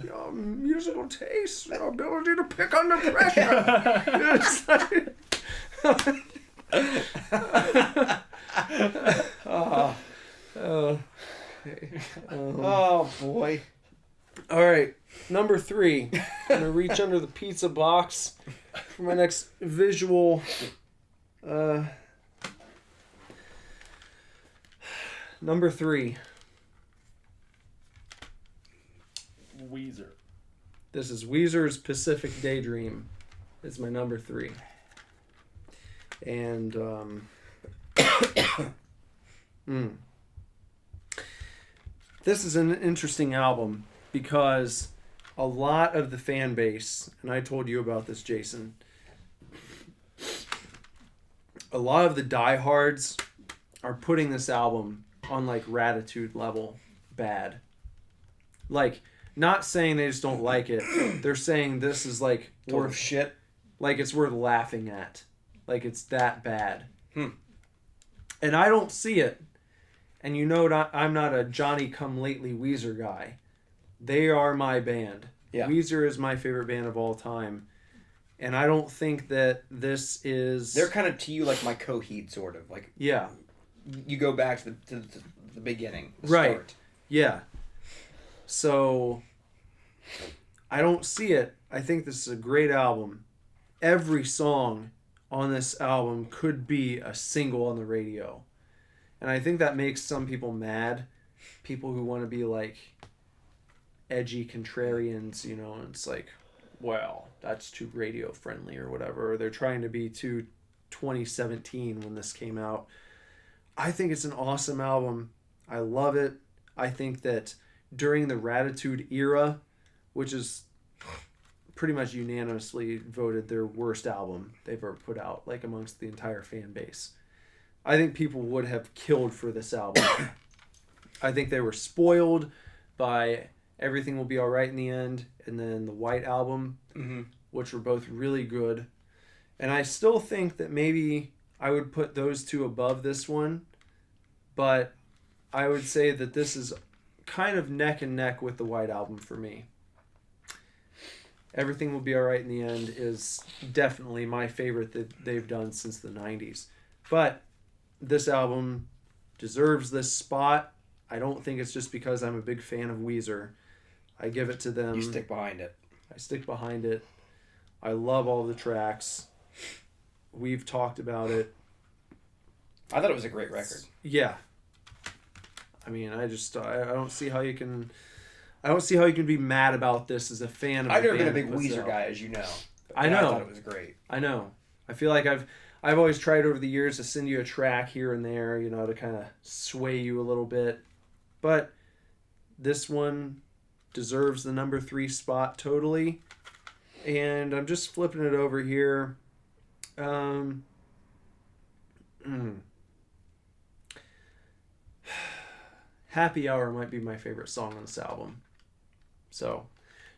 Your musical taste, your ability to pick under pressure. It's like- Oh boy. All right, number 3. I'm gonna reach under the pizza box for my next visual. Number 3. Weezer. This is Weezer's Pacific Daydream. It's my number 3. And this is an interesting album because a lot of the fan base, and I told you about this, Jason, a lot of the diehards are putting this album on like Ratitude level bad. Like, not saying they just don't like it. They're saying this is like Worth shit. like it's worth laughing at. Like it's that bad. And I don't see it. And you know I'm not a Johnny-come-lately Weezer guy. They are my band. Yeah. Weezer is my favorite band of all time. And I don't think that this is... They're kind of to you like my Coheed, sort of. Like, Yeah. you go back to the beginning. The Right. Start. Yeah. So, I don't see it. I think this is a great album. Every song on this album could be a single on the radio. And I think that makes some people mad. People who want to be like edgy contrarians, you know, and it's like, well, that's too radio friendly or whatever. Or they're trying to be too 2017 when this came out. I think it's an awesome album. I love it. I think that during the Ratitude era, which is pretty much unanimously voted their worst album they've ever put out, like amongst the entire fan base, I think people would have killed for this album. I think they were spoiled by Everything Will Be Alright in the End and then the White Album, which were both really good. And I still think that maybe I would put those two above this one, but I would say that this is kind of neck and neck with the White Album for me. Everything Will Be Alright in the End is definitely my favorite that they've done since the 90s. But this album deserves this spot. I don't think it's just because I'm a big fan of Weezer. I give it to them. You stick behind it. I stick behind it. I love all the tracks. We've talked about it. I thought it was a great record. Yeah. I mean, I don't see how you can... I don't see how you can be mad about this as a fan of I've the never been a band big that puts it Weezer out. guy, as you know. I know. I thought it was great. I know. I feel like I've always tried over the years to send you a track here and there, you know, to kind of sway you a little bit. But this one deserves the number 3 spot totally. And I'm just flipping it over here. Happy Hour might be my favorite song on this album. So,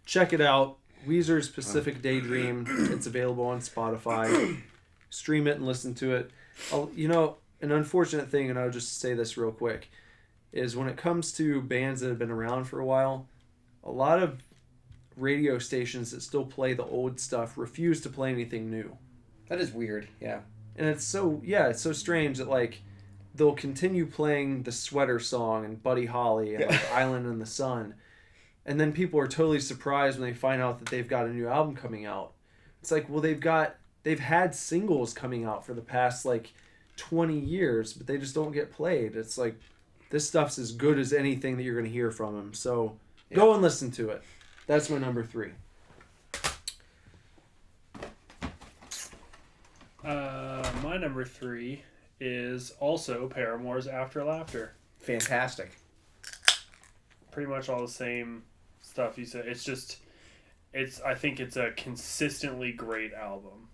check it out. Weezer's Pacific Daydream. It's available on Spotify. Stream it and listen to it. You know, an unfortunate thing, and I'll just say this real quick, is when it comes to bands that have been around for a while, a lot of radio stations that still play the old stuff refuse to play anything new. That is weird, yeah. And it's so strange that, like, they'll continue playing the Sweater Song and Buddy Holly and like Island in the Sun. And then people are totally surprised when they find out that they've got a new album coming out. It's like, well, they've had singles coming out for the past like 20 years, but they just don't get played. It's like, this stuff's as good as anything that you're going to hear from them. So go and listen to it. That's my number 3. My number 3 is also Paramore's After Laughter. Fantastic. pretty much all the same stuff you said. I think it's a consistently great album.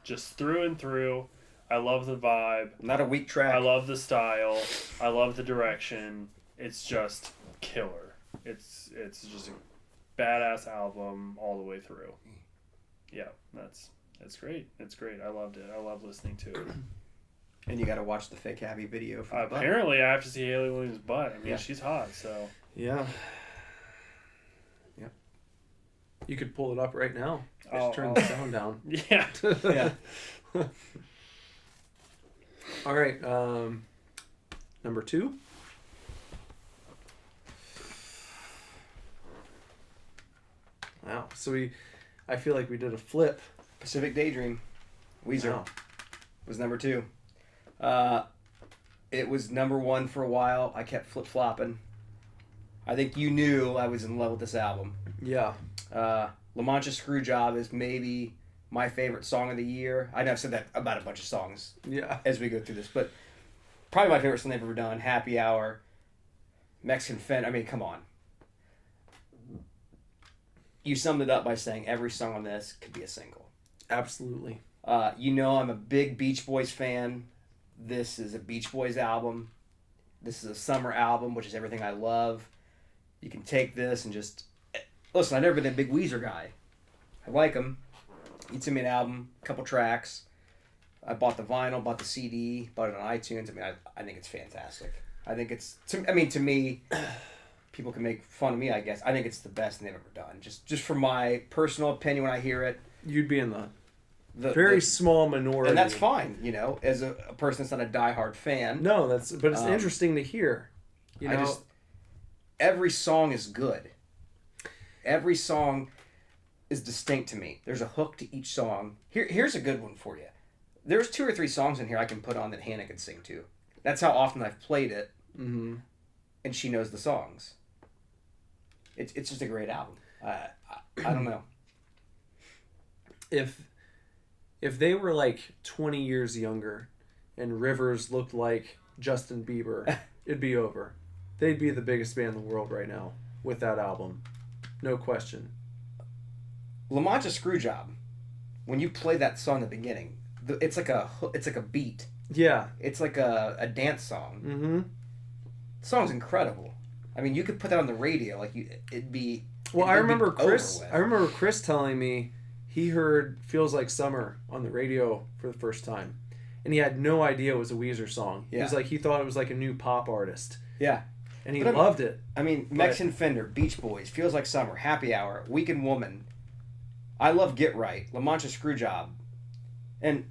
Just through and through. I love the vibe. Not a weak track. I love the style. I love the direction. It's just killer. It's just a badass album all the way through. Yeah, that's great. It's great. I loved it. I love listening to it. And you got to watch the fake Abby video. For the Apparently, I have to see Haley Williams' butt. I mean, Yeah. she's hot, so. Yeah. Yep. You could pull it up right now. Just Oh, turn oh. the sound down. Yeah. Yeah. All right. Number 2. Wow. So I feel like we did a flip. Pacific Daydream. Weezer Wow. was number 2. It was number 1 for a while. I kept flip-flopping. I think you knew I was in love with this album. Yeah. La Mancha Screwjob is maybe my favorite song of the year. I know I've said that about a bunch of songs Yeah. as we go through this, but probably my favorite song they've ever done. Happy Hour, Mexican Fen. I mean, come on. You summed it up by saying every song on this could be a single. Absolutely. You know I'm a big Beach Boys fan. This is a Beach Boys album. This is a summer album, which is everything I love. You can take this and just... Listen, I've never been a big Weezer guy. I like them. You sent me an album, a couple tracks. I bought the vinyl, bought the CD, bought it on iTunes. I mean, I think it's fantastic. I think it's... To me, people can make fun of me, I guess. I think it's the best thing they've ever done. Just from my personal opinion when I hear it. You'd be in the The small minority. and that's fine, as a person that's not a diehard fan. No, but it's Um, interesting to hear. Every song is good. Every song is distinct to me. There's a hook to each song. Here's a good one for you. There's 2 or 3 songs in here I can put on that Hannah can sing to. That's how often I've played it, Mm-hmm. and she knows the songs. It's just a great album. I don't know. If they were like 20 years younger and Rivers looked like Justin Bieber, it'd be over. They'd be the biggest band in the world right now with that album. No question. La Mancha Screwjob. When you play that song at the beginning, it's like a beat. Yeah. It's like a dance song. Mm-hmm. The song's incredible. I mean, you could put that on the radio, it'd be. Well, I it'd be remember over Chris. with. I remember Chris telling me he heard "Feels Like Summer" on the radio for the first time, and he had no idea it was a Weezer song. Yeah. He was like, he thought it was like a new pop artist, Yeah. and he But loved it. I mean, Mexican Fender, Beach Boys, Feels Like Summer, Happy Hour, Weekend Woman. I love Get Right, La Mancha Screwjob, and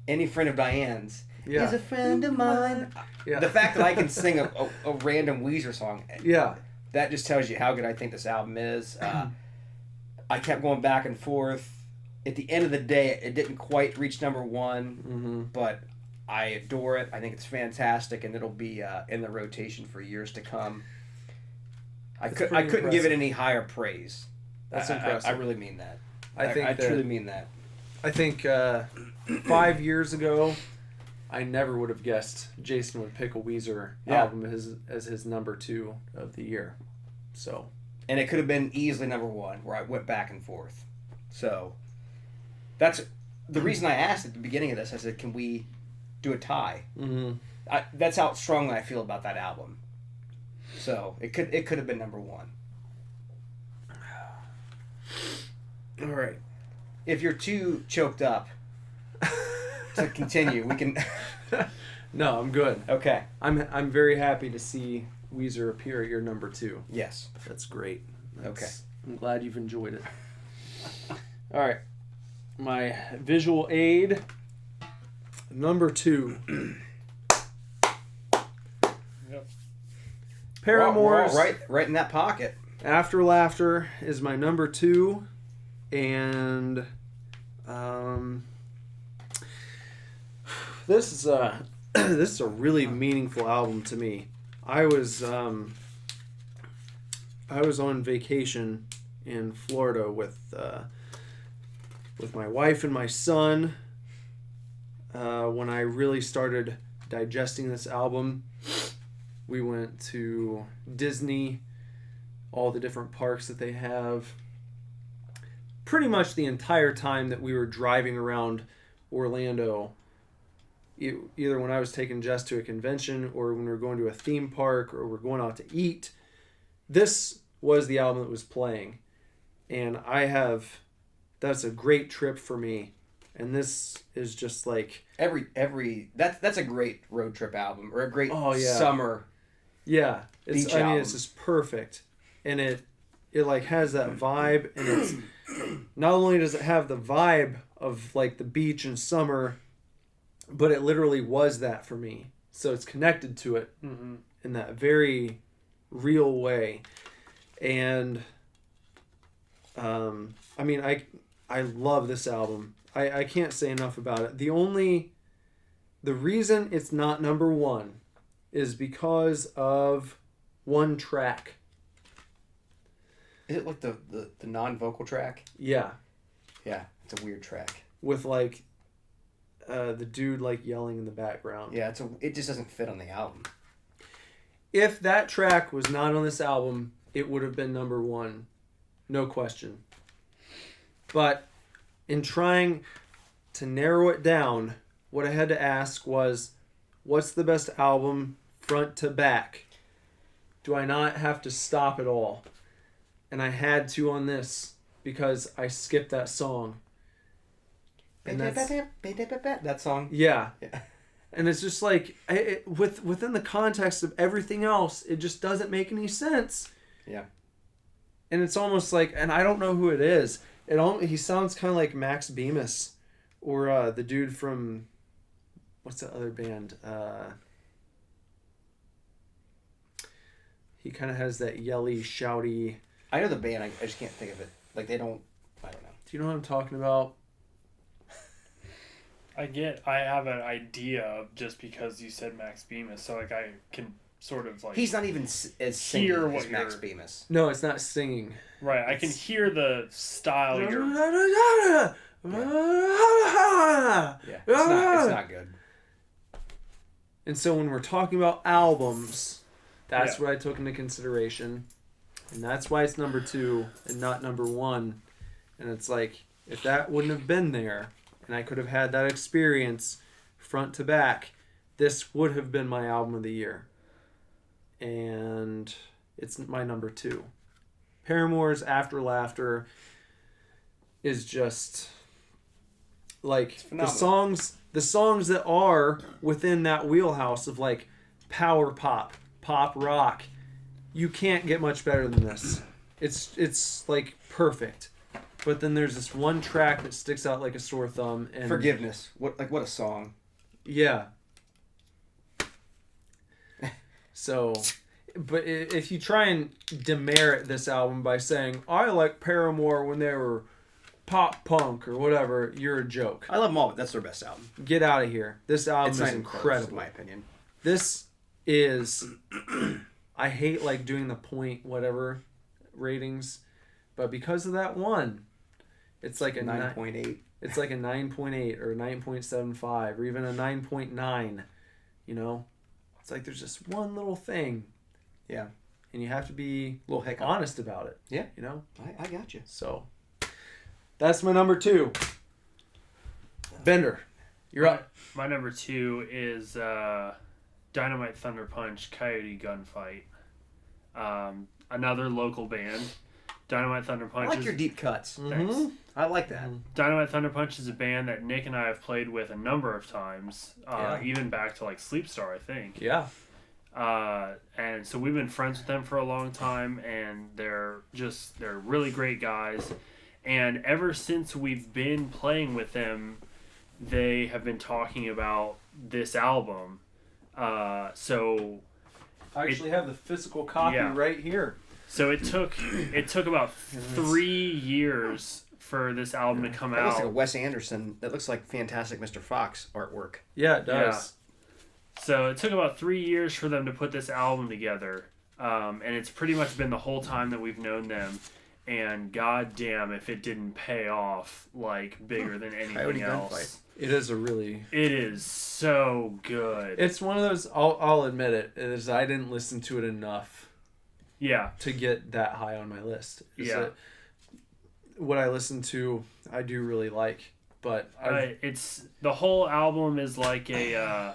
Any Friend of Diane's Yeah. is a friend of mine. Yeah. The fact that I can sing a random Weezer song, Yeah. that just tells you how good I think this album is. I kept going back and forth. At the end of the day, it didn't quite reach number 1, Mm-hmm. but I adore it. I think it's fantastic, and it'll be in the rotation for years to come. I That's couldn't pretty give it impressive. any higher praise. That's I impressive. really mean that. I think I that- truly mean that. I think 5 years ago, I never would have guessed Jason would pick a Weezer Yeah. album as his number 2 of the year. So And it could have been easily number 1, where I went back and forth. So that's the reason I asked at the beginning of this. I said, "Can we do a tie?" mm-hmm. That's how strongly I feel about that album. So it could have been number 1. All right. If you're too choked up to continue, we can. No, I'm good. Okay. I'm very happy to see Weezer appear at your number 2. Yes. That's great. Okay. I'm glad you've enjoyed it. All right. My visual aid, number 2. Yep. Paramore's We're all right in that pocket. After Laughter is my number 2, and this is a this is a really meaningful album to me. I was on vacation in Florida with my wife and my son when I really started digesting this album. We went to Disney all the different parks that they have. Pretty much the entire time that we were driving around Orlando, either when I was taking Jess to a convention or when we were going to a theme park or we're going out to eat, this was the album that was playing. And that's a great trip for me. And this is just like that's a great road trip album or a great yeah. summer. Yeah, beach album. album. It's just perfect, and it like has that vibe, and it's not only does it have the vibe of like the beach in summer, but it literally was that for me. So it's connected to it in that very real way, and I mean I love this album. I can't say enough about it. The reason it's not number one is because of one track. Is it like the non-vocal track? Yeah. Yeah, it's a weird track. With like the dude like yelling in the background. Yeah, it just doesn't fit on the album. If that track was not on this album, it would have been number one. No question. But in trying to narrow it down, what I had to ask was, what's the best album front to back? Do I not have to stop at all? And I had to on this because I skipped that song. And that song. Yeah. Yeah. And it's just like, within the context of everything else, it just doesn't make any sense. Yeah. And it's almost like, and I don't know who it is. He sounds kind of like Max Bemis, or the dude from, what's the other band? He kind of has that yelly, shouty. I know the band. I just can't think of it. Like I don't know. Do you know what I'm talking about? I have an idea just because you said Max Bemis, so like I can sort of like. He's not even as singing hear as what Max you're- Bemis. No, it's not singing. Right, I can hear the style you're. Yeah, it's not good. And so when we're talking about albums, that's Yeah. what I took into consideration. And that's why it's number 2 and not number 1. And it's like, if that wouldn't have been there, and I could have had that experience front to back, this would have been my album of the year. And it's my number 2. Paramore's After Laughter is just like the songs that are within that wheelhouse of like power pop rock. You can't get much better than this. It's like perfect. But then there's this one track that sticks out like a sore thumb, and Forgiveness. What a song. yeah. So, but if you try and demerit this album by saying, I like Paramore when they were pop punk or whatever, you're a joke. I love them all, but that's their best album. Get out of here. This album It's is not even close, incredible. in my opinion. This is, I hate like doing the point whatever ratings, but because of that one, it's like a 9.8. It's like a 9.8 or 9.75 or even a 9.9. You know, it's like there's just one little thing. Yeah. And you have to be Little hiccup. honest about it. Yeah. You know? I got you. So, that's my number 2. Bender, you're up. My number 2 is Dynamite Thunder Punch Coyote Gunfight. Another local band. Dynamite Thunder I Punch. like your deep cuts. Thanks. I like that. Dynamite Thunder Punch is a band that Nick and I have played with a number of times, even back to like Sleepstar, I think. Yeah. And so we've been friends with them for a long time, and they're really great guys. And ever since we've been playing with them, they have been talking about this album. So I actually have the physical copy right here. So it took about 3 years for this album to come That out. looks like a Wes Anderson. That looks like Fantastic Mr. Fox artwork. Yeah, it does. So it took about 3 years for them to put this album together. And it's pretty much been the whole time that we've known them. And goddamn if it didn't pay off like bigger than anything Coyote else. Gunfight. It is a really... It is so good. It's one of those, I'll admit it, is I didn't listen to it enough. Yeah. to get that high on my list. Yeah. What I listen to, I do really like, but it's the whole album is like a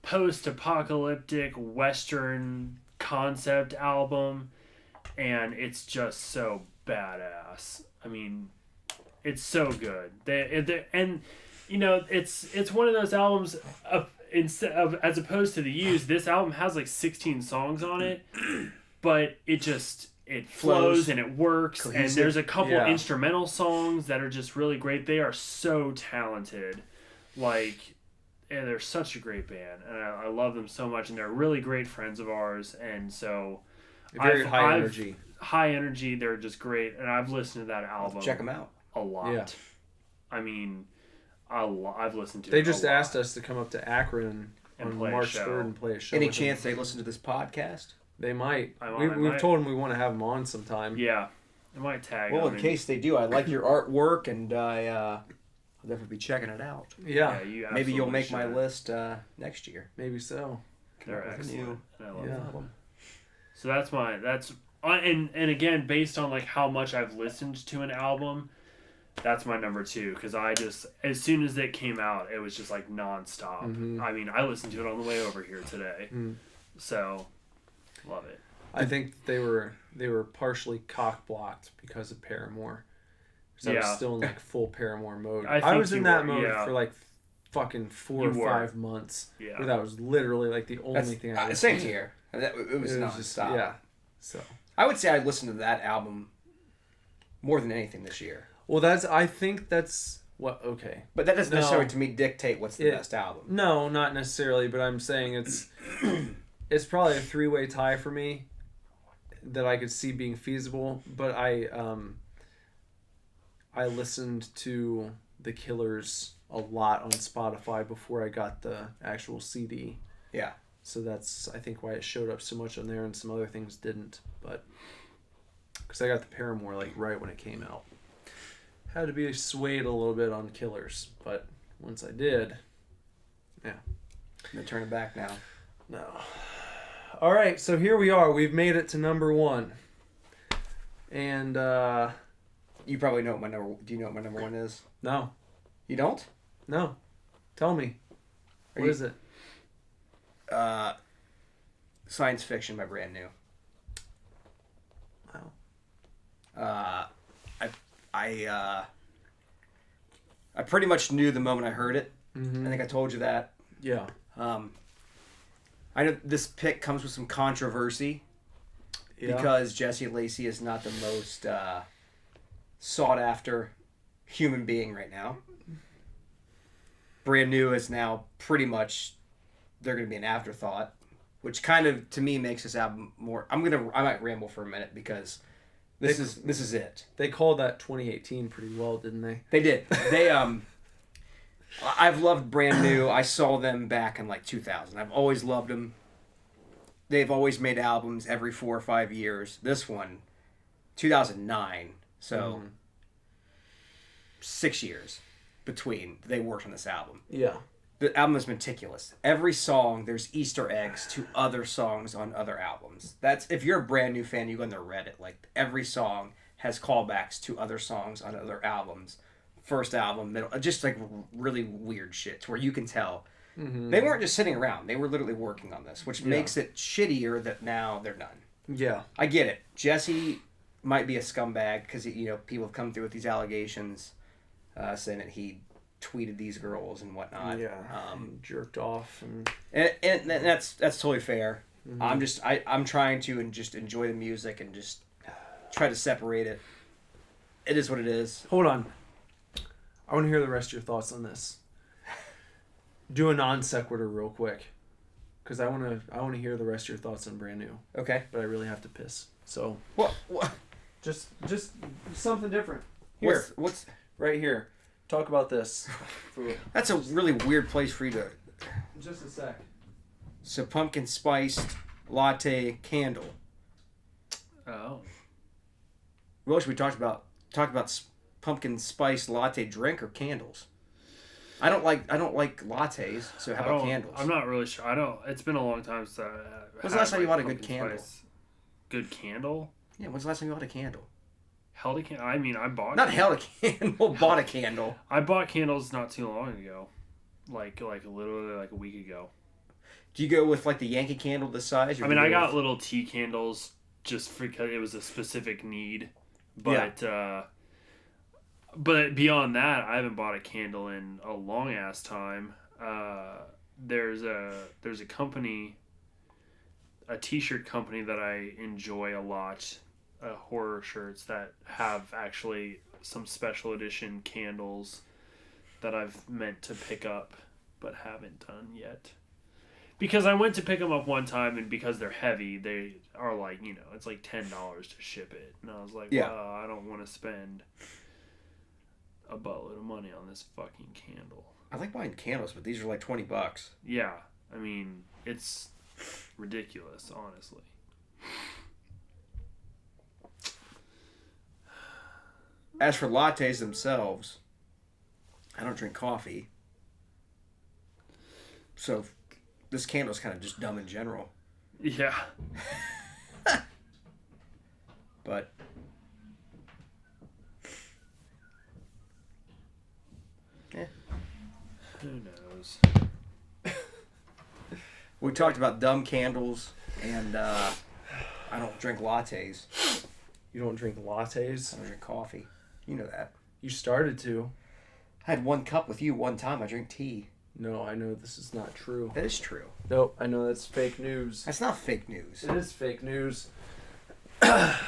post-apocalyptic Western concept album, and it's just so badass. I mean, it's so good. And you know, it's one of those albums as opposed to the Used. This album has like 16 songs on it, but it flows and it works. Cohesive. And there's a couple instrumental songs that are just really great. They are so talented. Like, and they're such a great band, and I love them so much. And they're really great friends of ours. And so, very high energy. High energy. They're just great. And I've listened to that album. Check them out a lot. Yeah. I mean, I've listened to. They just asked us to come up to Akron on March 3rd and play a show. Any chance they listen to this podcast? They might. We've told them we want to have them on sometime. Yeah. I might tag them. Well, in case they do, I like your artwork, and I'll definitely be checking it out. Yeah. Maybe you'll make my list next year. Maybe so. They're excellent. I love them. So and again, based on like how much I've listened to an album, that's my number 2, because I just, as soon as it came out, it was just like nonstop. Mm-hmm. I mean, I listened to it on the way over here today. So, love it. I think they were partially cock blocked because of Paramore. I was still in like full Paramore mode. I was in that mode for like fucking 4 or 5 months. Yeah. Where that was literally like the only thing I listened to. Same here. It was nonstop. Yeah. So I would say I listened to that album more than anything this year. Well, I think that's what, okay. But that doesn't necessarily to me dictate what's the best album. No, not necessarily, but I'm saying it's probably a 3-way tie for me that I could see being feasible, but I listened to The Killers a lot on Spotify before I got the actual CD. Yeah. So that's, I think, why it showed up so much on there and some other things didn't, but because I got the Paramore like right when it came out. Had to be swayed a little bit on Killers, but once I did, yeah. No turning back now. No. All right, so here we are. We've made it to number 1. And you probably know what my number. Do you know what my number 1 is? No. You don't? No. Tell me. What is it? Science Fiction by Brand New. Wow. I pretty much knew the moment I heard it. Mm-hmm. I think I told you that. Yeah. I know this pick comes with some controversy because Jesse Lacey is not the most sought after human being right now. Brand New is now pretty much, they're going to be an afterthought, which kind of to me makes this album more. I might ramble for a minute because this is it. They called that 2018 pretty well, didn't they? They did. I've loved Brand New. I saw them back in like 2000. I've always loved them. They've always made albums every 4 or 5 years. This one, 2009. So 6 years between they worked on this album. Yeah. The album is meticulous. Every song, there's Easter eggs to other songs on other albums. That's, if you're a Brand New fan, you go on their Reddit. Like, every song has callbacks to other songs on other albums. First album, middle, just like really weird shit to where you can tell they weren't just sitting around. They were literally working on this, which makes it shittier that now they're done. Yeah. I get it. Jesse might be a scumbag because, people have come through with these allegations saying that he tweeted these girls and whatnot. Yeah. Jerked off. And that's totally fair. Mm-hmm. I'm trying to just enjoy the music and just try to separate it. It is what it is. Hold on. I want to hear the rest of your thoughts on this. Do a non sequitur real quick, because I want to hear the rest of your thoughts on Brand New. Okay. But I really have to piss. So what? Just something different. Here, what's right here? Talk about this. That's a really weird place for you to. Just a sec. So pumpkin spiced latte candle. Oh. What else we talked about? Talk about pumpkin spice latte drink or candles. I don't like lattes, so how about candles? I'm not really sure. It's been a long time since I When's the last time you bought a good candle? good candle. Yeah, when's the last time you held a candle? Held a candle? I mean, I bought... Not held a candle, bought a candle. I bought candles not too long ago. Like literally like a week ago. Do you go with like the Yankee candle this size? I mean, I got little tea candles just because it was a specific need. But but beyond that, I haven't bought a candle in a long ass time. There's a company, a t-shirt company that I enjoy a lot, horror shirts that have actually some special edition candles that I've meant to pick up but haven't done yet. Because I went to pick them up one time, and because they're heavy, they are like, you know, it's like $10 to ship it. And I was like, Yeah. well, I don't want to spend a buttload of money on this fucking candle. I like buying candles, but these are like $20. Yeah, I mean, it's ridiculous, honestly. As for lattes themselves, I don't drink coffee. So this candle's kind of just dumb in general. Yeah. But Who knows? we talked about dumb candles, and I don't drink lattes. You don't drink lattes? I don't drink coffee. You know that. You started to. I had 1 cup with you one time. I drink tea. No, I know this is not true. That is true. Nope, I know that's fake news. That's not fake news. It is fake news. I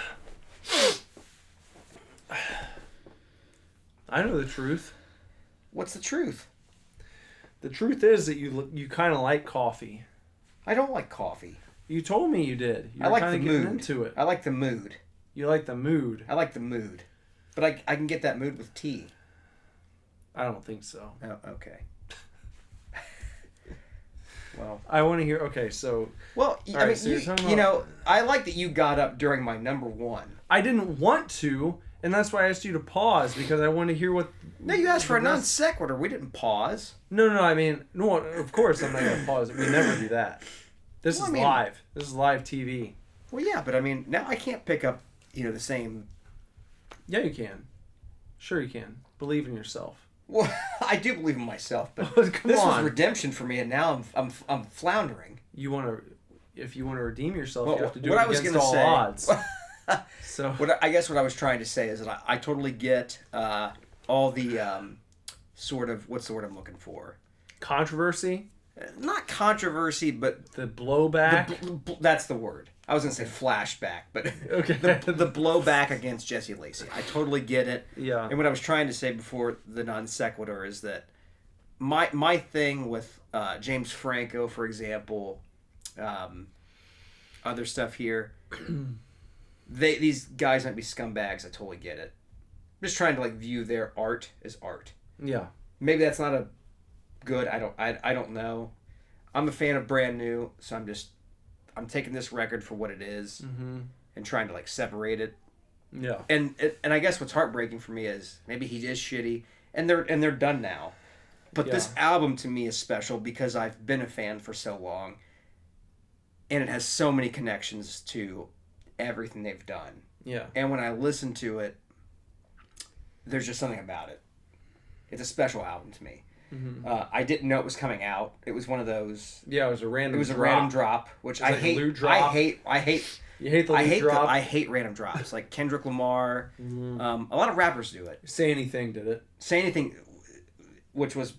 know the truth. What's the truth? The truth is that you kind of like coffee. I don't like coffee. You told me you did. You I were like the kinda getting mood. into it. I like the mood. You like the mood. I like the mood. But I can get that mood with tea. I don't think so. Oh, okay. Well, I want to hear. Okay, so well, All I right, mean, so you're talking you know, about- I like that you got up during my number one. I didn't want to, and that's why I asked you to pause because I want to hear what. No, you asked for a the non rest- sequitur. We didn't pause. No. I mean, no. Of course, I'm not gonna pause. We never do that. This Well, is I mean- live. This is live TV. Well, yeah, but I mean, now I can't pick up, the same. Yeah, you can. Sure, you can. Believe in yourself. Well, I do believe in myself, but Come this on. was redemption for me, and now I'm floundering. You want to, if you want to redeem yourself, Well, you have to do what it I was against gonna all say- odds. So I guess what I was trying to say is that I totally get all the sort of, what's the word I'm looking for? controversy, Not controversy, but the blowback. that's the word. I was going to say flashback, but Okay. the blowback against Jesse Lacey. I totally get it. Yeah. And what I was trying to say before the non sequitur is that my thing with James Franco, for example, other stuff here, these guys might be scumbags. I totally get it. I'm just trying to view their art as art. Yeah. Maybe that's not a good. I don't know. I'm a fan of Brand New, so I'm taking this record for what it is and trying to separate it. Yeah. And I guess what's heartbreaking for me is maybe he is shitty, and they're done now. But this album to me is special because I've been a fan for so long, and it has so many connections to everything they've done. Yeah. And when I listen to it, there's just something about it. It's a special album to me. I didn't know it was coming out. It was one of those. Yeah, it was a random. It was a random drop, which I like a hate. loot drop. I hate. You hate the loot drop. I hate random drops. Like Kendrick Lamar. A lot of rappers do it. Say Anything did it. Say Anything, which was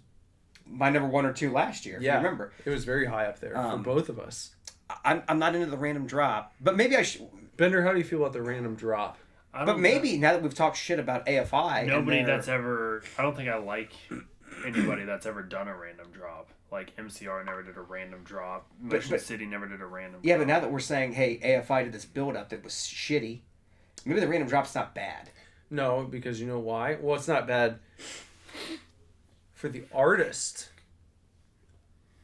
my number 1 or 2 last year. If you remember. It was very high up there for both of us. I'm not into the random drop, but maybe I should. Bender, how do you feel about the random drop? But maybe now that we've talked shit about AFI, Nobody and that's ever... I don't think I like anybody that's ever done a random drop. Like MCR never did a random drop. Motion City never did a random yeah, drop. but now that we're saying, hey, AFI did this build up that was shitty, maybe the random drop's not bad. No, because you know why? Well, it's not bad for the artist.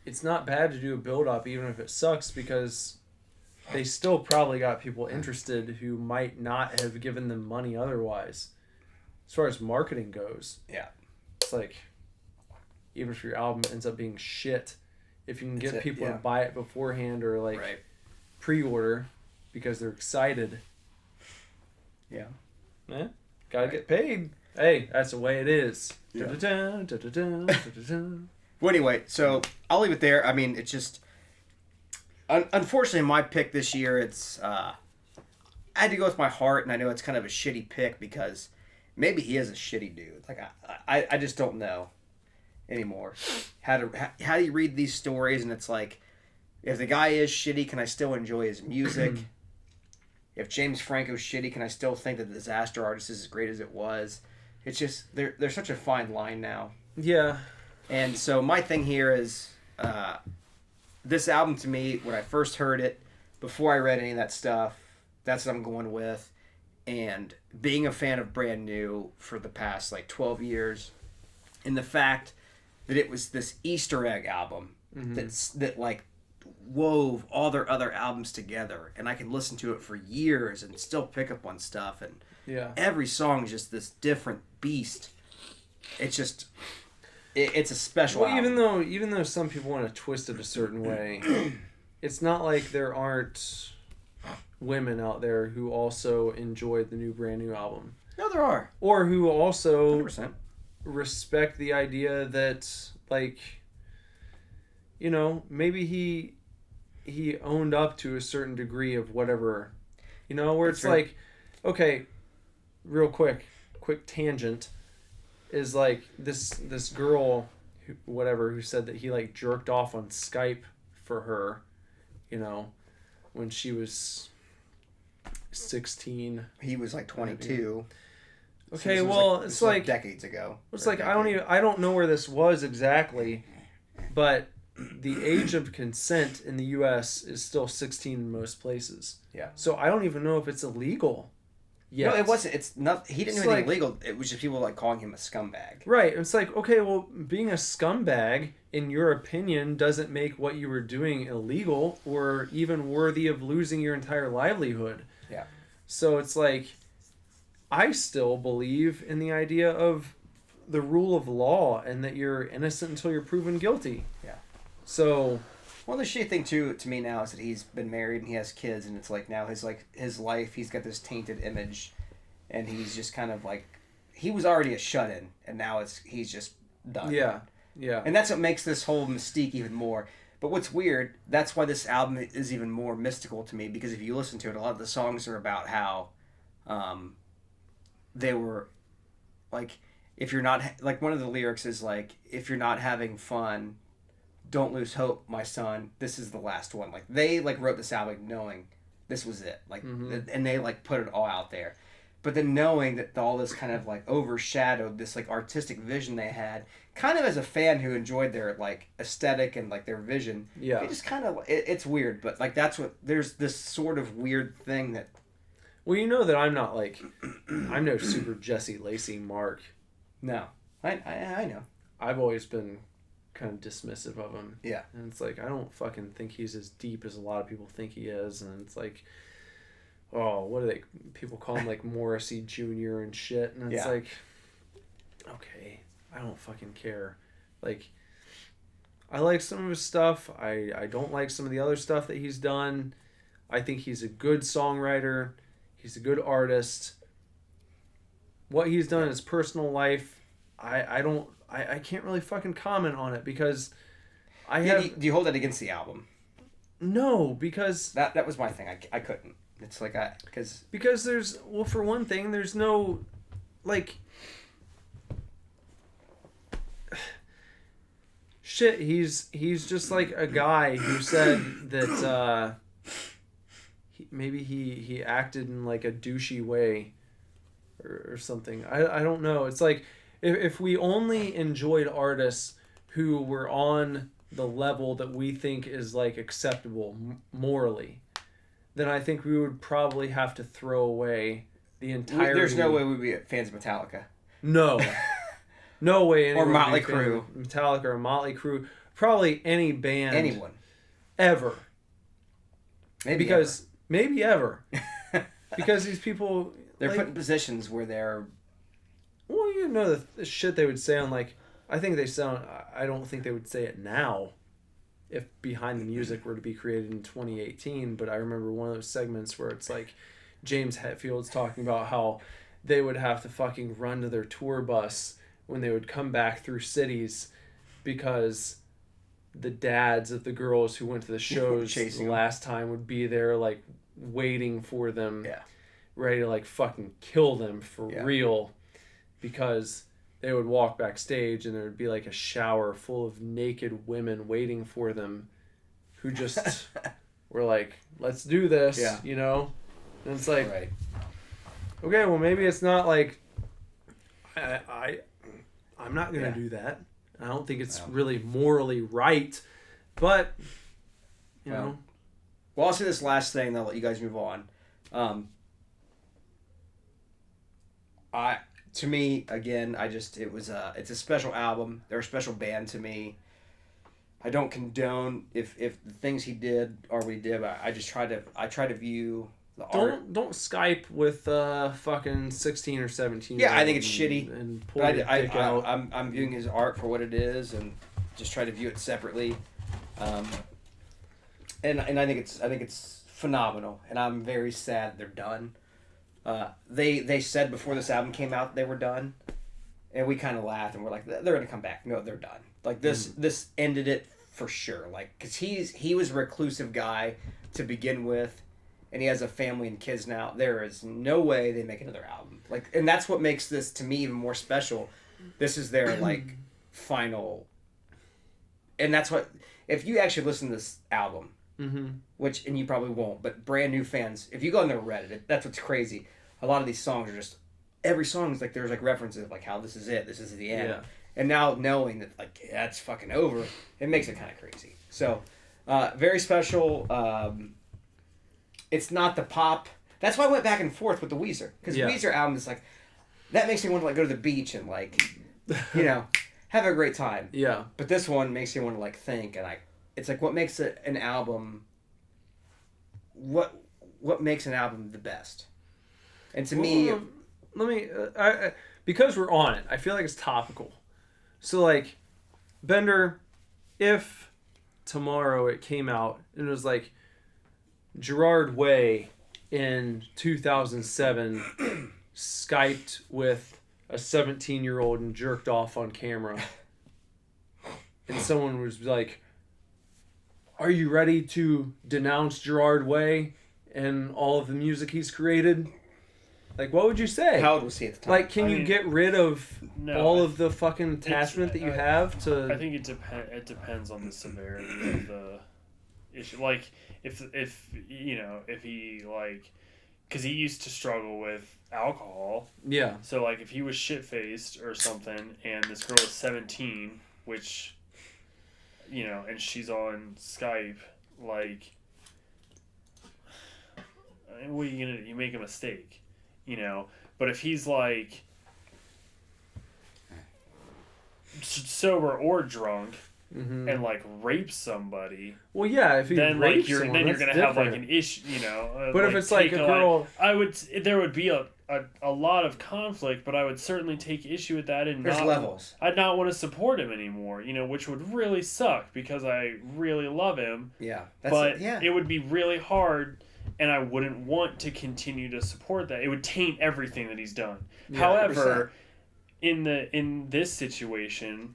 It's not bad to do a build up even if it sucks because they still probably got people interested who might not have given them money otherwise. As far as marketing goes. Yeah. It's like, even if your album ends up being shit, if you can get people to yeah. buy it beforehand or Right. pre-order, because they're excited. Yeah. Eh? Gotta Right. get paid. Hey, that's the way it is. Yeah. Da-da-da, da-da-da, da-da-da. Well, anyway, so I'll leave it there. I mean, it's just unfortunately my pick this year. It's I had to go with my heart, and I know it's kind of a shitty pick because maybe he is a shitty dude. Like I just don't know anymore how do you read these stories, and it's like, if the guy is shitty, can I still enjoy his music? If James Franco's shitty, can I still think that the Disaster Artist is as great as it was? It's just there's such a fine line now. Yeah. And so my thing here is, this album to me, when I first heard it, before I read any of that stuff, that's what I'm going with. And being a fan of Brand New for the past like 12 years, and the fact that it was this Easter egg album that like wove all their other albums together, and I can listen to it for years and still pick up on stuff, and Yeah. every song is just this different beast. It's just it's a special Well, album. even though some people want to twist it a certain way, it's not like there aren't women out there who also enjoyed the new Brand New album, No, there are or who also 100%. respect the idea that, like, you know, maybe he owned up to a certain degree of whatever, you know, where it's That's right. like, okay, real quick tangent, is like this girl who said that he like jerked off on Skype for her, you know, when she was 16. He was like 22. So Okay, this was well, this it's was like decades ago. it's Or like a I decade. don't know where this was exactly, but the age of consent in the U.S. is still 16 in most places. Yeah. So I don't even know if it's illegal. Yeah. No, it wasn't. It's not. He didn't It's do anything like- illegal. It was just people like calling him a scumbag. Right. It's like, okay, well, being a scumbag, in your opinion, doesn't make what you were doing illegal or even worthy of losing your entire livelihood. Yeah. So it's like, I still believe in the idea of the rule of law and that you're innocent until you're proven guilty. Yeah. So, Well, the shitty thing too to me now is that he's been married and he has kids, and it's like now his life, he's got this tainted image, and he's just kind of like, he was already a shut-in, and now he's just done. yeah. Yeah. And that's what makes this whole mystique even more. But what's weird, that's why this album is even more mystical to me, because if you listen to it, a lot of the songs are about how they were, like, if you're not, like, one of the lyrics is like, if you're not having fun, don't lose hope, my son, this is the last one. Like, they, like, wrote this album knowing this was it. Like, and they, like, put it all out there. But then knowing that all this kind of, like, overshadowed this, like, artistic vision they had, kind of as a fan who enjoyed their, like, aesthetic and, like, their vision, Yeah. it just kind of, it's weird. But, like, that's what, there's this sort of weird thing that, Well, you know that I'm not like, I'm no super Jesse Lacey Mark. no, I know. I've always been kind of dismissive of him. Yeah. And it's like, I don't fucking think he's as deep as a lot of people think he is. And it's like, oh, what do they, people call him like Morrissey Jr. and shit. And it's Yeah. like, okay, I don't fucking care. Like, I like some of his stuff. I don't like some of the other stuff that he's done. I think he's a good songwriter. He's a good artist. What he's done in his personal life, I can't really fucking comment on it because I Yeah, have do you hold that against the album? no, because That was my thing. I couldn't. It's like, because there's, well, for one thing, there's no, like, shit, he's just like a guy who said that maybe he acted in like a douchey way or something. I don't know. It's like, if we only enjoyed artists who were on the level that we think is like acceptable morally, then I think we would probably have to throw away the entire. there's no way we'd be fans of Metallica. No. No way. Or anyone would Motley be a fan Crue. of Metallica or Motley Crue. Probably any band. Anyone. Ever. Maybe Maybe ever. Because these people. they're like, put in positions where they're... well, you know the shit they would say on, like, I don't think they would say it now if Behind the Music were to be created in 2018, but I remember one of those segments where it's like James Hetfield's talking about how they would have to fucking run to their tour bus when they would come back through cities because the dads of the girls who went to the shows the last time would be there like waiting for them, ready to like fucking kill them for real, because they would walk backstage and there would be like a shower full of naked women waiting for them who just were like, let's do this, you know? And it's like, okay, well, maybe it's not like, I'm not going to do that. I don't think it's really morally right, but, you know. Well, I'll say this last thing, and I'll let you guys move on. To me, again, it's a special album. They're a special band to me. I don't condone if the things he did are what he did, but I try to view the art. Don't Skype with fucking 16 or 17. Yeah, I think it's shitty. And pull your dick out. I'm viewing his art for what it is, and just try to view it separately. And I think it's phenomenal, and I'm very sad they're done. They said before this album came out they were done, and we kind of laughed and we're like, they're gonna come back. No, they're done. Like this ended it for sure. Like, cause he was a reclusive guy to begin with, and he has a family and kids now. There is no way they make another album. Like, and that's what makes this to me even more special. This is their like final, and that's what, if you actually listen to this album. Which, and you probably won't, but brand new fans, if you go on their Reddit, that's what's crazy. A lot of these songs are just, every song is like, there's like references of like how this is it, this is the end. Yeah. And now knowing that like, that's fucking over, it makes it kind of crazy. So, very special. It's not the pop. That's why I went back and forth with the Weezer. Because Weezer album is like, that makes me want to like go to the beach and like, you know, have a great time. Yeah. But this one makes me want to like think, and it's like, what makes an album, what makes an album the best? And to me, let me because we're on it, I feel like it's topical. So like, Bender, if tomorrow it came out and it was like Gerard Way in 2007 Skyped with a 17-year-old and jerked off on camera, and someone was like, are you ready to denounce Gerard Way and all of the music he's created? Like, what would you say? How old was he at the time? Like, can you get rid of all of the fucking attachment that you have to... I think it depends on the severity of the issue. Like, if you know, if he, like... Because he used to struggle with alcohol. Yeah. So, like, if he was shit-faced or something, and this girl is 17, which... You know, and she's on Skype, like, what are you gonna do? You make a mistake, you know? But if he's, like, sober or drunk, and, like, rapes somebody... Well, yeah, if he then, rapes like, you're someone, gonna different. have, like, an issue, you know? But if it's, like, a girl... there would be a lot of conflict, but I would certainly take issue with that, and there's levels. I'd not want to support him anymore, you know, which would really suck because I really love him. Yeah, it would be really hard, and I wouldn't want to continue to support that. It would taint everything that he's done. Yeah, however, 100%. in this situation,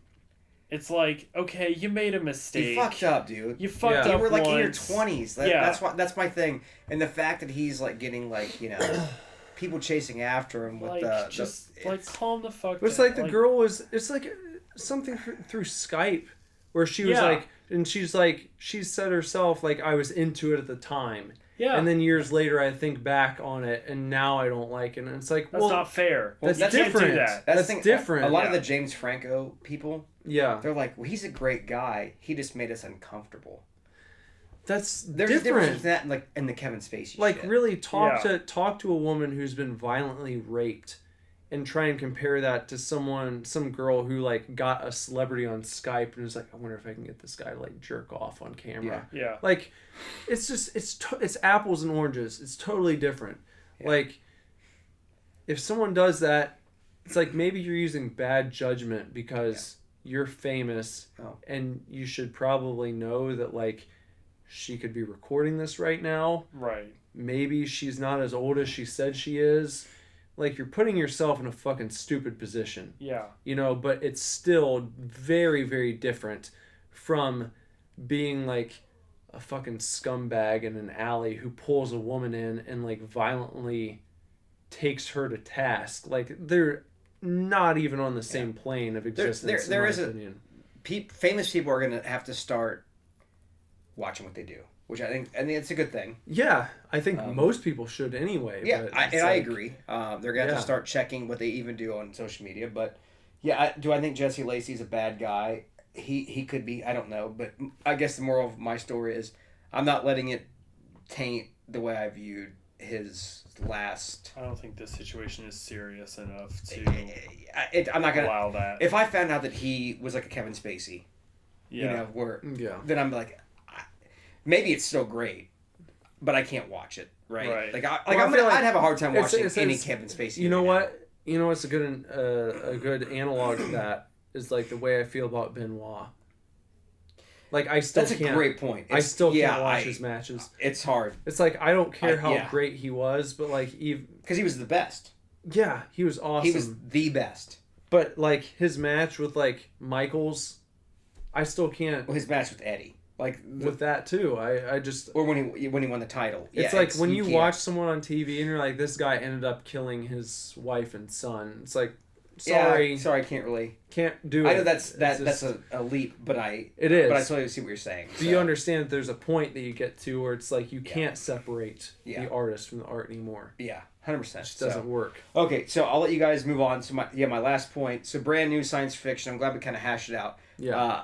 it's like, okay, you made a mistake. You fucked up, dude. You fucked up. You were like once. in your 20s. That's my thing, and the fact that he's like getting like, you know. People chasing after him with calm the fuck down. But it's like the girl was, it's like something through Skype where she was like, and she's like, she said herself, like, I was into it at the time. Yeah. And then years later I think back on it and now I don't like it. And it's like, that's not fair. That's different. That's different. A lot of the James Franco people, they're like, well, he's a great guy. He just made us uncomfortable. There's a difference with that, like in the Kevin Spacey. Like, shit. really talk to a woman who's been violently raped, and try and compare that to some girl who like got a celebrity on Skype and was like, I wonder if I can get this guy to like jerk off on camera. Yeah. Like, it's just it's apples and oranges. It's totally different. Yeah. Like, if someone does that, it's like maybe you're using bad judgment because you're famous, Oh. and you should probably know that, like, she could be recording this right now. Right. Maybe she's not as old as she said she is. Like, you're putting yourself in a fucking stupid position. Yeah. You know, but it's still very, very different from being, like, a fucking scumbag in an alley who pulls a woman in and, like, violently takes her to task. Like, they're not even on the same plane of existence, there in is my a- opinion. Famous people are going to have to start watching what they do, which I think it's a good thing. Yeah, I think most people should anyway. Yeah, but I it's like- agree. They're going to have Yeah. to start checking what they even do on social media. But yeah, do I think Jesse Lacey's a bad guy? He could be. I don't know. But I guess the moral of my story is I'm not letting it taint the way I viewed his last. I don't think this situation is serious enough to I'm not gonna allow that. If I found out that he was like a Kevin Spacey, Yeah. you know, where Yeah. then I'm like, maybe it's still great, but I can't watch it. Right. Right. Like Well, I feel like I'd have a hard time it's- watching it's- any it's- Kevin Spacey. You know movie now. what? You know what's a good analog to that is like the way I feel about Benoit. Like, I still That's a can't. great point. I still can't yeah, watch his matches. It's hard It's like, I don't care how yeah. great he was, but like, because he was the best. yeah, he was awesome. He was the best. But like his match with like Michaels, I still can't Well, his match with Eddie, like with that too. I just or when he won the title. it's Yeah, like when you can't. watch someone on TV and you're like, this guy ended up killing his wife and son. It's like, sorry, Yeah, sorry, I can't really. can't do it. I know that's It's that's just- a leap, but It is. But I totally see what you're saying. Do you understand that there's a point that you get to where it's like you Yeah. can't separate Yeah. the artist from the art anymore? Yeah, 100%. It just doesn't work. Okay, so I'll let you guys move on. So my last point. So brand new science fiction. I'm glad we kind of hashed it out. Yeah.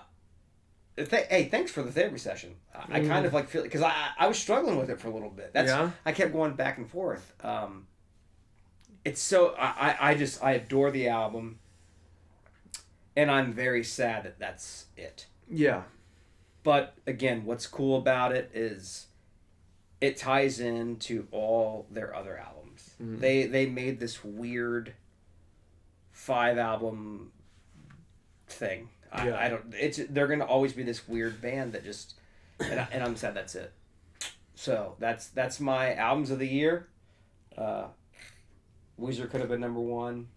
Hey, thanks for the therapy session. I kind of like feel because I was struggling with it for a little bit. Yeah? I kept going back and forth. It's so I adore the album, and I'm very sad that that's it. Yeah. But again, what's cool about it is it ties into all their other albums. Mhm. They made this weird 5-album thing. Yeah. I don't. They're gonna always be this weird band that just, and I'm sad that's it. So that's my albums of the year. Weezer could have been number one.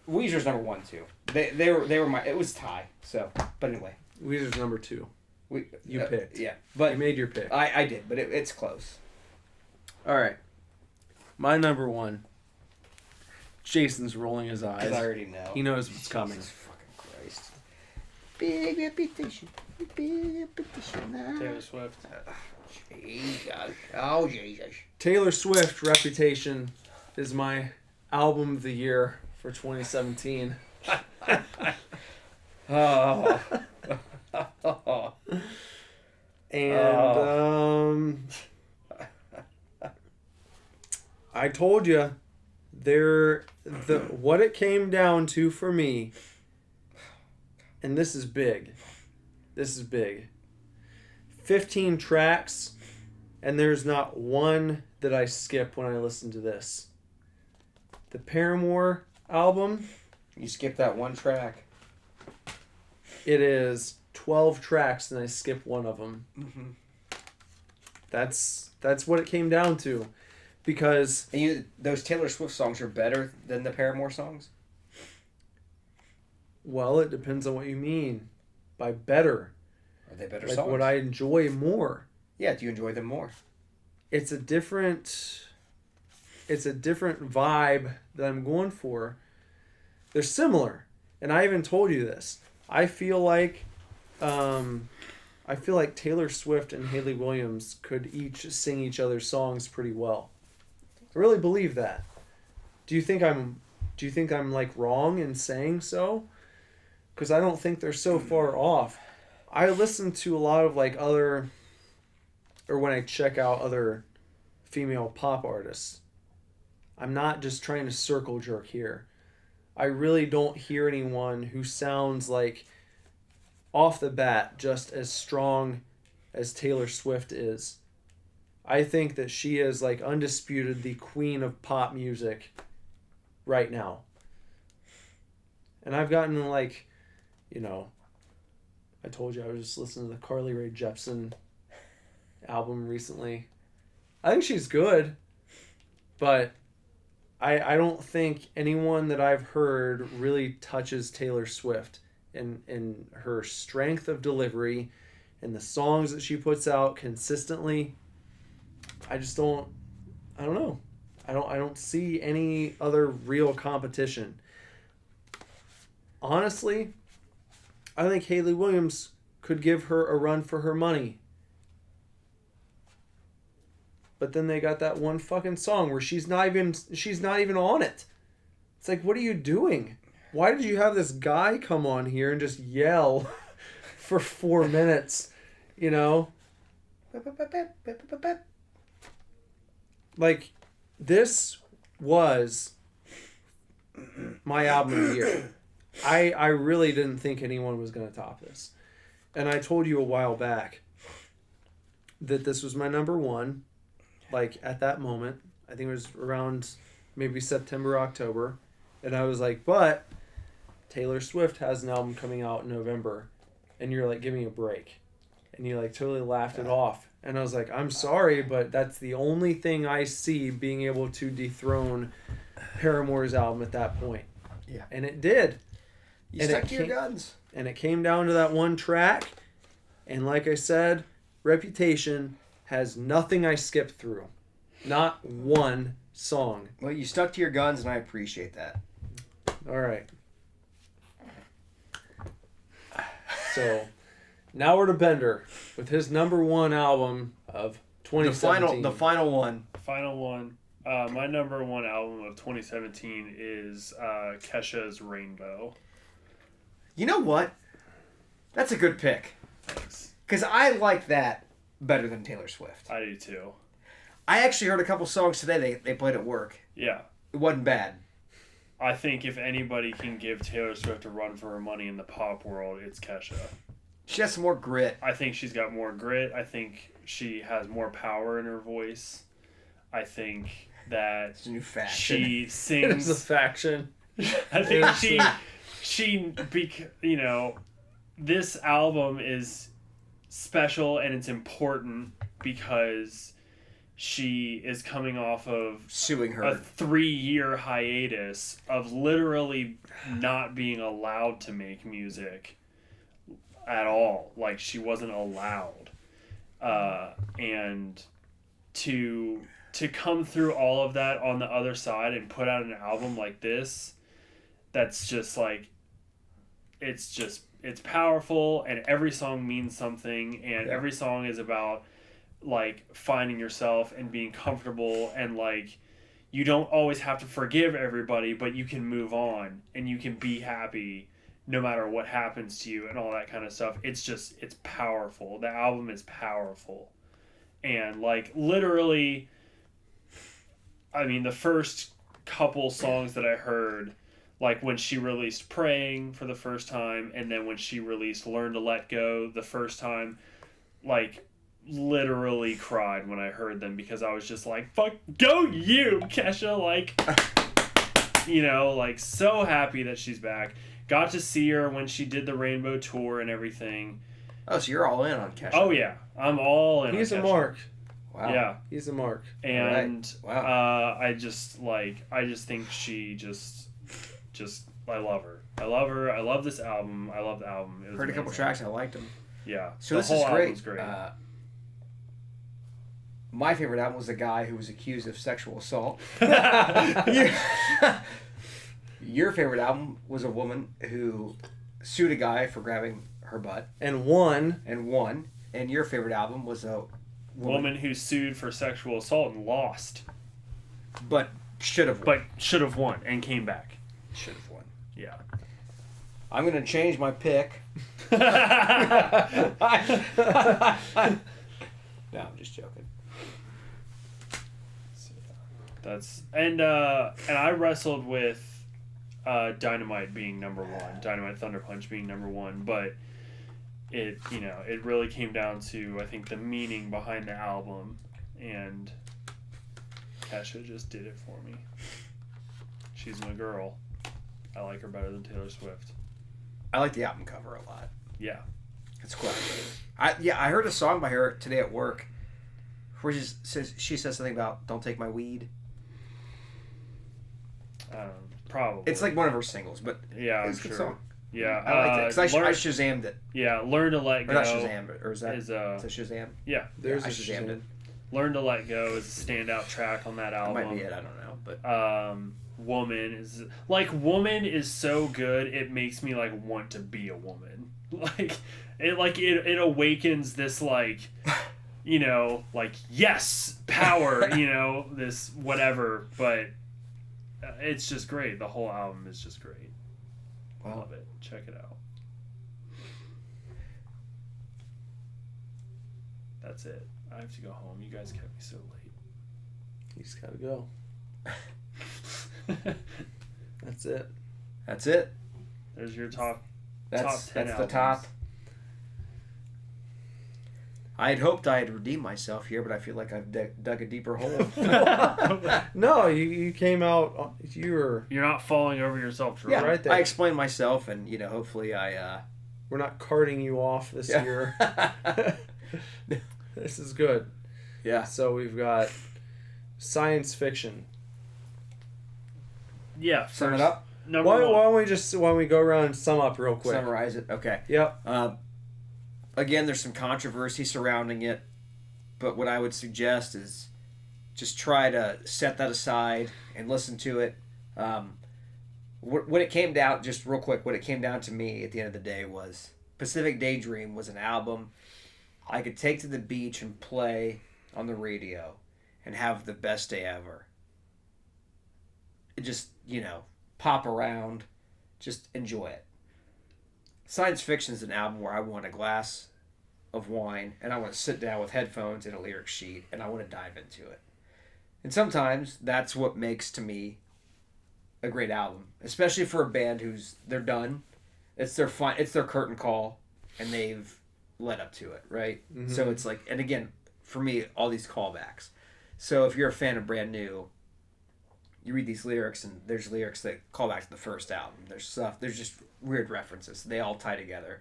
Weezer's number one too. They were my. It was tie. So, but anyway, Weezer's number 2. You picked. Yeah, but You made your pick. I did, but it's close. All right. My number 1. Jason's rolling his eyes. 'Cause I already know. He knows what's coming. Jesus fucking Christ. Big reputation. Big reputation. Taylor Swift. Jesus. Oh, Jesus. Taylor Swift, Reputation, is my album of the year for 2017. Oh. And I told you, what it came down to for me, and this is big. 15 tracks, and there's not one that I skip when I listen to this. The Paramore album, You skipped that one track. it is 12 tracks, and I skip one of them. Mm-hmm. That's what it came down to, because And those Taylor Swift songs are better than the Paramore songs? well, it depends on what you mean by better. Are they better Like, songs? would I enjoy more? Yeah, do you enjoy them more? It's a different vibe that I'm going for. They're similar, and I even told you this. I feel like Taylor Swift and Hayley Williams could each sing each other's songs pretty well. I really believe that. Do you think I'm like wrong in saying so? Because I don't think they're so far off. I listen to a lot of like when I check out other female pop artists. I'm not just trying to circle jerk here. I really don't hear anyone who sounds like off the bat just as strong as Taylor Swift is. I think that she is like undisputed the queen of pop music right now. And I've gotten like, you know, I told you I was just listening to the Carly Rae Jepsen album recently. I think she's good, but I don't think anyone that I've heard really touches Taylor Swift in her strength of delivery and the songs that she puts out consistently. I don't know. I don't see any other real competition. Honestly, I think Hayley Williams could give her a run for her money. But then they got that one fucking song where she's not even on it. It's like, what are you doing? Why did you have this guy come on here and just yell for 4 minutes? You know? Like, this was my album of the year. I really didn't think anyone was going to top this. And I told you a while back that this was my number one. Like, at that moment, I think it was around maybe September, October. And I was like, but Taylor Swift has an album coming out in November. And you're like, give me a break. And you like totally laughed it off. And I was like, I'm sorry, but that's the only thing I see being able to dethrone Paramore's album at that point. Yeah. And it did. You stuck to your guns. And it came down to that one track. And like I said, Reputation has nothing I skipped through. Not one song. Well, you stuck to your guns, and I appreciate that. All right. So, now we're to Bender with his number one album of 2017. The final one. Final one. My number one album of 2017 is Kesha's Rainbow. You know what? That's a good pick. Thanks. Because I like that better than Taylor Swift. I do too. I actually heard a couple songs today they played at work. Yeah. It wasn't bad. I think if anybody can give Taylor Swift a run for her money in the pop world, it's Kesha. She has some more grit. I think she's got more grit. I think she has more power in her voice. I think that It's a new faction. she It's a sings. faction. I think you know, this album is special and it's important because she is coming off of Suing her. a 3-year hiatus of literally not being allowed to make music at all. Like, she wasn't allowed. And to come through all of that on the other side and put out an album like this, that's just like, it's powerful, and every song means something, and every song is about like finding yourself and being comfortable, and like you don't always have to forgive everybody, but you can move on and you can be happy no matter what happens to you and all that kind of stuff. It's powerful. The album is powerful. And like literally, I mean, the first couple songs that I heard, like when she released Praying for the first time, and then when she released Learn to Let Go the first time, like literally cried when I heard them, because I was just like, fuck, go you, Kesha. Like, you know, like so happy that she's back. Got to see her when she did the Rainbow Tour and everything. Oh, so you're all in on Kesha. Oh yeah, I'm all in. He's on a Kesha. mark. Wow. Yeah. He's a mark. And Right. Wow. I just think she just I love her. I love this album. I love the album. It was Heard a couple amazing. tracks. I liked them. Yeah. So the this whole is great. album's great. My favorite album was the guy who was accused of sexual assault. Your favorite album was a woman who sued a guy for grabbing her butt And one. and won. And your favorite album was a Woman who sued for sexual assault and lost, but should have won. but should have won and came back. Should have won. Yeah. I'm going to change my pick. No, I'm just joking. That's and I wrestled with Dynamite being number one, Dynamite Thunder Punch being number one, but it really came down to, I think, the meaning behind the album, and Kesha just did it for me. She's my girl. I like her better than Taylor Swift. I like the album cover a lot. Yeah. It's quite good. I heard a song by her today at work where she says something about "Don't take my weed." Probably. It's like one of her singles, but yeah, it's I'm a good sure. song. Yeah, I liked it because I Shazammed it. Yeah, Learn to Let Go. Or not Shazam, or is that is is it Shazam? yeah. There's I a Shazammed it. Learn to Let Go is a standout track on that That album. might be it. I don't know, but Woman is so good it makes me like want to be a woman. It awakens this like yes, power, this whatever, but it's just great. The whole album is just great. I love it. Check it out. That's it. I have to go home. You guys kept me so late. You just gotta go. That's it. that's it. There's your top That's 10 the albums. top. I had hoped I had redeemed myself here, but I feel like I've dug a deeper hole. No, you came out. You're not falling over yourself, Troy. Yeah, right there. I explained myself, and hopefully I. We're not carting you off this year. This is good. Yeah. So we've got science fiction. Yeah. Sum it first- up. Number Why one. don't we go around and sum up real quick? Summarize it. Okay. Yep. Again, there's some controversy surrounding it, but what I would suggest is just try to set that aside and listen to it. What it came down, just real quick, what it came down to me at the end of the day was Pacific Daydream was an album I could take to the beach and play on the radio and have the best day ever. It just, pop around, just enjoy it. Science Fiction is an album where I want a glass of wine and I want to sit down with headphones and a lyric sheet and I want to dive into it. And sometimes that's what makes, to me, a great album, especially for a band they're done. It's their curtain call and they've led up to it, right? Mm-hmm. So it's like, and again, for me, all these callbacks. So if you're a fan of Brand New, you read these lyrics and there's lyrics that call back to the first album. There's just weird references. They all tie together.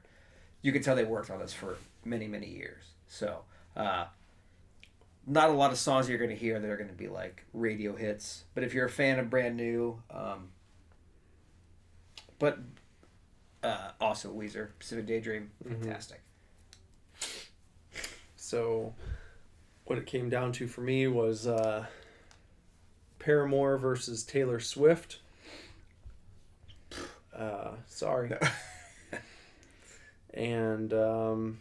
You can tell they worked on this for many, many years. So, not a lot of songs you're going to hear that are going to be like radio hits. But if you're a fan of Brand New, but also Weezer, Pacific Daydream, fantastic. So, what it came down to for me was Paramore versus Taylor Swift. Sorry. And the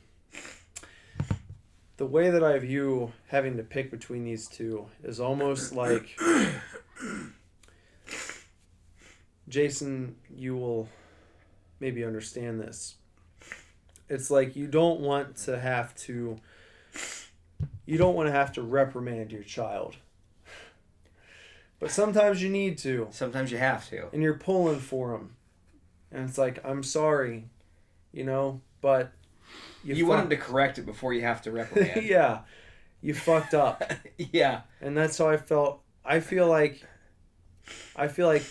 way that I view having to pick between these two is almost like Jason, you will maybe understand this. It's like you don't want to have to reprimand your child. But sometimes you need to. Sometimes you have to. And you're pulling for them. And it's like, I'm sorry, but You want him to correct it before you have to reprimand. Yeah. You fucked up. Yeah. And that's how I felt. I feel like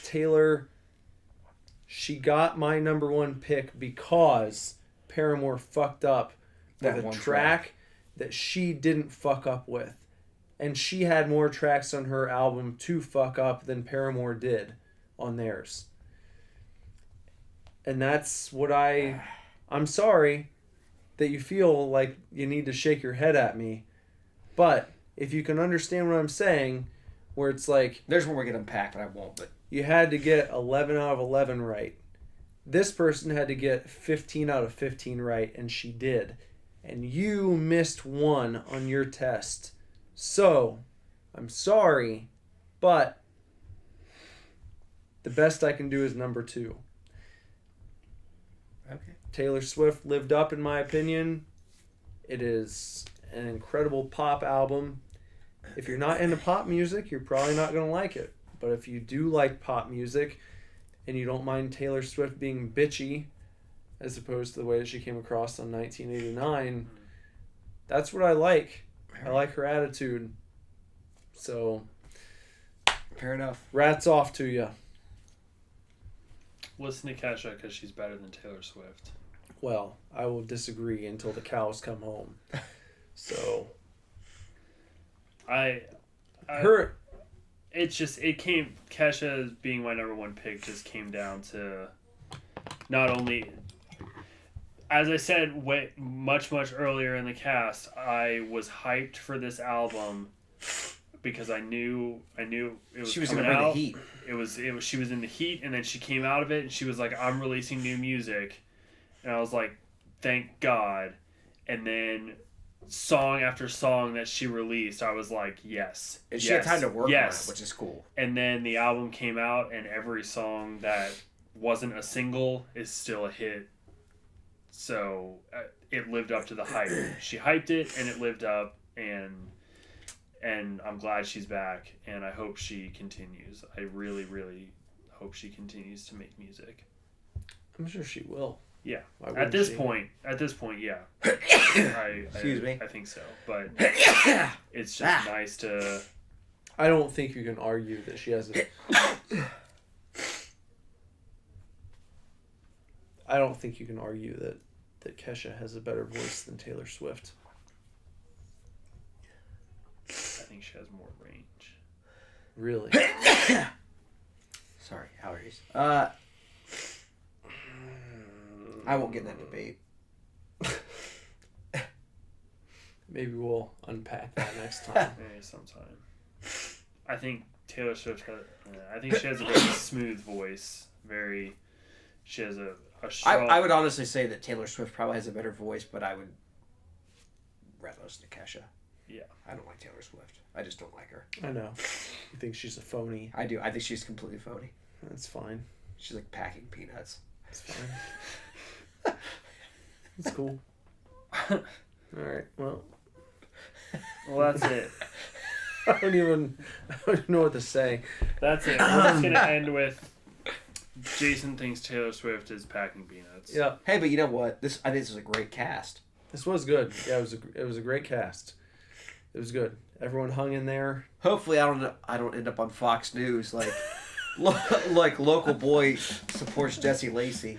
Taylor, she got my number one pick because Paramore fucked up with That a one track that she didn't fuck up with. And she had more tracks on her album to fuck up than Paramore did on theirs. And that's what I'm sorry that you feel like you need to shake your head at me. But if you can understand what I'm saying, where it's like... There's one we're going to unpack, but I won't. But you had to get 11 out of 11 right. This person had to get 15 out of 15 right, and she did. And you missed one on your test. So, I'm sorry, but the best I can do is number 2. okay. Taylor Swift lived up, in my opinion. It is an incredible pop album. If you're not into pop music, you're probably not going to like it. But if you do like pop music and you don't mind Taylor Swift being bitchy as opposed to the way that she came across on 1989, that's what I like. I like her attitude. So, Fair enough. rats off to you. listen to Kesha because she's better than Taylor Swift. Well, I will disagree until the cows come home. So Kesha being my number one pick just came down to not only, as I said much earlier in the cast, I was hyped for this album because I knew it was She was coming going to bring out. the heat. It was she was in the heat, and then she came out of it and she was like, I'm releasing new music, and I was like, thank God. And then song after song that she released, I was like, yes. And she had time to work on it, yes. which is cool. And then the album came out, and every song that wasn't a single is still a hit. So it lived up to the hype. She hyped it, and it lived up, and I'm glad she's back, and I hope she continues. I really, really hope she continues to make music. I'm sure she will. Yeah. Why At wouldn't this she? point, yeah. Excuse me. I think so, but it's just nice to. I don't think you can argue that she has a. I don't think you can argue that Kesha has a better voice than Taylor Swift. I think she has more range. Really? Sorry, allergies. I won't get in that debate. Maybe we'll unpack that next time. Maybe sometime. I think Taylor Swift I think she has a very smooth voice. She has a strong. I would honestly say that Taylor Swift probably has a better voice, but I would rather listen to Kesha. Yeah. I don't like Taylor Swift. I just don't like her. I know. You think she's a phony? I do. I think she's completely phony. That's fine. She's like packing peanuts. That's fine. That's cool. All right. Well, Well, that's it. I don't even know what to say. That's it. We're just gonna end with Jason thinks Taylor Swift is packing peanuts. Yeah. Hey, but you know what? I think this is a great cast. This was good. Yeah, it was a great cast. It was good. Everyone hung in there. Hopefully, I don't end up on Fox News like like local boy supports Jesse Lacey.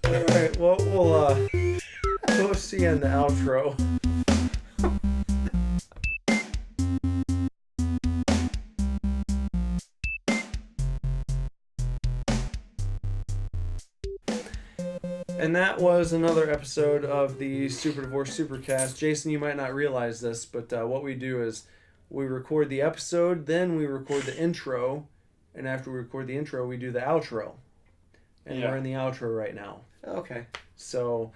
All right. Well, we'll see you in the outro. And that was another episode of the Super Divorce Supercast. Jason, you might not realize this, but what we do is we record the episode, then we record the intro, and after we record the intro, we do the outro. And we're in the outro right now. Okay. So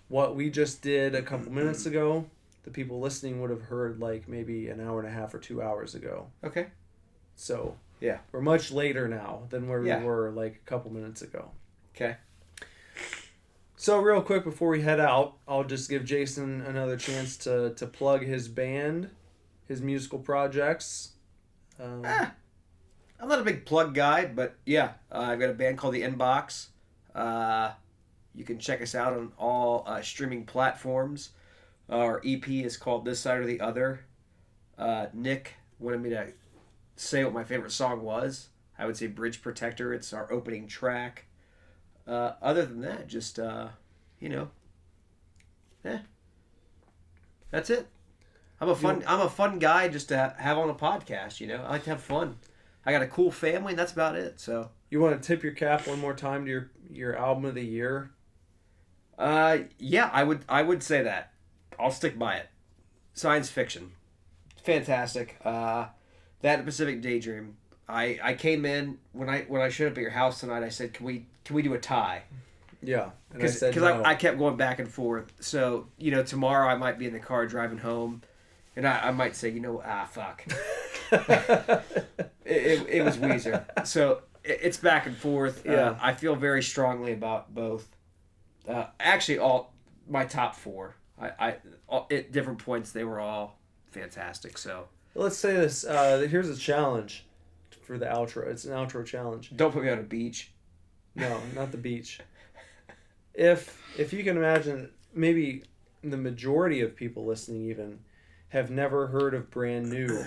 what we just did a couple minutes ago, the people listening would have heard like maybe an hour and a half or 2 hours ago. Okay. So Yeah. we're much later now than where Yeah. we were like a couple minutes ago. Okay. So real quick before we head out, I'll just give Jason another chance to plug his band, his musical projects. I'm not a big plug guy, but yeah, I've got a band called The Inbox. You can check us out on all streaming platforms. Our EP is called This Side or the Other. Nick wanted me to say what my favorite song was. I would say Bridge Protector. It's our opening track. Other than that, just, that's it. I'm a fun guy just to have on a podcast, I like to have fun. I got a cool family, and that's about it, so. You want to tip your cap one more time to your album of the year? Yeah, I would say that. I'll stick by it. Science fiction. Fantastic. That and Pacific Daydream. I came in when I showed up at your house tonight. I said, "Can we do a tie?" Yeah, and Because no. I kept going back and forth. So tomorrow I might be in the car driving home, and I might say, fuck. it was Weezer. So it's back and forth. Yeah. I feel very strongly about both. Actually, all my top four. At different points they were all fantastic. So Let's say this. Here's a challenge for the outro. It's an outro challenge. don't put me on a beach. No, not the beach. if you can imagine, maybe the majority of people listening even have never heard of Brand New,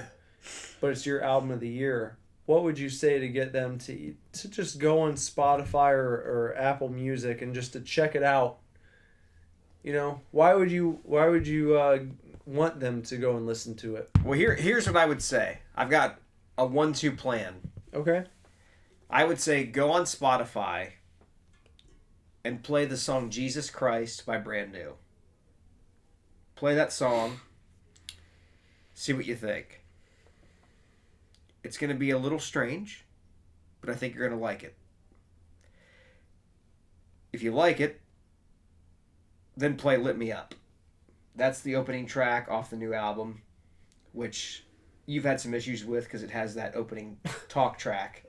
but it's your album of the year. What would you say to get them to just go on Spotify or Apple Music and just to check it out? You know, why would you want them to go and listen to it? Well, here's what I would say. I've got a 1-2 plan. Okay. I would say go on Spotify and play the song Jesus Christ by Brand New. Play that song. See what you think. It's going to be a little strange, but I think you're going to like it. If you like it, then play Lit Me Up. That's the opening track off the new album, which you've had some issues with because it has that opening talk track.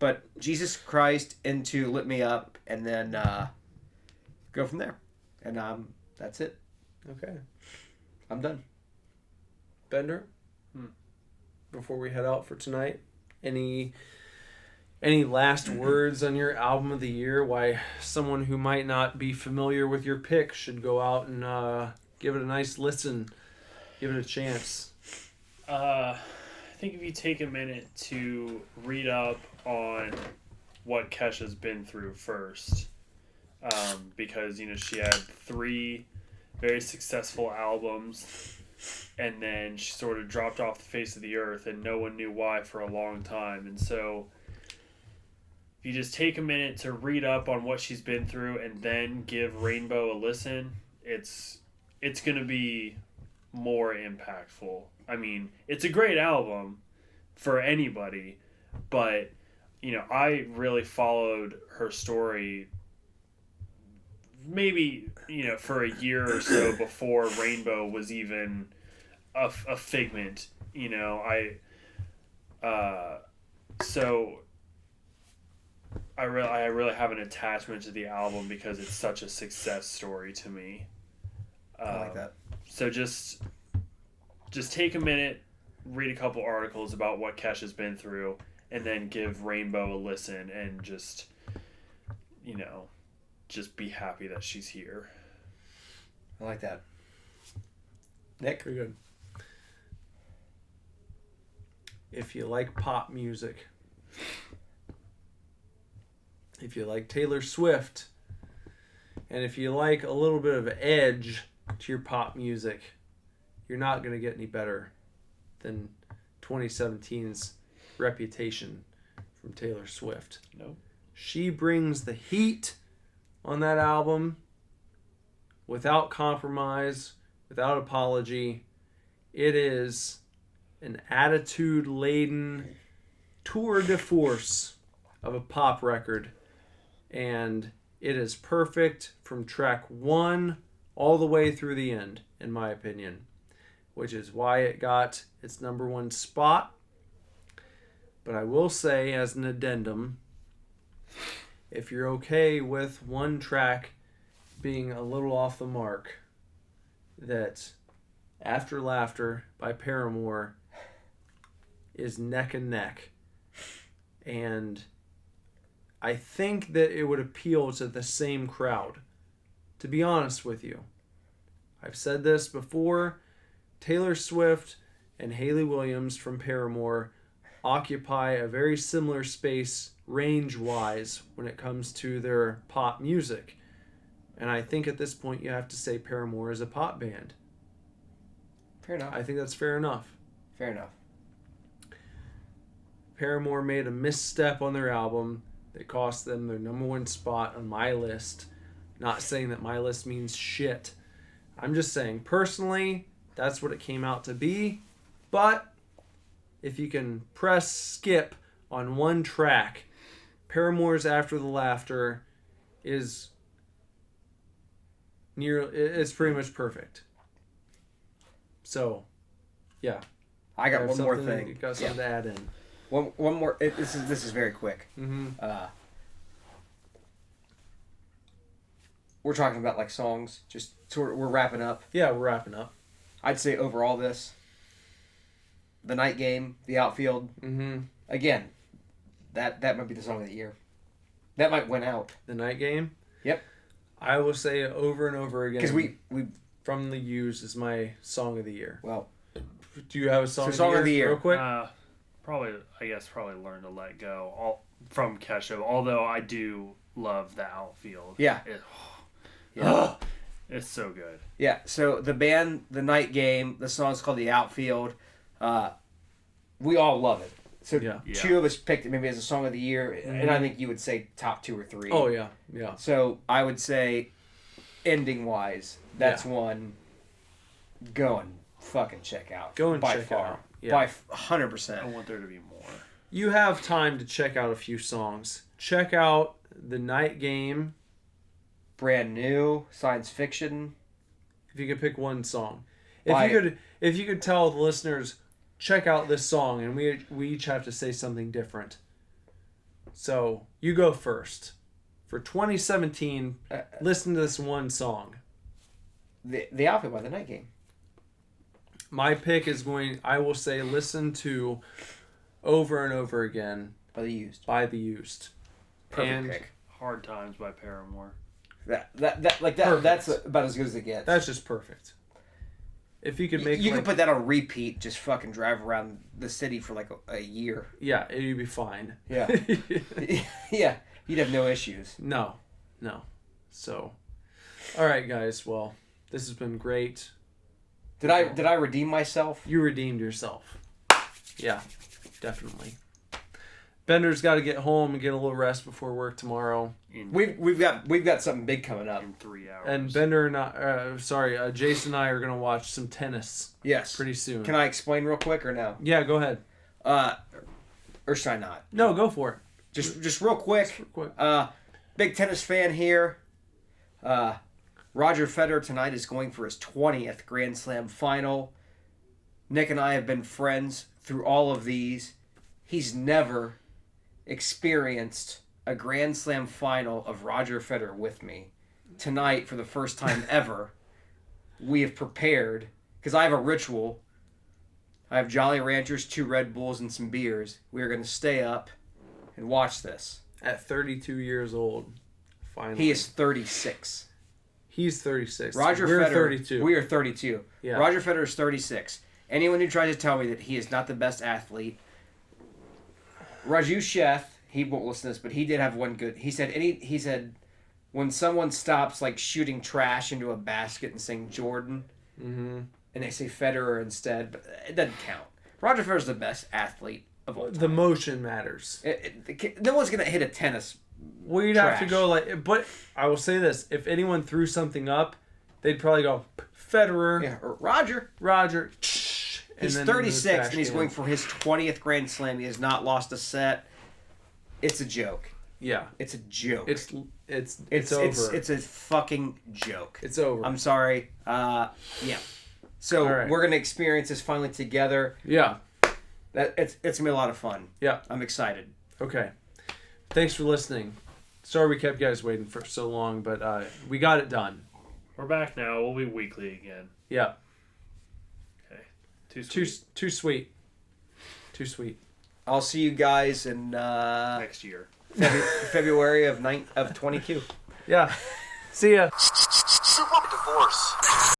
But Jesus Christ into Lit Me Up, and then go from there. And that's it. Okay. I'm done. Bender? Before we head out for tonight, any last words on your album of the year? Why someone who might not be familiar with your pick should go out and give it a nice listen, give it a chance. I think if you take a minute to read up on what Kesha's been through first, because she had 3 very successful albums. And then she sort of dropped off the face of the earth, and no one knew why for a long time. And so, if you just take a minute to read up on what she's been through, and then give Rainbow a listen, it's going to be more impactful. I mean, it's a great album for anybody, but I really followed her story. Maybe for a year or so before Rainbow was even a figment, so I really have an attachment to the album because it's such a success story to me. I like that. So just take a minute, read a couple articles about what Kesha's been through, and then give Rainbow a listen, and just be happy that she's here. I like that. Nick? Pretty good. If you like pop music, if you like Taylor Swift, and if you like a little bit of edge to your pop music, you're not going to get any better than 2017's Reputation from Taylor Swift. No. She brings the heat on that album without compromise, without apology. It is an attitude-laden tour de force of a pop record, and it is perfect from track 1 all the way through the end, in my opinion, which is why it got its number 1 spot. But I will say, as an addendum, if you're okay with one track being a little off the mark, that After Laughter by Paramore is neck and neck. And I think that it would appeal to the same crowd. To be honest with you, I've said this before, Taylor Swift and Hayley Williams from Paramore occupy a very similar space range-wise when it comes to their pop music. And I think at this point you have to say Paramore is a pop band. Fair enough. I think that's fair enough. Fair enough. Paramore made a misstep on their album that cost them their number 1 spot on my list. Not saying that my list means shit. I'm just saying, personally, that's what it came out to be. But if you can press skip on one track, Paramore's After the Laughter is it's pretty much perfect. So, yeah. I got one more thing. You got something to add in. One more. This is very quick. Mm-hmm. We're talking about like songs. Just we're wrapping up. Yeah, we're wrapping up. I'd say overall this. The Night Game, The Outfield. Mm-hmm. Again, that might be the song of the year. That might win out. The Night Game. Yep. I will say Over and Over Again. Because we From the Used is my song of the year. well, Do you have a song, So of the year? Real quick. Probably Learn to Let Go. From Kesha. Although I do love the Outfield. Yeah. It's so good. yeah. So the band, The Night Game, the song's called The Outfield. We all love it. So Yeah. two of us picked it maybe as a song of the year, and I think you would say top 2 or 3. Oh yeah, yeah. So I would say, ending wise, that's one. Go and fucking check out. Go and by check far. out. Yeah. By I 100%. want there to be more. You have time to check out a few songs. Check out The Night Game. Brand new science fiction. If you could pick one song, Buy if you could tell the listeners, check out this song, and we each have to say something different. So you go first. For 2017, listen to this one song. The Outfit by The Night Game. My pick is I will say, listen to Over and Over Again By The Used. by The Used. Perfect And pick. Hard Times by Paramore. Perfect. That's about as good as it gets. that's just perfect. If you could make you could put that on repeat, just fucking drive around the city for like a year. yeah, you'd be fine. Yeah. Yeah. You'd have no issues. No. So, all right, guys. Well, this has been great. Did I redeem myself? You redeemed yourself. Yeah, definitely. Bender's got to get home and get a little rest before work tomorrow. We've got something big coming up. In 3 hours. And Bender and Jason and I are gonna watch some tennis Yes. pretty soon. Can I explain real quick or no? Yeah, go ahead. Or should I not? No, go for it. Just real quick. Quick. Big tennis fan here. Roger Federer tonight is going for his 20th Grand Slam final. Nick and I have been friends through all of these. He's never experienced a Grand Slam final of Roger Federer with me. Tonight, for the first time ever, we have prepared, because I have a ritual. I have Jolly Ranchers, 2 Red Bulls, and some beers. We are going to stay up and watch this. At 32 years old, finally. He is 36. He's 36. We're Federer. 32. We are 32. Yeah. Roger Federer is 36. Anyone who tries to tell me that he is not the best athlete, Raju Sheth, he won't listen to this, but he did have one good. He said when someone stops like shooting trash into a basket and saying Jordan, and they say Federer instead, but it doesn't count. Roger Federer is the best athlete of all time. The motion matters. No one's gonna hit a tennis. Well, you'd have to Trash. go but I will say this: if anyone threw something up, they'd probably go Federer, Yeah, or Roger. Roger. He's 36 and he's going for his 20th Grand Slam. He has not lost a set. It's a joke. Yeah, It's a joke. it's over. It's a fucking joke. It's over. I'm sorry. Yeah. So All right. we're gonna experience this finally together. Yeah. It's gonna be a lot of fun. Yeah. I'm excited. Okay. Thanks for listening. Sorry we kept you guys waiting for so long, but we got it done. We're back now. We'll be weekly again. Yeah. Okay. Too Too sweet. Too sweet. I'll see you guys in next year. February of 22. Yeah. See ya. Super Divorce.